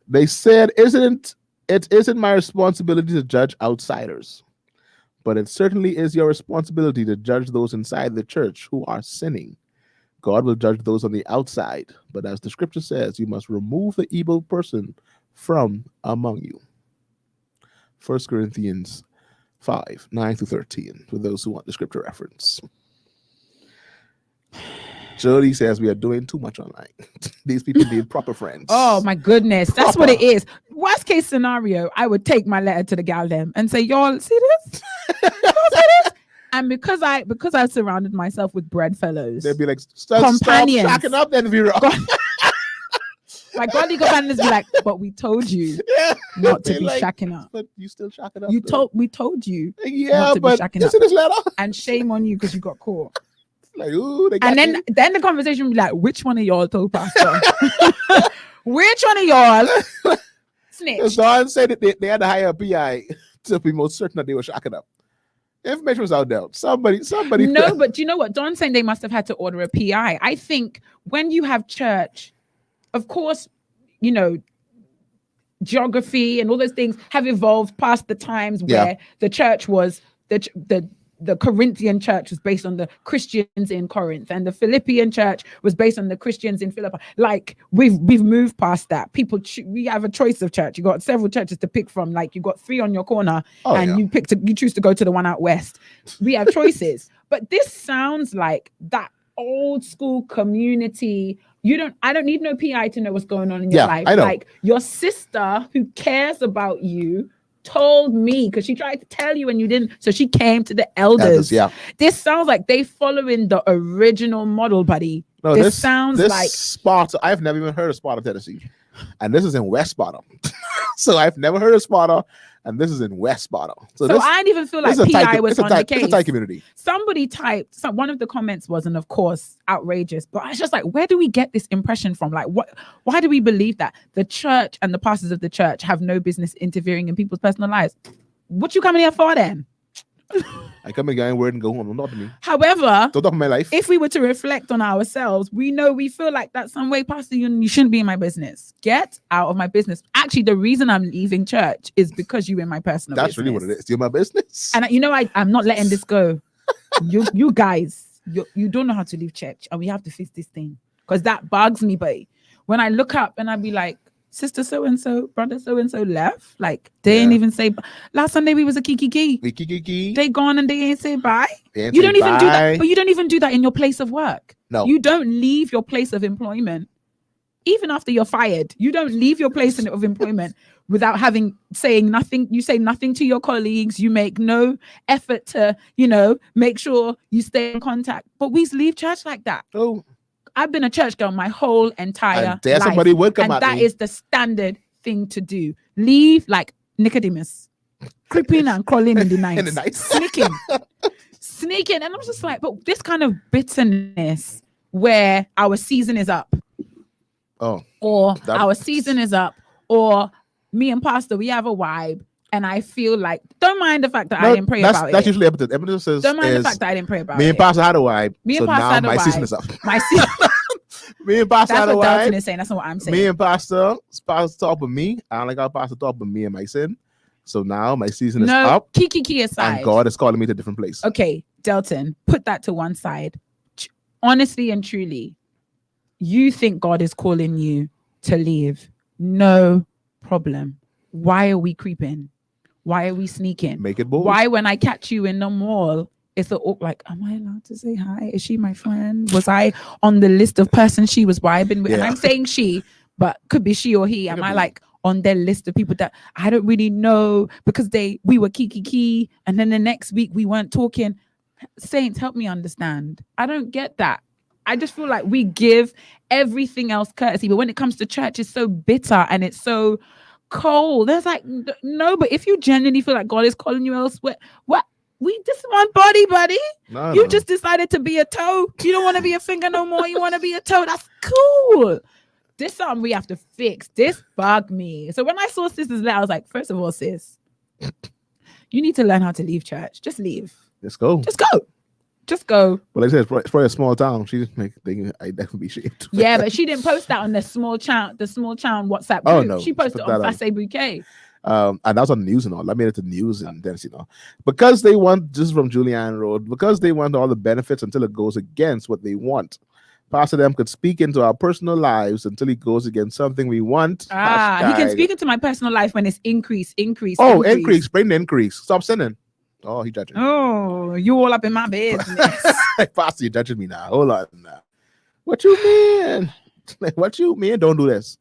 They said, it isn't my responsibility to judge outsiders, but it certainly is your responsibility to judge those inside the church who are sinning. God will judge those on the outside, but as the scripture says, you must remove the evil person from among you. 1 Corinthians 5, 9 through 13, for those who want the scripture reference. Jody says we are doing too much online. These people need proper friends. Oh my goodness. That's what it is. Worst case scenario, I would take my letter to the gal them and say, y'all see this? Y'all see this? And because I surrounded myself with bread fellows, They'd be like, companions. Stop shacking up then, Vera. My godly companions be like, but we told you not to be shacking up. But you still shacking up. We told you yeah, not to but be shacking you up. see this letter? And shame on you because you got caught. Like, ooh, they got And then you. then the conversation will be like, which one of y'all told Pastor? Which one of y'all snitched? Dawn said that they had to hire a PI to be most certain that they were shacking up. The information was out there. Somebody. No, but do you know what? Dawn's saying they must have had to order a PI. I think when you have church, of course, you know, geography and all those things have evolved past the times where the church was the Corinthian church was based on the Christians in Corinth, and the Philippian church was based on the Christians in Philippi. Like we've moved past that. We have a choice of church. You got several churches to pick from. Like you got 3 on your corner, you choose to go to the one out west. We have choices, but this sounds like that old school community. I don't need no PI to know what's going on in your life. I know. Like your sister who cares about you told me because she tried to tell you and you didn't, so she came to the elders. This sounds like they following the original model, buddy. No, this sounds like Sparta. I've never even heard of Sparta, Tennessee, and this is in West Sparta. So I've never heard of Sparta, and this is in West Sparta. So I didn't even feel like PI was on the case. It's a tight community. Somebody typed, one of the comments wasn't, of course, outrageous, but I was just like, where do we get this impression from? Like, why do we believe that the church and the pastors of the church have no business interfering in people's personal lives? What you coming here for then? I come again, word and go home. Not me. However, don't talk my life. If we were to reflect on ourselves, we feel like that's some way, Pastor, you shouldn't be in my business. Get out of my business. Actually, the reason I'm leaving church is because you're in my personal business. That's really what it is. You're my business. And I'm not letting this go. you guys, you don't know how to leave church, and we have to fix this thing because that bugs me, babe. When I look up and I be like, sister so-and-so, brother so-and-so left. Like, they ain't even say, last Sunday we was a kiki. They gone and they ain't say bye. You don't even do that. But you don't even do that in your place of work. No. You don't leave your place of employment. Even after you're fired, you don't leave your place of employment without saying nothing. You say nothing to your colleagues. You make no effort to, make sure you stay in contact. But we leave church like that. Oh. I've been a church girl my whole entire life. Somebody would come and at that me. is the standard thing to do. Leave like Nicodemus, creeping and crawling in the night, sneaking. And I'm just like, but this kind of bitterness where our season is up. Or our season is up. Or me and Pastor, we have a vibe. And I feel like, don't mind the fact that I didn't pray about it. That's usually evidence. Evidence says, don't mind the fact that I didn't pray about it. Me and Pastor had a vibe. Me so and Pastor now had a my vibe. season is up. My season. Me and Pastor had a That's what Delton vibe. is saying. That's not what I'm saying. Me and Pastor talk with me. I don't like how Pastor talk with me and my sin. So now my season is up. Kiki aside. And God is calling me to a different place. Okay, Delton, put that to one side. Honestly and truly, you think God is calling you to leave. No problem. Why are we creeping? Why are we sneaking? Make it bold. Why, when I catch you in the mall, it's like, am I allowed to say hi? Is she my friend? Was I on the list of persons she was vibing with? Yeah. And I'm saying she, but could be she or he. Am I like on their list of people that I don't really know because we were kiki, and then the next week we weren't talking? Saints, help me understand. I don't get that. I just feel like we give everything else courtesy, but when it comes to church, it's so bitter and it's so cold. There's like, no, but if you genuinely feel like God is calling you elsewhere, what? We just want body, buddy. You just decided to be a toe. You don't want to be a finger no more. You want to be a toe. That's cool. This something we have to fix. This bugged me. So when I saw sister's letter, I was like, first of all, sis, you need to learn how to leave church. Just leave. Let's go. Just go. Just go. Well, like I said, it's probably a small town. She just I definitely be shamed. Yeah, but she didn't post that on the small town WhatsApp group. Oh, no. She posted it on Face Bouquet. And that was on the news and all. I made it to the news and then, because they want, just from Julianne Road, because they want all the benefits until it goes against what they want. Pastor them could speak into our personal lives until he goes against something we want. He can speak into my personal life when it's increase. Oh, increase. Bring the increase. Stop sinning. Oh, he judging. Oh, you all up in my business. Pastor, you're judging me now. Hold on now. What you mean? What you mean? Don't do this.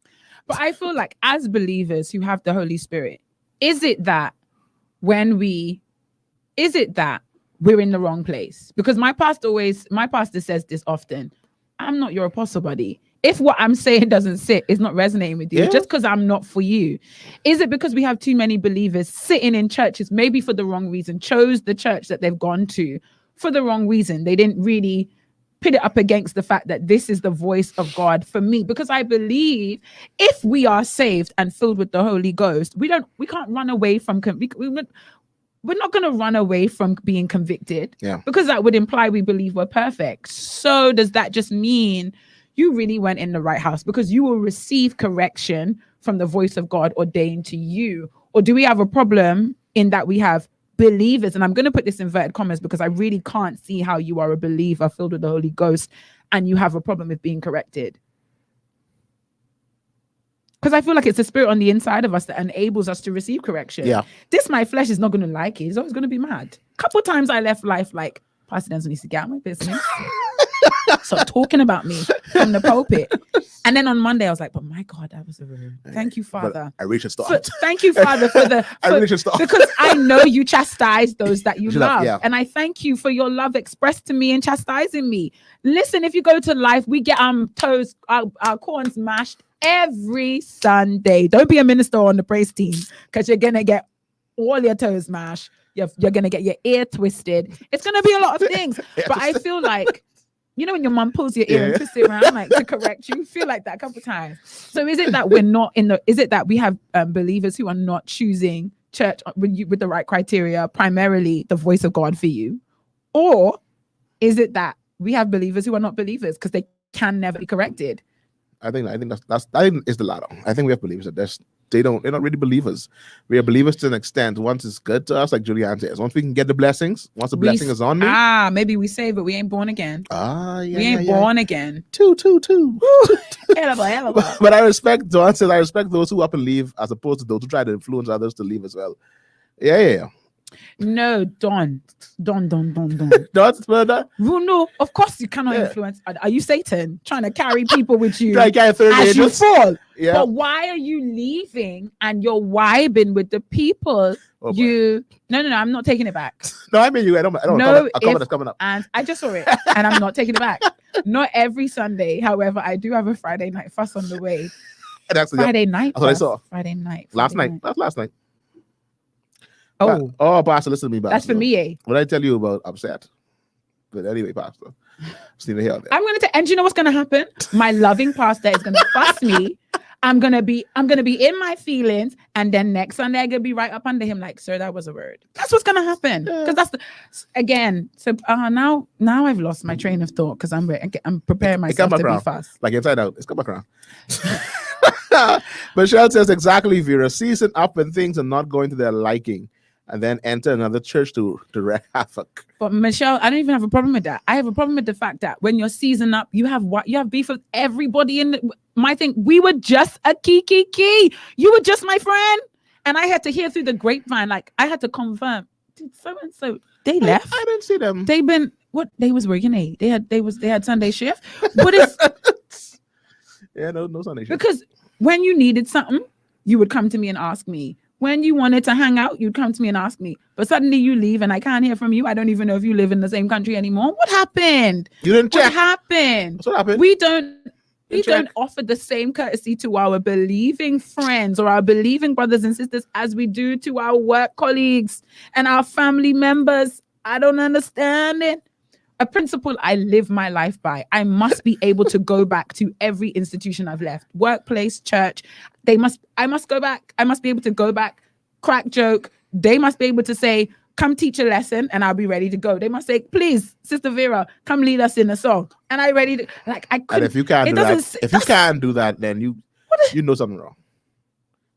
But I feel like as believers who have the Holy Spirit, is it that we're in the wrong place? Because my pastor says this often. I'm not your apostle, buddy. If what I'm saying doesn't sit, it's not resonating with you, just because I'm not for you. Is it because we have too many believers sitting in churches, maybe for the wrong reason, chose the church that they've gone to for the wrong reason? They didn't really put it up against the fact that this is the voice of God for me, because I believe if we are saved and filled with the Holy Ghost, we can't run away from we're not going to run away from being convicted, because that would imply we believe we're perfect. So does that just mean you really went in the right house? Because you will receive correction from the voice of God ordained to you. Or do we have a problem in that we have believers? And I'm going to put this in inverted commas because I really can't see how you are a believer filled with the Holy Ghost and you have a problem with being corrected. Because I feel like it's the spirit on the inside of us that enables us to receive correction. Yeah. My flesh is not going to like it. It's always going to be mad. A couple of times I left life like, Pastor Denzel needs to get out of my business. Stop talking about me from the pulpit. And then on Monday, I was like, but my God, that was a rude. Thank you, Father. I really should start. Thank you, Father, I really should start. Because I know you chastise those that you love. And I thank you for your love expressed to me and chastising me. Listen, if you go to life, we get our toes, our corns mashed every Sunday. Don't be a minister on the praise team, because you're going to get all your toes mashed. You're going to get your ear twisted. It's going to be a lot of things. But I feel like, you know, when your mom pulls your ear and twists it around, like to correct you, feel like that a couple of times. So is it that is it that we have believers who are not choosing church with the right criteria, primarily the voice of God for you? Or is it that we have believers who are not believers because they can never be corrected? I think it's the latter. I think we have believers that they're not really believers. We are believers to an extent. Once it's good to us, like Julianne says, once we can get the blessings, once the blessing is on me. Maybe we say, but we ain't born again. We ain't born again. Two. Hell. But I respect Dawn says, I respect those who up and leave as opposed to those who try to influence others to leave as well. Yeah. No, Don. Don's further. No, of course you cannot influence. Are you Satan trying to carry people with you as you fall? Yeah. But why are you leaving and you're vibing with the people? No, I'm not taking it back. No, I mean you. I don't. No, a comment is coming up, and I just saw it, and I'm not taking it back. Not every Sunday, however, I do have a Friday night fuss on the way. Friday night. That's what I saw. Friday night. Last night. That's last night. Oh, Pastor, listen to me. That's for me, eh? What I tell you about upset? But anyway, Pastor, see the hell there. I'm going to, and you know what's going to happen? My loving pastor is going to fuss me. I'm gonna be in my feelings, and then next Sunday I'm gonna be right up under him, like, sir, that was a word. That's what's gonna happen. Because that's again. So now I've lost my train of thought because I'm preparing myself to be fussed. Like inside out, it's come back around. Michelle says exactly, Vera. Season up when things are not going to their liking, and then enter another church to wreak havoc. But Michelle, I don't even have a problem with that. I have a problem with the fact that when you're season up, you have beef with everybody in my thing. We were just a key. You were just my friend, and I had to hear through the grapevine. Like I had to confirm. Did so and so they left? I didn't see them. They've been what? They was working. They had Sunday shift. What is? Yeah, no Sunday shift. Because when you needed something, you would come to me and ask me. When you wanted to hang out, you'd come to me and ask me. But suddenly you leave and I can't hear from you. I don't even know if you live in the same country anymore. What happened? You didn't check. What happened? That's what happened. We don't offer the same courtesy to our believing friends or our believing brothers and sisters as we do to our work colleagues and our family members. I don't understand it. A principle I live my life by. I must be able to go back to every institution I've left. Workplace, church. I must go back. I must be able to go back, crack joke. They must be able to say, come teach a lesson and I'll be ready to go. They must say, please, Sister Vera, come lead us in a song. And I'm ready to, like, I couldn't. And if you can't do that, then you know something wrong.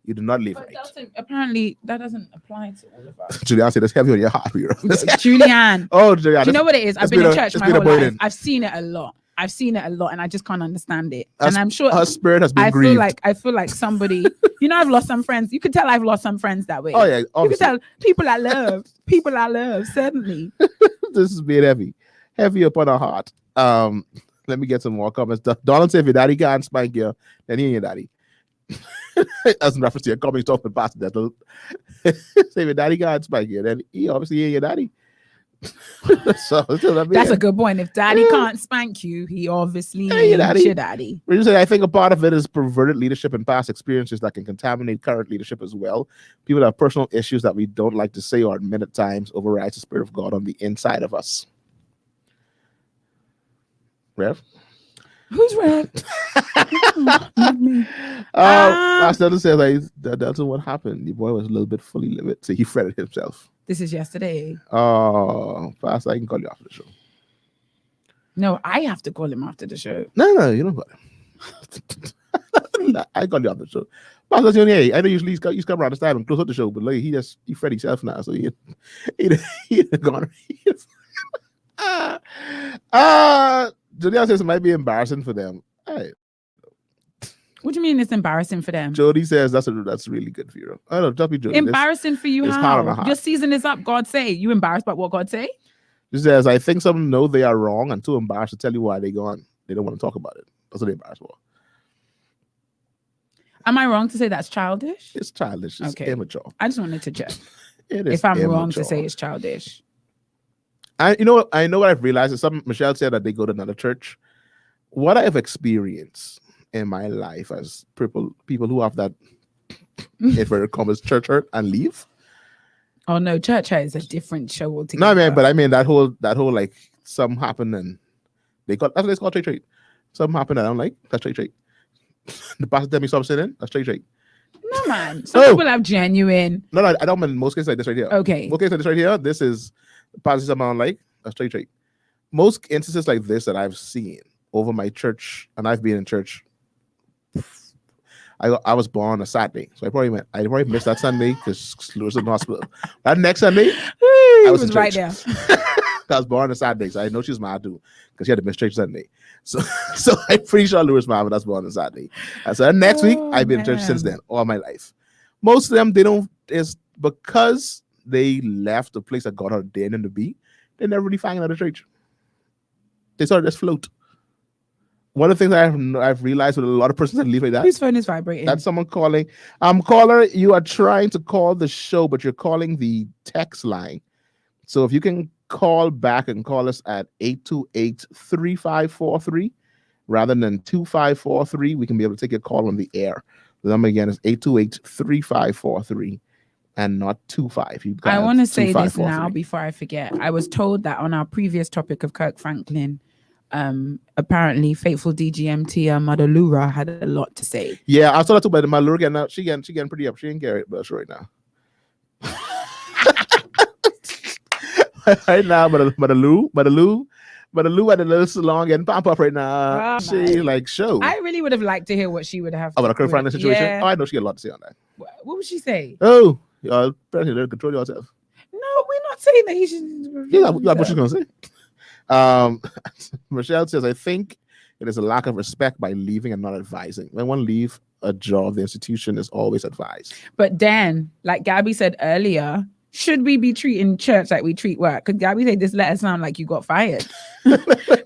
You do not leave right. Delton, apparently that doesn't apply to all of us. Julianne said, that's heavy on your heart, Vera. Julianne. Oh, Julianne. Do you know what it is? I've been in church my whole life. I've seen it a lot. And I just can't understand it. And I'm sure her spirit has been grieved. I feel like somebody, I've lost some friends. You could tell I've lost some friends that way. Oh yeah, obviously. You could tell people I love, certainly. This is being heavy upon our heart. Let me get some more comments. Donald said, if your daddy can't spank you, then he ain't your daddy. As in reference to your comments talking past that. So if your daddy can't spank you, then he obviously ain't your daddy. So that's a good point. If daddy can't spank you, he obviously ain't your daddy. I think a part of it is perverted leadership and past experiences that can contaminate current leadership as well. People have personal issues that we don't like to say or admit at times overrides the Spirit of God on the inside of us. Rev? Who's Rev? Not me. Pastor says, Delton, what happened? The boy was a little bit fully livid, so he fretted himself. This is yesterday. Oh, Pastor, I can call you after the show. No, I have to call him after the show. No, you don't call him. I call you after the show. Pastor Johnny, I know usually he's come around this time and close up the show, but look, he fret himself now, so he gone. Jody says it might be embarrassing for them. Hey. What do you mean it's embarrassing for them? Jody says that's really good for you. I don't know, just be Jody. Embarrassing for you how? Your season is up, God say. You embarrassed about what God say? She says, I think some know they are wrong and too embarrassed to tell you why they're gone. They don't want to talk about it. That's what they're embarrassed for. Am I wrong to say that's childish? It's childish. It's immature. I just wanted to check. It is if I'm immature. wrong to say it's childish. I know what I've realized is Michelle said that they go to another church. What I've experienced in my life as people who have that inverted commas church hurt and leave. Oh no, church hurt is a different show altogether. No, man, but I mean that whole like something happened and that's what it's called trade. Something happened and I'm like, that's trade. The pastor tell me stop sitting, that's trade. No man. Some people have genuine. No, I don't mean most cases like this right here. Okay. Most cases like this right here, this is the pastor something like that's trade. Most instances like this that I've seen over my church, and I've been in church. I was born a Saturday, so I probably missed that Sunday because Lewis was in the hospital. That next Sunday, I was in church. Right there. I was born a Saturday, so I know she's mad too because she had to miss church Sunday. So I'm pretty sure Lewis' mom was born on Saturday. And so next week, I've been in church since then, all my life. Most of them, they don't. It's because they left the place that God ordained them to be. They never really find another church. They sort of just float. One of the things I've realized with a lot of persons that leave like that. Whose phone is vibrating? That's someone calling. Caller, you are trying to call the show, but you're calling the text line. So if you can call back and call us at 828-3543 rather than 2543, we can be able to take your call on the air. The number again is 828-3543. and not 2-5. I want to say 2-5, this 4-3. now before I forget. I was told that on our previous topic of Kirk Franklin, apparently faithful DGMT Mother Lura had a lot to say. Yeah, I saw that too, but my Lura getting out. She getting pretty up. She ain't carry it but right now. Right now, but the Lou at the little salon getting pump up right now. Oh, She man. like show. I really would have liked to hear what she would have. About the Kirk Franklin situation. Yeah. Oh, I know she got a lot to say on that. What would she say? Oh, y'all better control yourself. No, we're not saying that he should. Yeah, what she's gonna say. Michelle says, I think it is a lack of respect by leaving and not advising. When one leave a job, the institution is always advised. But then, like Gabby said earlier, should we be treating church like we treat work? Because Gabby said this letter sound like you got fired.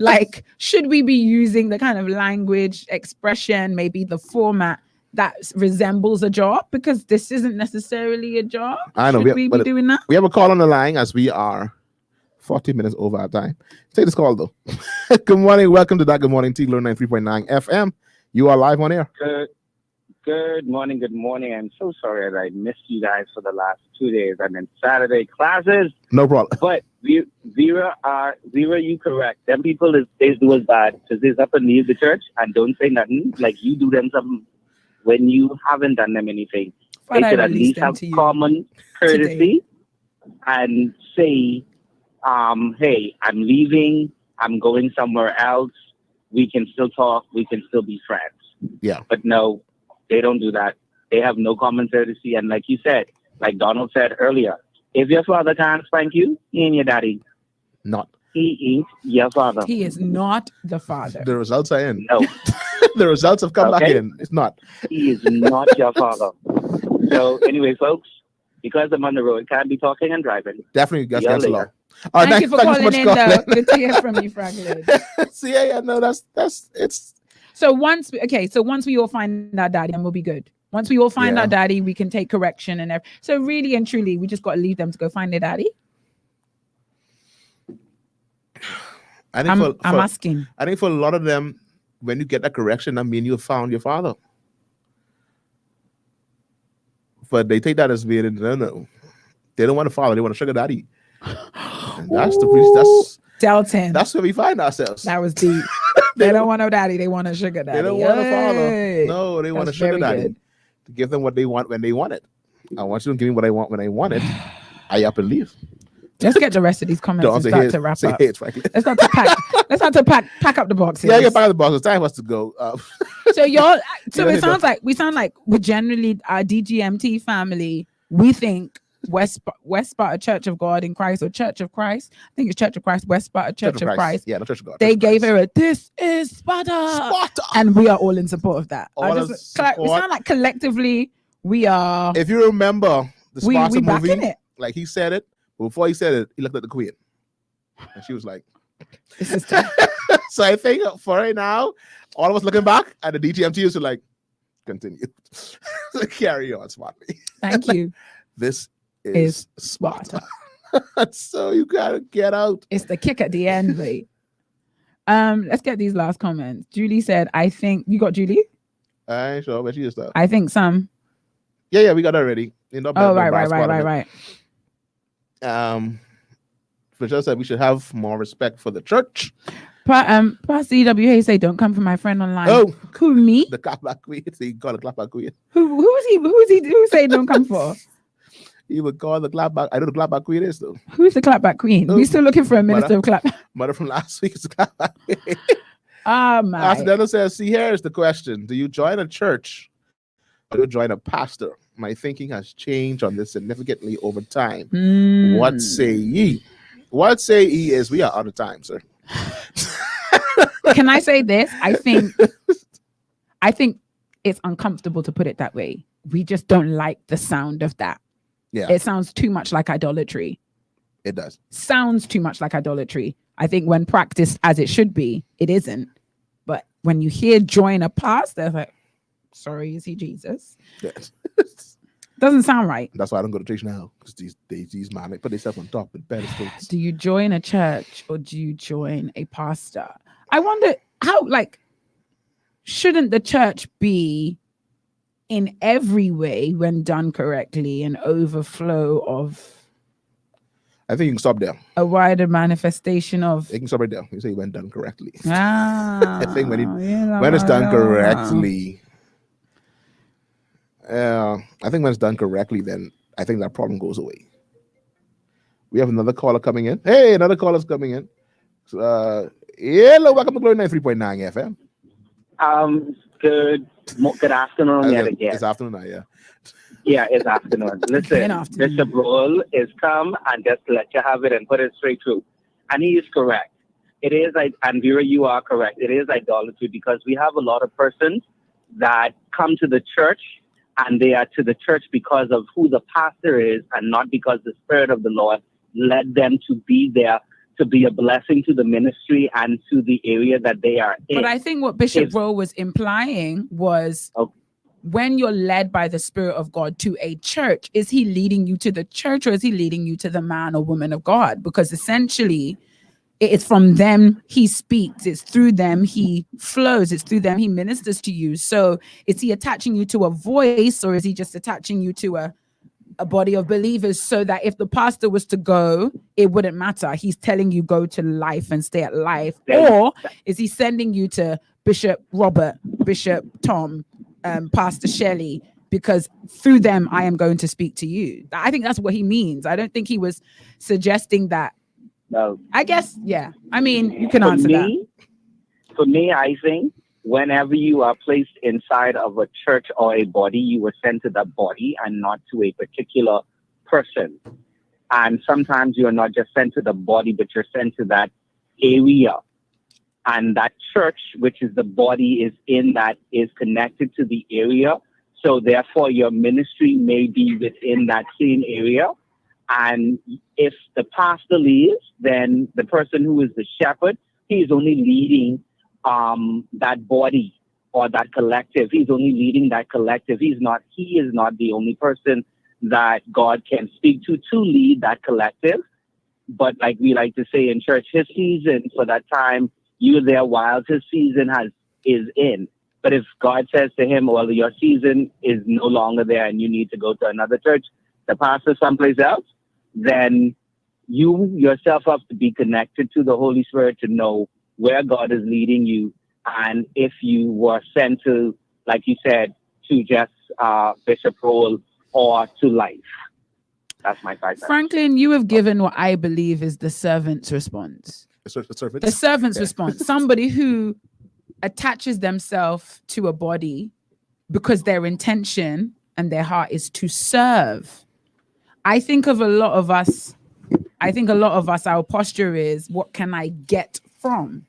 Like, should we be using the kind of language, expression, maybe the format that resembles a job? Because this isn't necessarily a job. I know. Should we be doing that? We have a call on the line as we are 40 minutes over our time. Take this call though. Good morning. Welcome to that Good Morning Tea, Glory 93.9 FM. You are live on air. Good morning. I'm so sorry that I missed you guys for the last 2 days and then Saturday classes. No problem. But Vera, you correct. Them people they do as bad because they up and leave the church and don't say nothing. Like you do them something when you haven't done them anything. They should at least have common courtesy and say, hey, I'm leaving. I'm going somewhere else. We can still talk. We can still be friends. Yeah. But no, they don't do that. They have no common courtesy. And like you said, like Donald said earlier, if your father can't spank you, he ain't your daddy. Not. He ain't your father. He is not the father. The results are in. No. The results have come back in. It's not. He is not your father. So anyway, folks, because I'm on the road, can't be talking and driving. Definitely got See y'all against the law. later. All right, Thank you for thanks so calling much in, for though. calling. Good to hear from you, Franklin. See, yeah, no, that's it's. So once we all find our daddy, and we'll be good. Once we all find our daddy, we can take correction and everything. So really and truly, we just got to leave them to go find their daddy. I'm asking. I think for a lot of them, when you get that correction, I mean you found your father. But they take that as being no. They don't want a father, they want a sugar daddy. That's Delton. That's where we find ourselves. That was deep. They don't want no daddy, they want a sugar daddy. They don't want a father. No, they want a sugar daddy. Good. To give them what they want when they want it. I want you to give me what I want when I want it. I up and leave. Let's get the rest of these comments and start to wrap up. Let's start to pack up the boxes. Yeah, get back to the boxes. Time for us to go. So it sounds like we're generally our DGMT family. We think West Sparta Church of God in Christ or Church of Christ. I think it's Church of Christ, West Sparta Church of Christ. Yeah, the Church of God. They gave her this is Sparta, and we are all in support of that. We sound like collectively we are. If you remember the Sparta movie, it. Like he said it. Before he said it, he looked at the queen, and she was like, so I think for right now, all of us looking back at the DGMT is like, continue. Carry on, Sparta. Thank you. This is Sparta. So you gotta get out. It's the kick at the end, mate. Let's get these last comments. Julie said, I think you got Julie? I ain't sure, but she just thought. I think some. Yeah, we got that ready. Right. Michelle said we should have more respect for the church. Pastor EWA say don't come for my friend online. Oh, who, me? The clapback queen. He called the clapback queen. Who say don't come for? He would call the clapback. I know the clapback queen is though. Who's the clapback queen? We still looking for a minister of clap. Mother from last week is the clapback queen. My. Pastor Delton says, see, here's the question. Do you join a church or do you join a pastor? My thinking has changed on this significantly over time. What say ye? What say ye is we are out of time, sir. Can I say this? I think it's uncomfortable to put it that way. We just don't like the sound of that. Yeah. It sounds too much like idolatry. It does. Sounds too much like idolatry. I think when practiced as it should be, it isn't. But when you hear join a pastor, it's like, sorry, is he Jesus? Yes. Doesn't sound right. That's why I don't go to church now. Because these man, they put themselves on top with pedestals. Do you join a church or do you join a pastor? I wonder how, shouldn't the church be in every way when done correctly, an overflow of I think you can stop there. a wider manifestation of. You can stop right there. You say when done correctly. I think when it's done correctly, I think when it's done correctly, then I think that problem goes away. We have another caller coming in. Hey, another caller's coming in. Hello, welcome to Glory 93.9 FM. Good afternoon yet again. It's afternoon now, yeah. Yeah, it's afternoon. Listen, Bishop Roll is come and just let you have it and put it straight through. And he is correct. It is, and Vera, you are correct. It is idolatry because we have a lot of persons that come to the church and they are to the church because of who the pastor is and not because the Spirit of the Lord led them to be there to be a blessing to the ministry and to the area that they are in. But I think what Bishop Rowe was implying was when you're led by the Spirit of God to a church, is he leading you to the church or is he leading you to the man or woman of God? Because essentially it's from them he speaks, it's through them he flows, it's through them he ministers to you. So is he attaching you to a voice or is he just attaching you to a body of believers so that if the pastor was to go, it wouldn't matter? He's telling you go to life and stay at life. Or is he sending you to Bishop Robert, Bishop Tom, Pastor Shelley, because through them I am going to speak to you? I think that's what he means. I don't think he was suggesting that. No. I guess, yeah. I mean, you can answer that. For me, I think whenever you are placed inside of a church or a body, you were sent to that body and not to a particular person. And sometimes you're not just sent to the body, but you're sent to that area. And that church, which is the body, is connected to the area. So therefore, your ministry may be within that same area. And if the pastor leaves, then the person who is the shepherd, he is only leading that body or that collective. He's only leading that collective. He is not the only person that God can speak to lead that collective. But like we like to say in church, his season for that time, you're there while his season is in. But if God says to him, well, your season is no longer there and you need to go to another church, the pastor someplace else, then you yourself have to be connected to the Holy Spirit to know where God is leading you. And if you were sent to, like you said, to just Bishop Roll or to life. That's my 5 cents. Franklin, you have given what I believe is the servant's response. The servant's response. Somebody who attaches themselves to a body because their intention and their heart is to serve. I think a lot of us, our posture is, what can I get from?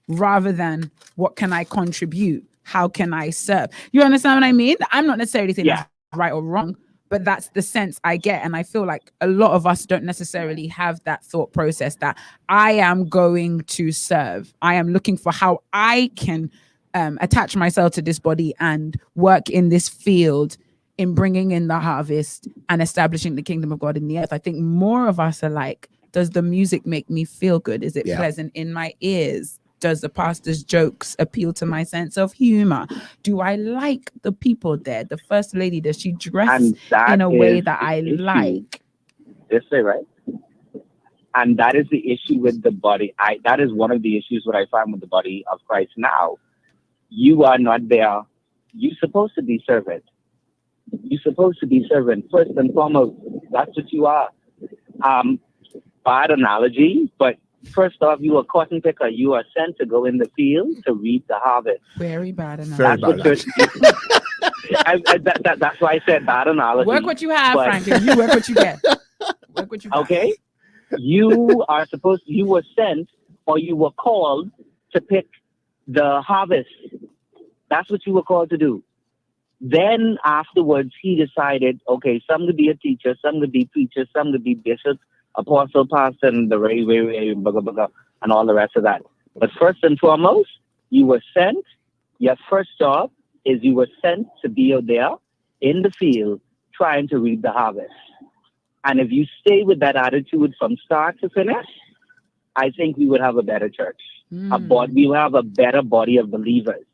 Rather than what can I contribute? How can I serve? You understand what I mean? I'm not necessarily saying that's right or wrong, but that's the sense I get. And I feel like a lot of us don't necessarily have that thought process that I am going to serve. I am looking for how I can attach myself to this body and work in this field in bringing in the harvest and establishing the kingdom of God in the earth. I think more of us are like, does the music make me feel good? Is it pleasant in my ears? Does the pastor's jokes appeal to my sense of humor? Do I like the people there? The first lady, does she dress in a way that I like? That's it, right? And that is the issue with the body. That is one of the issues what I find with the body of Christ now. You are not there. You're supposed to be servant. You're supposed to be servant. First and foremost, that's what you are. Bad analogy, but first off, you are a cotton picker. You are sent to go in the field to reap the harvest. Very bad analogy. That's why I said bad analogy. Work what you have, Franklin. You work what you get. Work what you got. Okay? You were sent or you were called to pick the harvest. That's what you were called to do. Then afterwards, he decided, okay, some to be a teacher, some to be preacher, some to be bishop, apostle, pastor, and the very, blah, blah, blah, and all the rest of that. But first and foremost, you were sent. Your first job is you were sent to be out there in the field trying to reap the harvest. And if you stay with that attitude from start to finish, I think we would have a better church. We will have a better body of believers.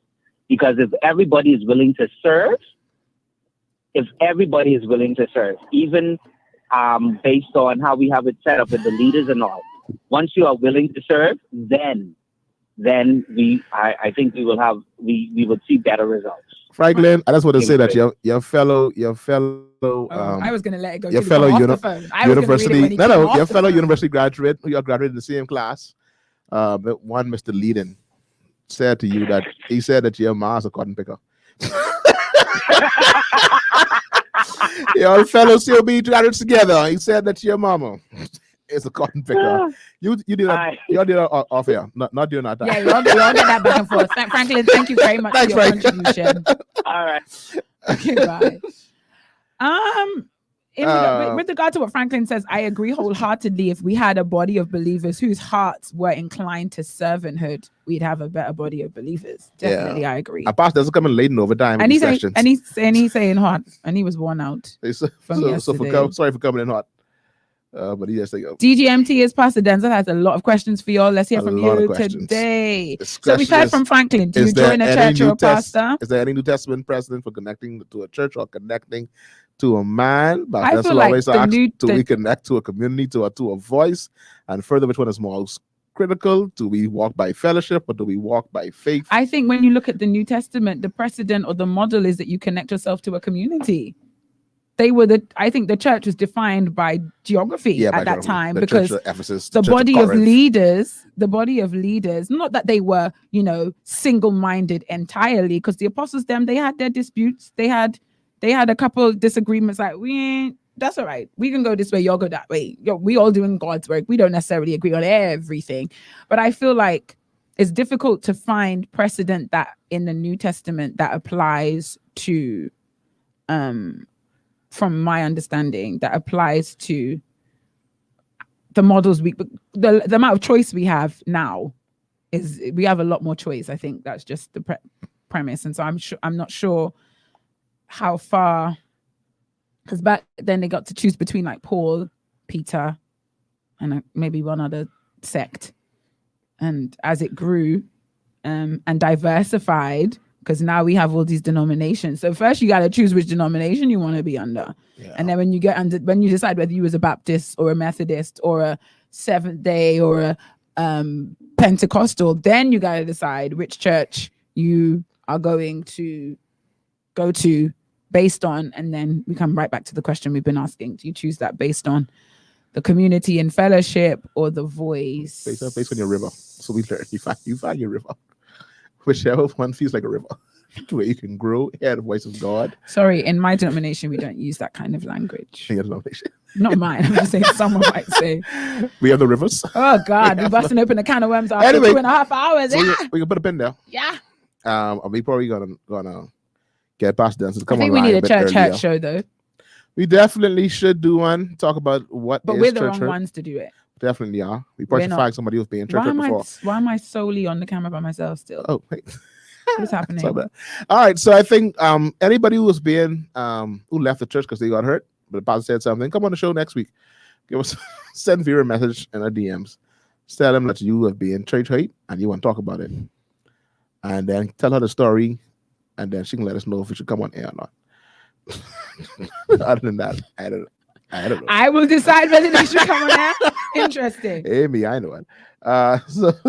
Because if everybody is willing to serve, if everybody is willing to serve, even based on how we have it set up with the leaders and all. Once you are willing to serve, then I think we would see better results. Franklin, I just want to say that your fellow I was gonna let it go. your to fellow university your fellow university graduate who you graduated in the same class, one Mr. Leadon, said to you that he said that your mom's a cotton picker. Your fellow COB graduates together. He said that your mama is a cotton picker. You did that. You all did that off here, not doing that. Yeah, you all did that back and forth. Franklin, thank you very much for your contribution. All right. Okay, bye. With regard to what Franklin says, I agree wholeheartedly. If we had a body of believers whose hearts were inclined to servanthood, we'd have a better body of believers. Definitely, I agree. Our pastor doesn't come in late in overtime. And he's saying hot, and he was worn out. So yesterday. sorry for coming in hot. But he just like DGMT is Pastor Denzel has a lot of questions for y'all. Let's hear from you today. So we've heard from Franklin. Do you join a church or a pastor? Is there any New Testament precedent for connecting to a church or connecting to a man? But I feel like always ask, do we connect to a community, to a voice? And further, which one is most critical? Do we walk by fellowship or do we walk by faith? I think when you look at the New Testament, the precedent or the model is that you connect yourself to a community. I think the church was defined by geography at that time, because the body of leaders, not that they were, single-minded entirely, because the apostles, they had their disputes. They had a couple of disagreements, like, that's all right. We can go this way, y'all go that way. We all doing God's work. We don't necessarily agree on everything. But I feel like it's difficult to find precedent that in the New Testament that applies to, from my understanding, that applies to the models the amount of choice we have now is we have a lot more choice. I think that's just the premise. And so I'm not sure how far, because back then they got to choose between like Paul, Peter, and maybe one other sect. And as it grew and diversified, because now we have all these denominations. So first you got to choose which denomination you want to be under. Yeah. And then when you decide whether you was a Baptist or a Methodist or a Seventh Day or a Pentecostal, then you got to decide which church you are going to go to based on. And then we come right back to the question we've been asking. Do you choose that based on the community and fellowship or the voice? Based on your river. So we learn you find your river. Whichever one feels like a river, where you can grow, hear the voice of God. Sorry, in my denomination, we don't use that kind of language. In your denomination? Not mine. I'm just saying someone might say. We have the rivers. Oh, God. We're busting open a can of worms after 2.5 hours. So we can put a pin there. Yeah. We probably gonna get past that. So I think we need a church show, though. We definitely should do one. Talk about what but is we're the church wrong hurt. ones to do it. Definitely are. We probably should find somebody who's been church before. Why am I solely on the camera by myself still? Oh, wait. What's happening? All right. So I think anybody who was being who left the church because they got hurt, but the pastor said something, come on the show next week. Send Vera a message in her DMs. Tell them that you have been church hate and you want to talk about it. And then tell her the story, and then she can let us know if we should come on air or not. Other than that, I don't know. I will decide whether they should come on air. Interesting. Amy, I know it.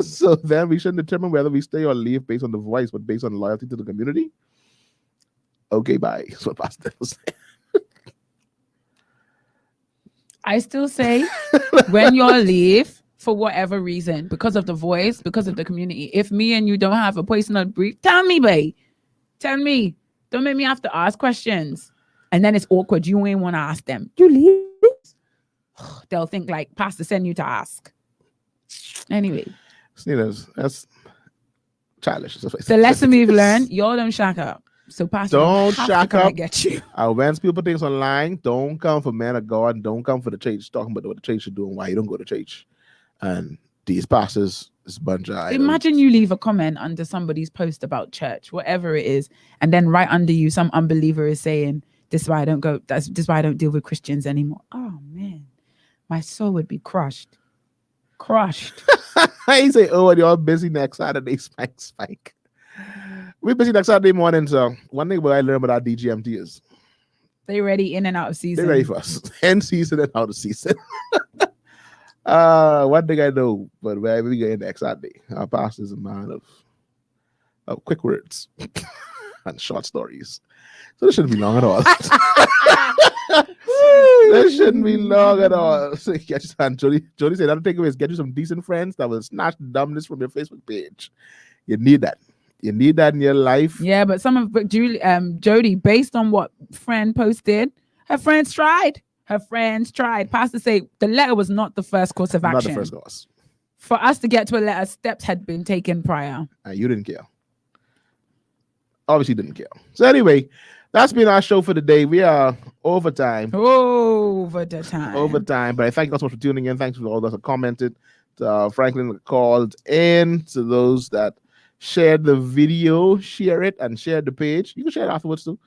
So then we should determine whether we stay or leave based on the voice, but based on loyalty to the community. Okay, bye. That's what Pastor was saying. I still say when you all leave, for whatever reason, because of the voice, because of the community, if me and you don't have a personal brief, tell me, babe. Tell me. Don't make me have to ask questions. And then it's awkward. You ain't want to ask them. You leave? They'll think like Pastor send you to ask. Anyway. That's childish. The lesson we've learned, y'all don't shack up. So Pastor, don't shack up. Get you. When people put things online, don't come for man of God. Don't come for the church. Talking about what the church should do and why you don't go to church. And these pastors, this bunch of imagine you leave a comment under somebody's post about church, whatever it is, and then right under you, some unbeliever is saying, "This is why I don't go. This is why I don't deal with Christians anymore." Oh man, my soul would be crushed. He say, "Oh, and you're busy next Saturday, Spike. We're busy next Saturday morning." So one thing what I learned about our DGMT is Stay ready in and out of season. They're ready for us. End season and out of season. One thing I know, but where we get next Sunday, our pastor is a man of quick words and short stories. So this shouldn't be long at all. This shouldn't be long at all. So get you some, Jody said, that'll take away is get you some decent friends that will snatch the dumbness from your Facebook page. You need that. You need that in your life. Yeah, but Jody, based on what friend posted, her friends tried. Pastor say the letter was not the first course of action. Not the first course. For us to get to a letter, steps had been taken prior. And you didn't care. Obviously didn't care. So anyway, that's been our show for the day. We are overtime. Overtime. But I thank you so much for tuning in. Thanks to all those that commented. To Franklin that called in. To those that shared the video, share it and share the page. You can share it afterwards too,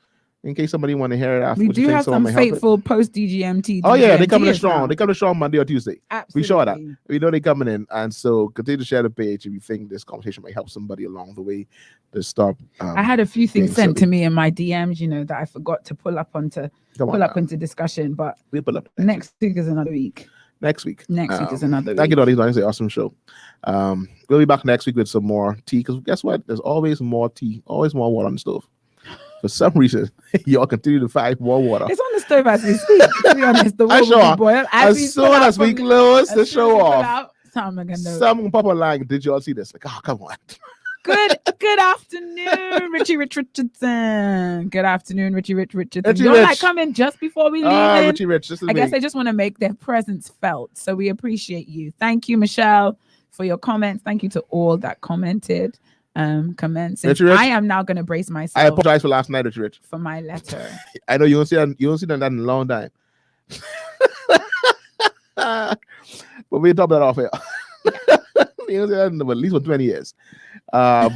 in case somebody want to hear it afterwards. We do have some faithful post DGMT. Oh yeah, they coming in strong. They coming strong Monday or Tuesday. Absolutely. We sure that. We know they coming in, and so continue to share the page if you think this conversation might help somebody along the way to stop. I had a few things sent to me in my DMs, that I forgot to pull up into discussion, but we pull up next week is another week. Next week is another week. Thank you, Donnie. It's an awesome show. We'll be back next week with some more tea, because guess what? There's always more tea, always more water on the stove. For some reason, y'all continue to find more water. It's on the stove as we speak. To be honest, the water will boil. As soon as we close the show off, some pop online. Did y'all see this? Like, oh, come on. Good afternoon, Richie Richardson. Good afternoon, Richie Richardson. You're like coming just before we leave. Richie Rich, I guess they just want to make their presence felt. So we appreciate you. Thank you, Michelle, for your comments. Thank you to all that commented. Comments. Richie Rich, I am now going to brace myself. I apologize for last night, Richie Rich. For my letter. I know you don't see that in a long time. But we'll talk that off here. You don't see that in at least for 20 years. But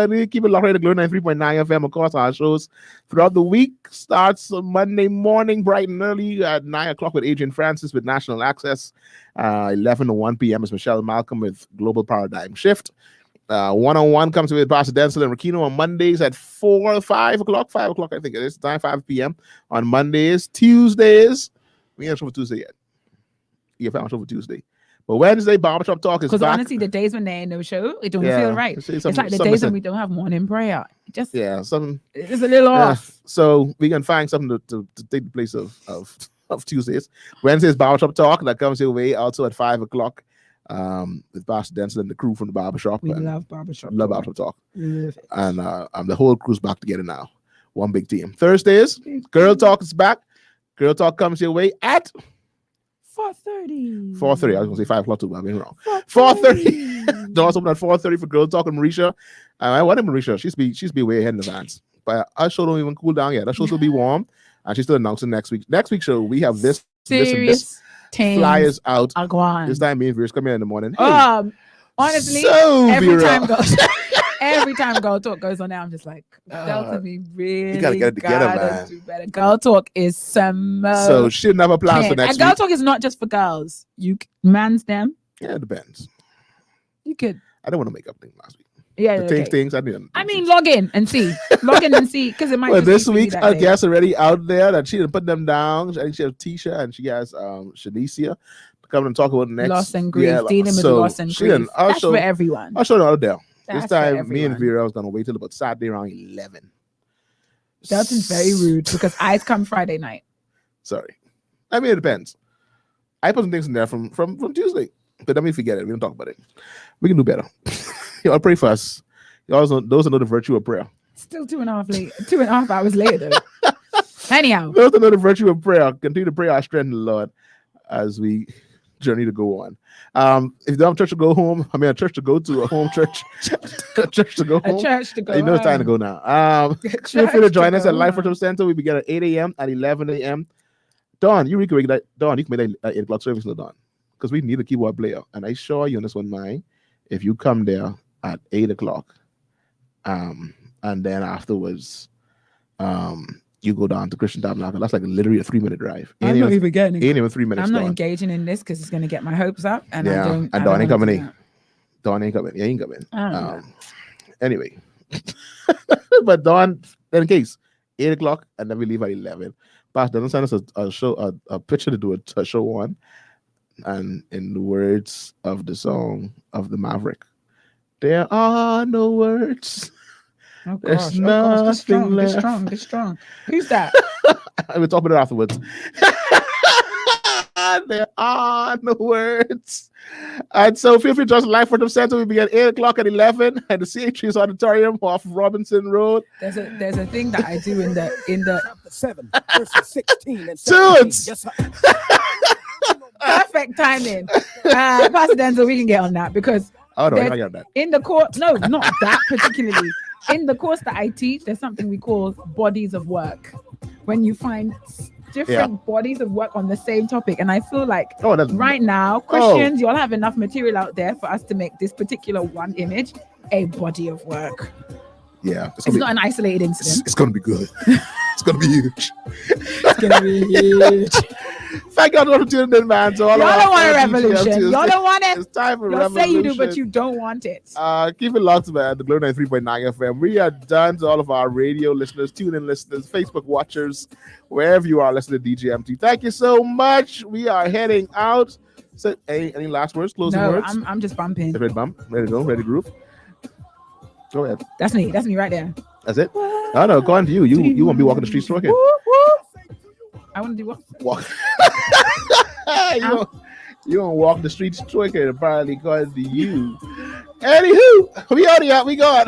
we keep it locked right at Glory 93.9 FM. Of course, our shows throughout the week starts on Monday morning, bright and early at 9 o'clock with Adrian Francis with National Access. 11 to 1 p.m. is Michelle Malcolm with Global Paradigm Shift. One-on-one comes with Pastor Denzel and Rakino on Mondays at 5 o'clock, I think it is. Time 5 p.m. on Mondays. Tuesdays, we ain't show for Tuesday yet. You found show for Tuesday. But Wednesday, Barbershop Talk is back. Because honestly, the days when there ain't no show, it don't feel right. It's like the days when we don't have morning prayer. It's a little off. So we can find something to take the place of Tuesdays. Wednesday's Barbershop Talk that comes your way also at 5 o'clock with Pastor Denzel and the crew from the Barbershop. We love Barbershop. Love Barbershop Talk. And the whole crew's back together now. One big team. Thursdays, Girl Talk is back. Girl Talk comes your way at 4:30. 4:30. I was gonna say 5 o'clock too, but I'm being wrong. 4:30. Doors open at 4:30 for Girl Talk and Marisha. I wanted Marisha. She's be way ahead in advance. But our show don't even cool down yet. Our show will be warm, and she's still announcing next week. Next week's show we have this flyers out. This time me and Vera's coming in the morning. Hey, honestly, so every time Girl Talk goes on now, I'm just like, Delton, we really you gotta get it together, man. Do better. Girl Talk is so she didn't have a plan for next week. And Girl Talk is not just for girls. You man's them. Yeah, it depends. You could. I don't want to make up things last week. Yeah, things. I mean, log in and see, because it might. Well, this week our guest already out there that she didn't put them down. I think she has Tisha and she has Shanicia to come and talk about next loss and grief, dealing with loss and grief. That's for everyone. I'll show them out there. This time, me and Vera was gonna wait till about Saturday around 11. Delton's very rude because I come Friday night. Sorry, I mean it depends. I put some things in there from Tuesday, but let me forget it. We don't talk about it. We can do better. Y'all pray for us. Y'all those know the virtue of prayer. Still 2.5 hours later though. Anyhow, those know the virtue of prayer. Continue to pray our strength in the Lord as we journey to go on. If you don't have a church to go home, a church to go to, a home church, a church to go home. A church to go. You know it's time to go now. Feel free to join us at Life Worship Center. We begin at 8 a.m. at 11 a.m. Dawn, you can make that 8 o'clock service no Dawn, because we need a keyboard player. And I assure you on this one, mine, if you come there at 8 o'clock, and then afterwards, you go down to Christian Tabernacle. That's like literally a 3-minute drive. I'm not even getting it. Ain't even 3 minutes. I'm not engaging in this because it's going to get my hopes up. And yeah, and Dawn ain't coming in. Dawn ain't coming. Yeah, ain't coming. Anyway, but Dawn, in case 8 o'clock, and then we leave at 11. Pastor doesn't send us a picture to do a show on. And in the words of the song of the Maverick, there are no words. Oh There's gosh, nothing left. Be strong. Who's that? We'll talk about it afterwards. There are no words. And so feel free to join us live for the center. We begin 8 o'clock at 11 at the CH3's auditorium off Robinson Road. There's a thing that I do in the Chapter 7, verses 16 and 17. Dudes! Yes, sir. perfect timing. Pastor Denzel, we can get on that because Oh no, I got that. in the course, no, not that particularly. In the course that I teach, there's something we call bodies of work. When you find different bodies of work on the same topic, and I feel like right now, Christians, y'all have enough material out there for us to make this particular one image a body of work. Yeah, it's not an isolated incident. It's gonna be good. It's gonna be huge. It's gonna be huge. Thank God for tuning in, man. So y'all don't want a revolution. Y'all don't want it. It's time for y'all revolution. Say you do, but you don't want it. Keep it locked, man. The Glory 93.9 FM. We are done to all of our radio listeners, tune-in listeners, Facebook watchers, wherever you are listening to DGMT. Thank you so much. We are heading out. So, any last words? Closing words? I'm just bumping. Ready to bump? Ready to go? Ready to groove? Go ahead. That's me. That's me right there. That's it. Oh no, go on to you. You won't be walking the streets twerking. I want to do what? Walk. you won't walk the streets twerking. Apparently, according to you. Anywho, we out here. We gone.